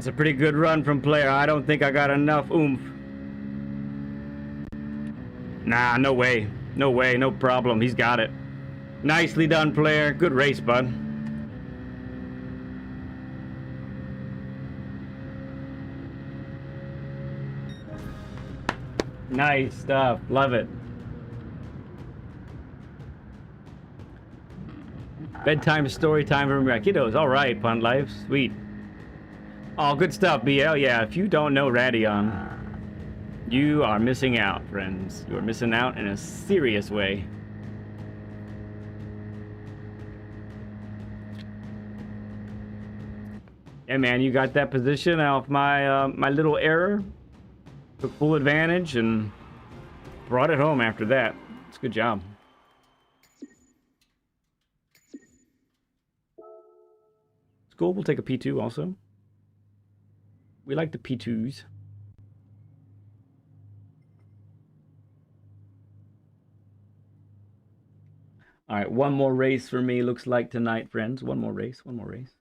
That's a pretty good run from player. I don't think I got enough oomph. Nah, no way. No way, no problem. He's got it. Nicely done, player. Good race, bud. Nice stuff. Love it. Bedtime story time for my kiddos. All right, Punt Life. Sweet. Oh, good stuff, BL. Yeah, if you don't know Radion, you are missing out, friends. You are missing out in a serious way. Yeah, man, you got that position off my my little error. Took full advantage and brought it home after that. It's a good job. It's cool. We'll take a P2 also. We like the P2s. All right, one more race for me looks like tonight, friends. One more race, one more race.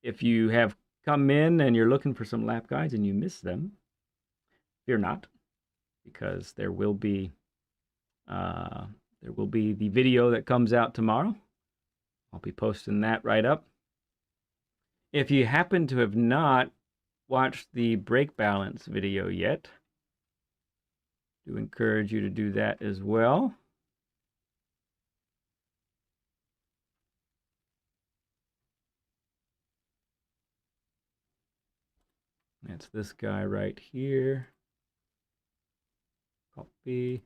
If you have come in and you're looking for some lap guides and you miss them, fear not, because there will be the video that comes out tomorrow. I'll be posting that right up. If you happen to have not watched the brake balance video yet, I do encourage you to do that as well. That's this guy right here. Copy.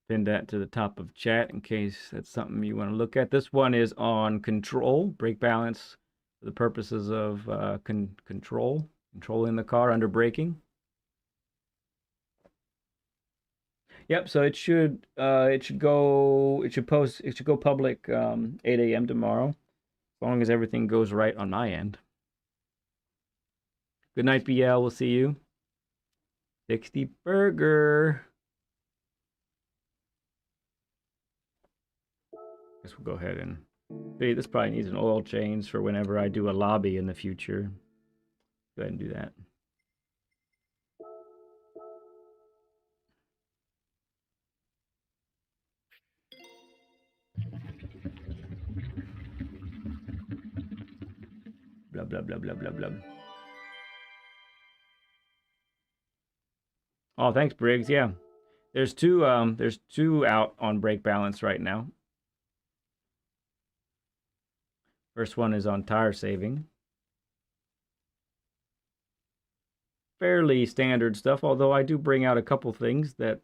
Pin that to the top of chat in case that's something you want to look at. This one is on control, brake balance for the purposes of controlling the car under braking. Yep, so it should go public 8 a.m. tomorrow, as long as everything goes right on my end. Good night, BL. We'll see you. 60 Burger. Guess we'll go ahead and see. This probably needs an oil change for whenever I do a lobby in the future. Go ahead and do that. Blah blah blah blah blah blah. Oh, thanks, Briggs. Yeah, there's two out on brake balance right now. First one is on tire saving. Fairly standard stuff, although I do bring out a couple things that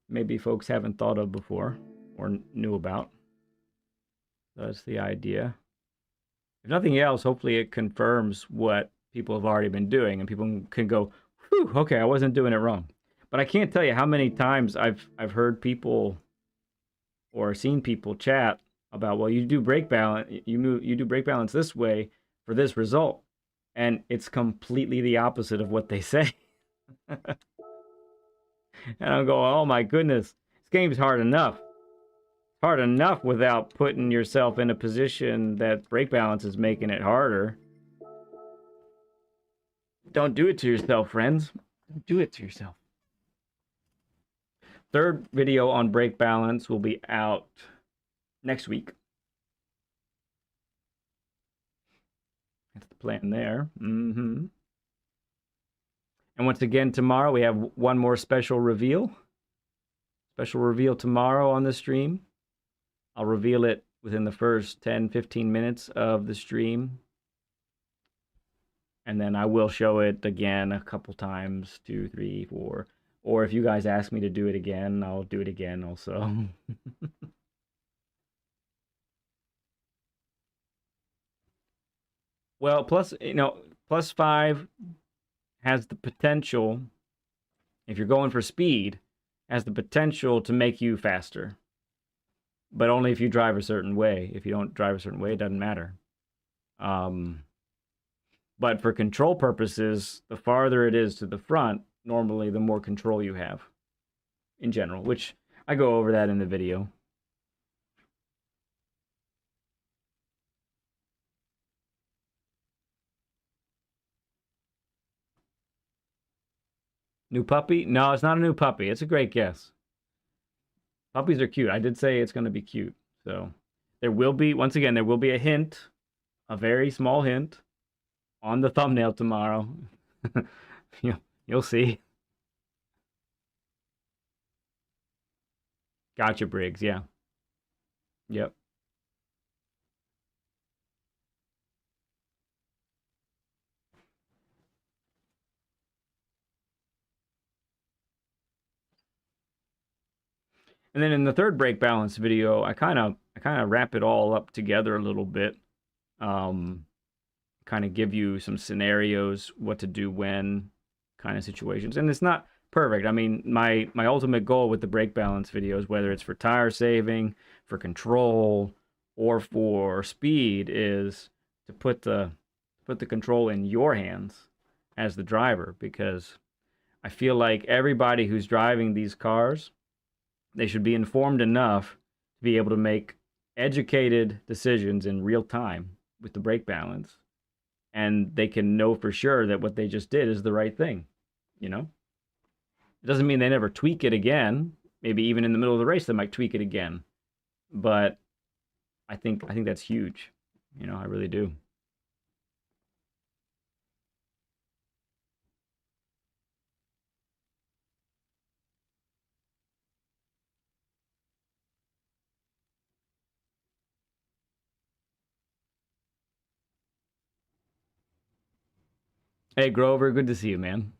maybe folks haven't thought of before or knew about. That's the idea. If nothing else, hopefully it confirms what people have already been doing and people can go, whew, okay, I wasn't doing it wrong. But I can't tell you how many times I've heard people or seen people chat about, well, you do brake balance, you do brake balance this way for this result, and it's completely the opposite of what they say. And I'm going, oh my goodness, this game's hard enough. It's hard enough without putting yourself in a position that brake balance is making it harder. Don't do it to yourself, friends. Don't do it to yourself. Third video on brake balance will be out next week. That's the plan there. And once again, tomorrow we have one more special reveal. Special reveal tomorrow on the stream. I'll reveal it within the first 10-15 minutes of the stream. And then I will show it again a couple times, 2, 3, 4. Or if you guys ask me to do it again, I'll do it again also. Well, plus 5 has the potential, if you're going for speed, has the potential to make you faster. But only if you drive a certain way. If you don't drive a certain way, it doesn't matter. But for control purposes, the farther it is to the front, normally the more control you have in general, which I go over that in the video. New puppy? No, it's not a new puppy. It's a great guess. Puppies are cute. I did say it's going to be cute. So there will be, once again, there will be a hint, a very small hint on the thumbnail tomorrow. You'll see. Gotcha, Briggs. Yeah. Yep. And then in the third brake balance video, I kind of wrap it all up together a little bit. Kind of give you some scenarios, what to do when, kind of situations. And it's not perfect. I mean, my ultimate goal with the brake balance videos, whether it's for tire saving, for control, or for speed, is to put the control in your hands as the driver, because I feel like everybody who's driving these cars, they should be informed enough to be able to make educated decisions in real time with the brake balance, and they can know for sure that what they just did is the right thing. It doesn't mean they never tweak it again. Maybe even in the middle of the race they might tweak it again, but I think that's huge. I really do. Hey Grover, good to see you, man.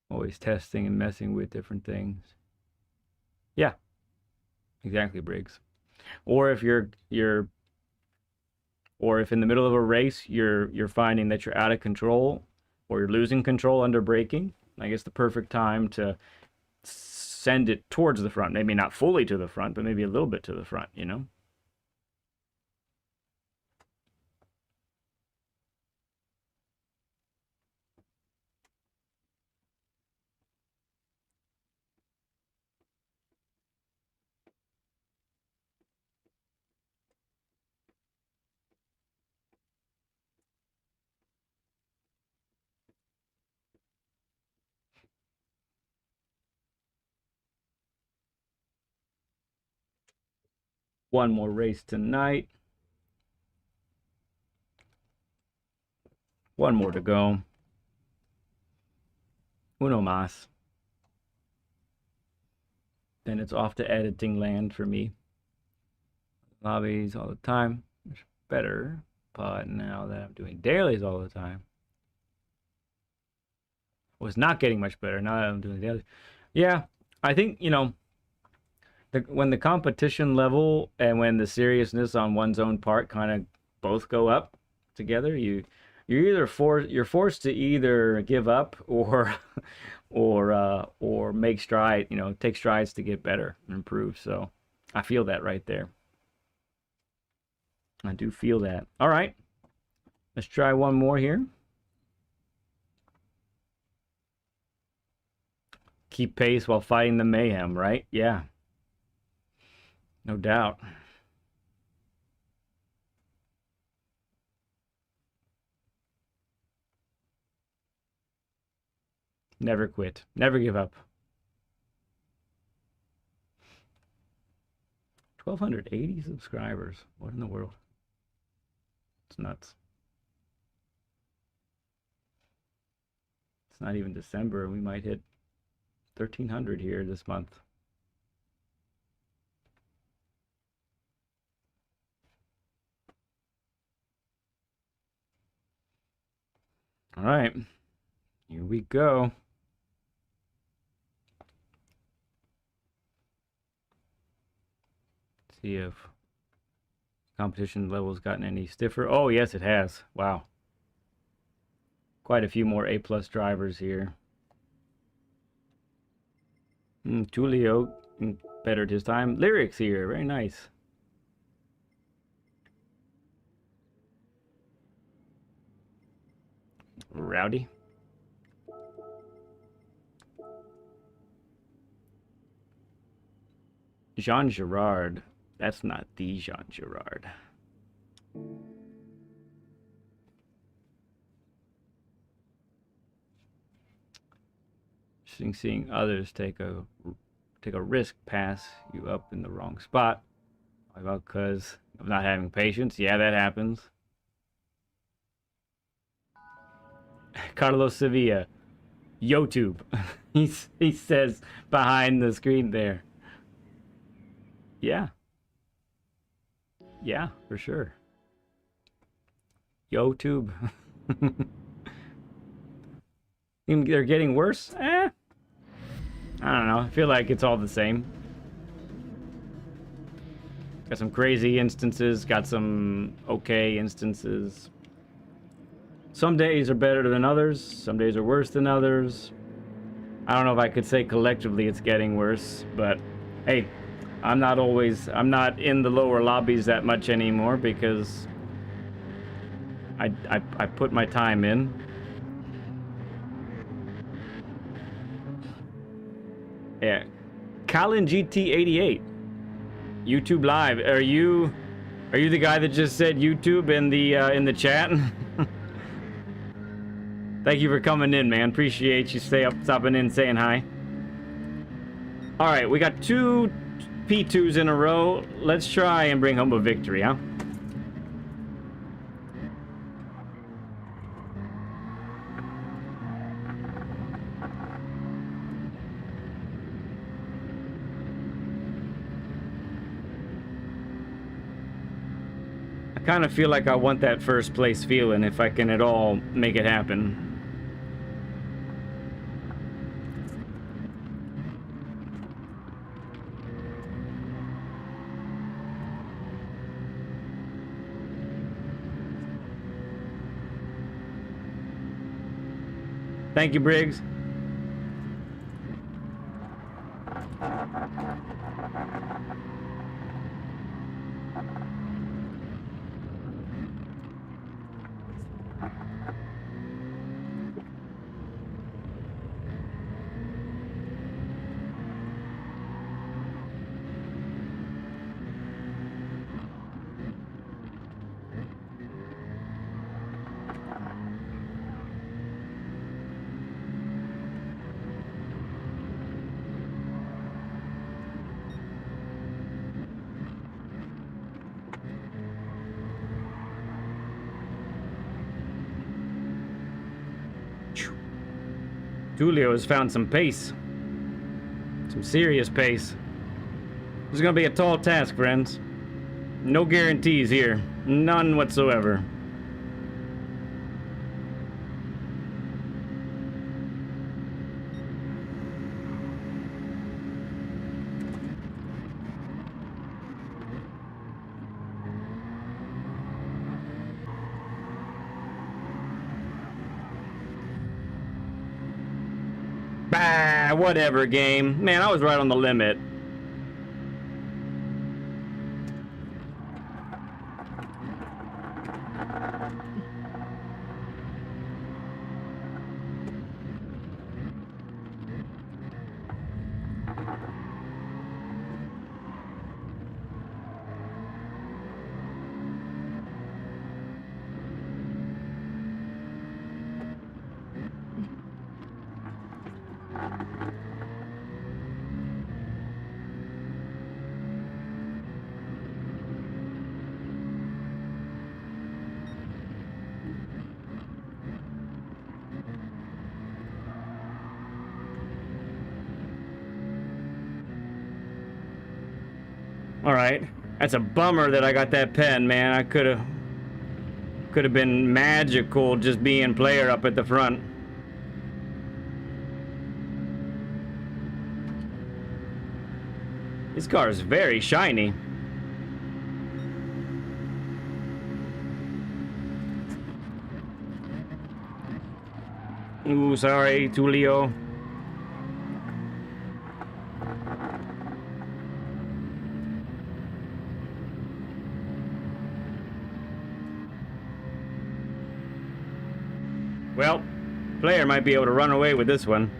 Always testing and messing with different things. Yeah, exactly, Briggs. Or if or if in the middle of a race you're finding that you're out of control or you're losing control under braking, I guess the perfect time to send it towards the front. Maybe not fully to the front, but maybe a little bit to the front. One more race tonight. One more to go. Uno más. Then it's off to editing land for me. Lobbies all the time. Much better. But now that I'm doing dailies all the time, was not getting much better. Now that I'm doing dailies. Yeah, I think, when the competition level and when the seriousness on one's own part kind of both go up together, you're forced to either give up or or make take strides to get better and improve. So I feel that right there. I do feel that. All right, let's try one more here. Keep pace while fighting the mayhem, right? Yeah, no doubt. Never quit. Never give up. 1,280 subscribers. What in the world? It's nuts. It's not even December. We might hit 1,300 here this month. All right. Here we go. See if competition level's gotten any stiffer. Oh, yes, it has. Wow. Quite a few more A+ drivers here. Tulio bettered his time. Lyrics here. Very nice. Rowdy. Jean Girard. That's not the Jean Girard. Interesting seeing others take a risk pass you up in the wrong spot. Well, because of not having patience. Yeah, that happens. Carlos Sevilla. YouTube. he says behind the screen there. Yeah. Yeah, for sure. YouTube. Think they're getting worse? I don't know. I feel like it's all the same. Got some crazy instances, got some okay instances. Some days are better than others, some days are worse than others. I don't know if I could say collectively it's getting worse, but hey, I'm not in the lower lobbies that much anymore because I put my time in. Yeah. Colin GT88. YouTube Live. Are you the guy that just said YouTube in the chat? Thank you for coming in, man. Appreciate you stopping in, saying hi. All right, we got 2 P2s in a row. Let's try and bring home a victory, huh? I kind of feel like I want that first place feeling if I can at all make it happen. Thank you, Briggs. Julio has found some pace. Some serious pace. This is gonna be a tall task, friends. No guarantees here. None whatsoever. Bah, whatever, game. Man, I was right on the limit. All right, that's a bummer that I got that pen, man. I could have been magical just being player up at the front. This car is very shiny. Ooh, sorry, Tulio. Well, player might be able to run away with this one.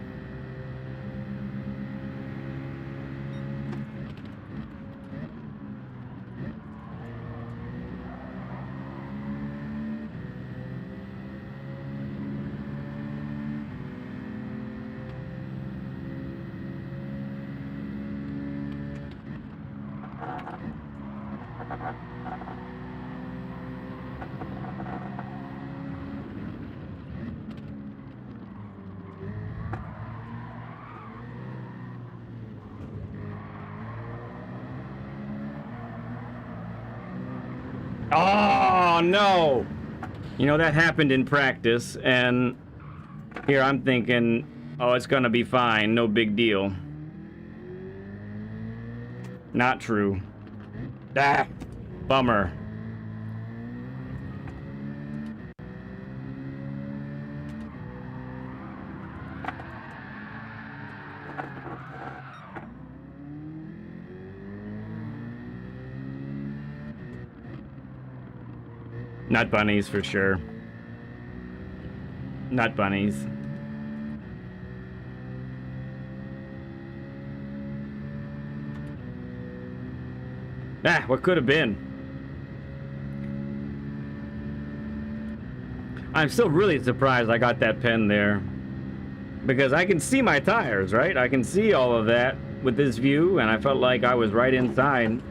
Oh, no! You know, that happened in practice, and here I'm thinking, oh, it's gonna be fine, no big deal. Not true. Ah, bummer. Nut bunnies for sure. Nut bunnies. Ah, what could have been? I'm still really surprised I got that pen there. Because I can see my tires, right? I can see all of that with this view, and I felt like I was right inside.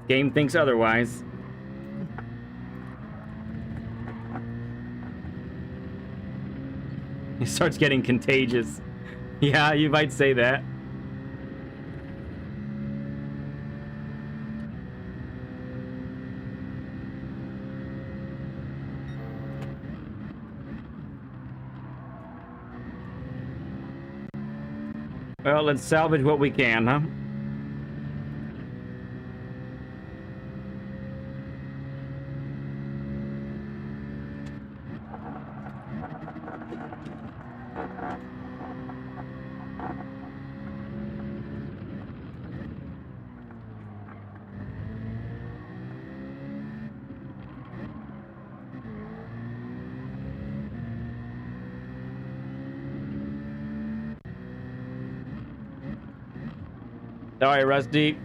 Game thinks otherwise. He starts getting contagious. Yeah, you might say that. Well, let's salvage what we can, huh? Sorry, Rusty.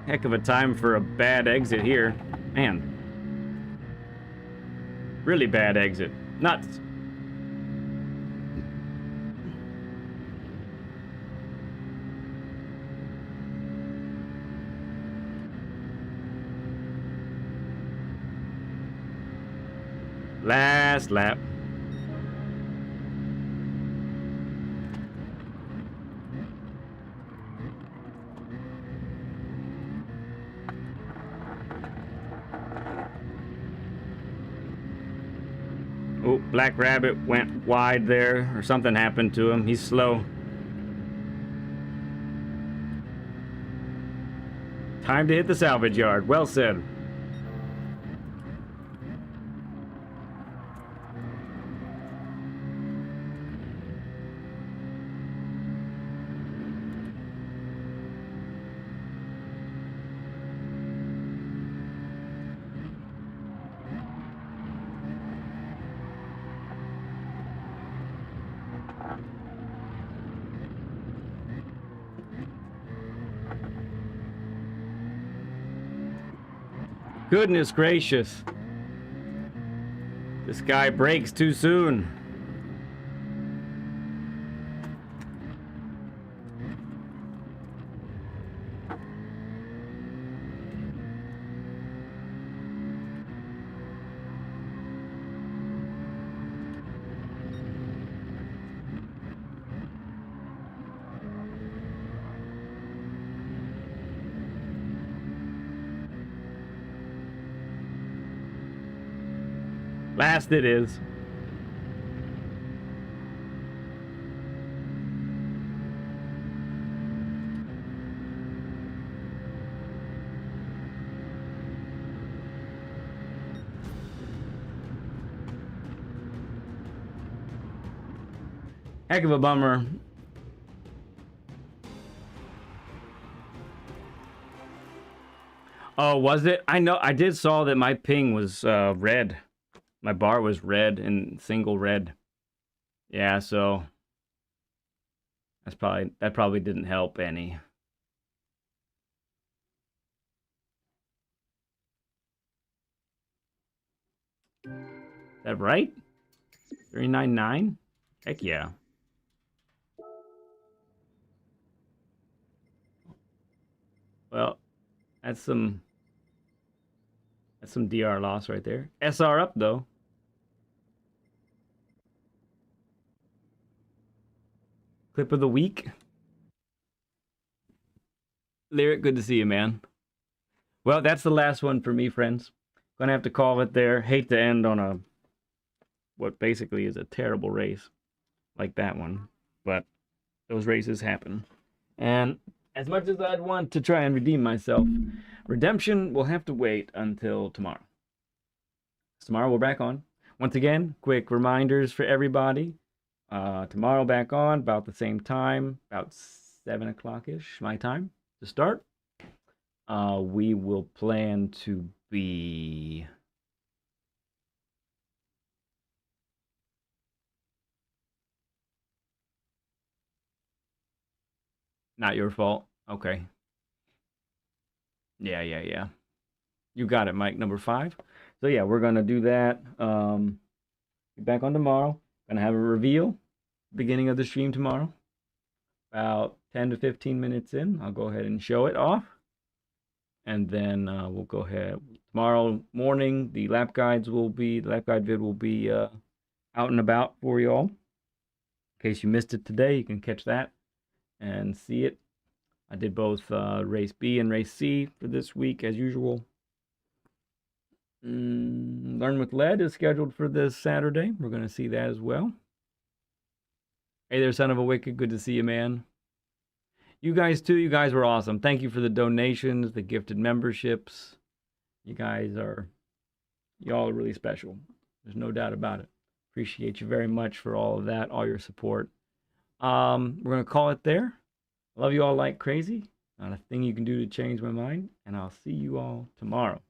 Heck of a time for a bad exit here. Man. Really bad exit. Nuts. Last lap. Oh, Black Rabbit went wide there, or something happened to him. He's slow. Time to hit the salvage yard. Well said. Goodness gracious. This guy breaks too soon. Last it is. Heck of a bummer. Oh, was it? I know. I did saw that my ping was red. My bar was red and single red. Yeah, so that probably didn't help any. Is that right? 399? Heck yeah. Well, that's some DR loss right there. SR up though. Clip of the week. Lyric, good to see you, man. Well, that's the last one for me, friends. Gonna have to call it there. Hate to end on a what basically is a terrible race like that one, but those races happen. And as much as I'd want to try and redeem myself, redemption will have to wait until tomorrow. Tomorrow we're back on. Once again, quick reminders for everybody. Tomorrow back on about the same time, about 7 o'clock-ish my time to start. We will plan to be not your fault. Okay. Yeah. You got it, Mike, number 5. So yeah, we're gonna do that. Be back on tomorrow. Gonna have a reveal beginning of the stream tomorrow. About 10 to 15 minutes in, I'll go ahead and show it off. And then we'll go ahead tomorrow morning. The lap guide vid will be out and about for you all. In case you missed it today, you can catch that and see it. I did both race B and race C for this week as usual. Learn with Lead is scheduled for this Saturday. We're going to see that as well. Hey there, son of a wicked. Good to see you, man. You guys too. You guys were awesome. Thank you for the donations, the gifted memberships. Y'all are really special. There's no doubt about it. Appreciate you very much for all of that, all your support. We're going to call it there. Love you all like crazy. Not a thing you can do to change my mind. And I'll see you all tomorrow.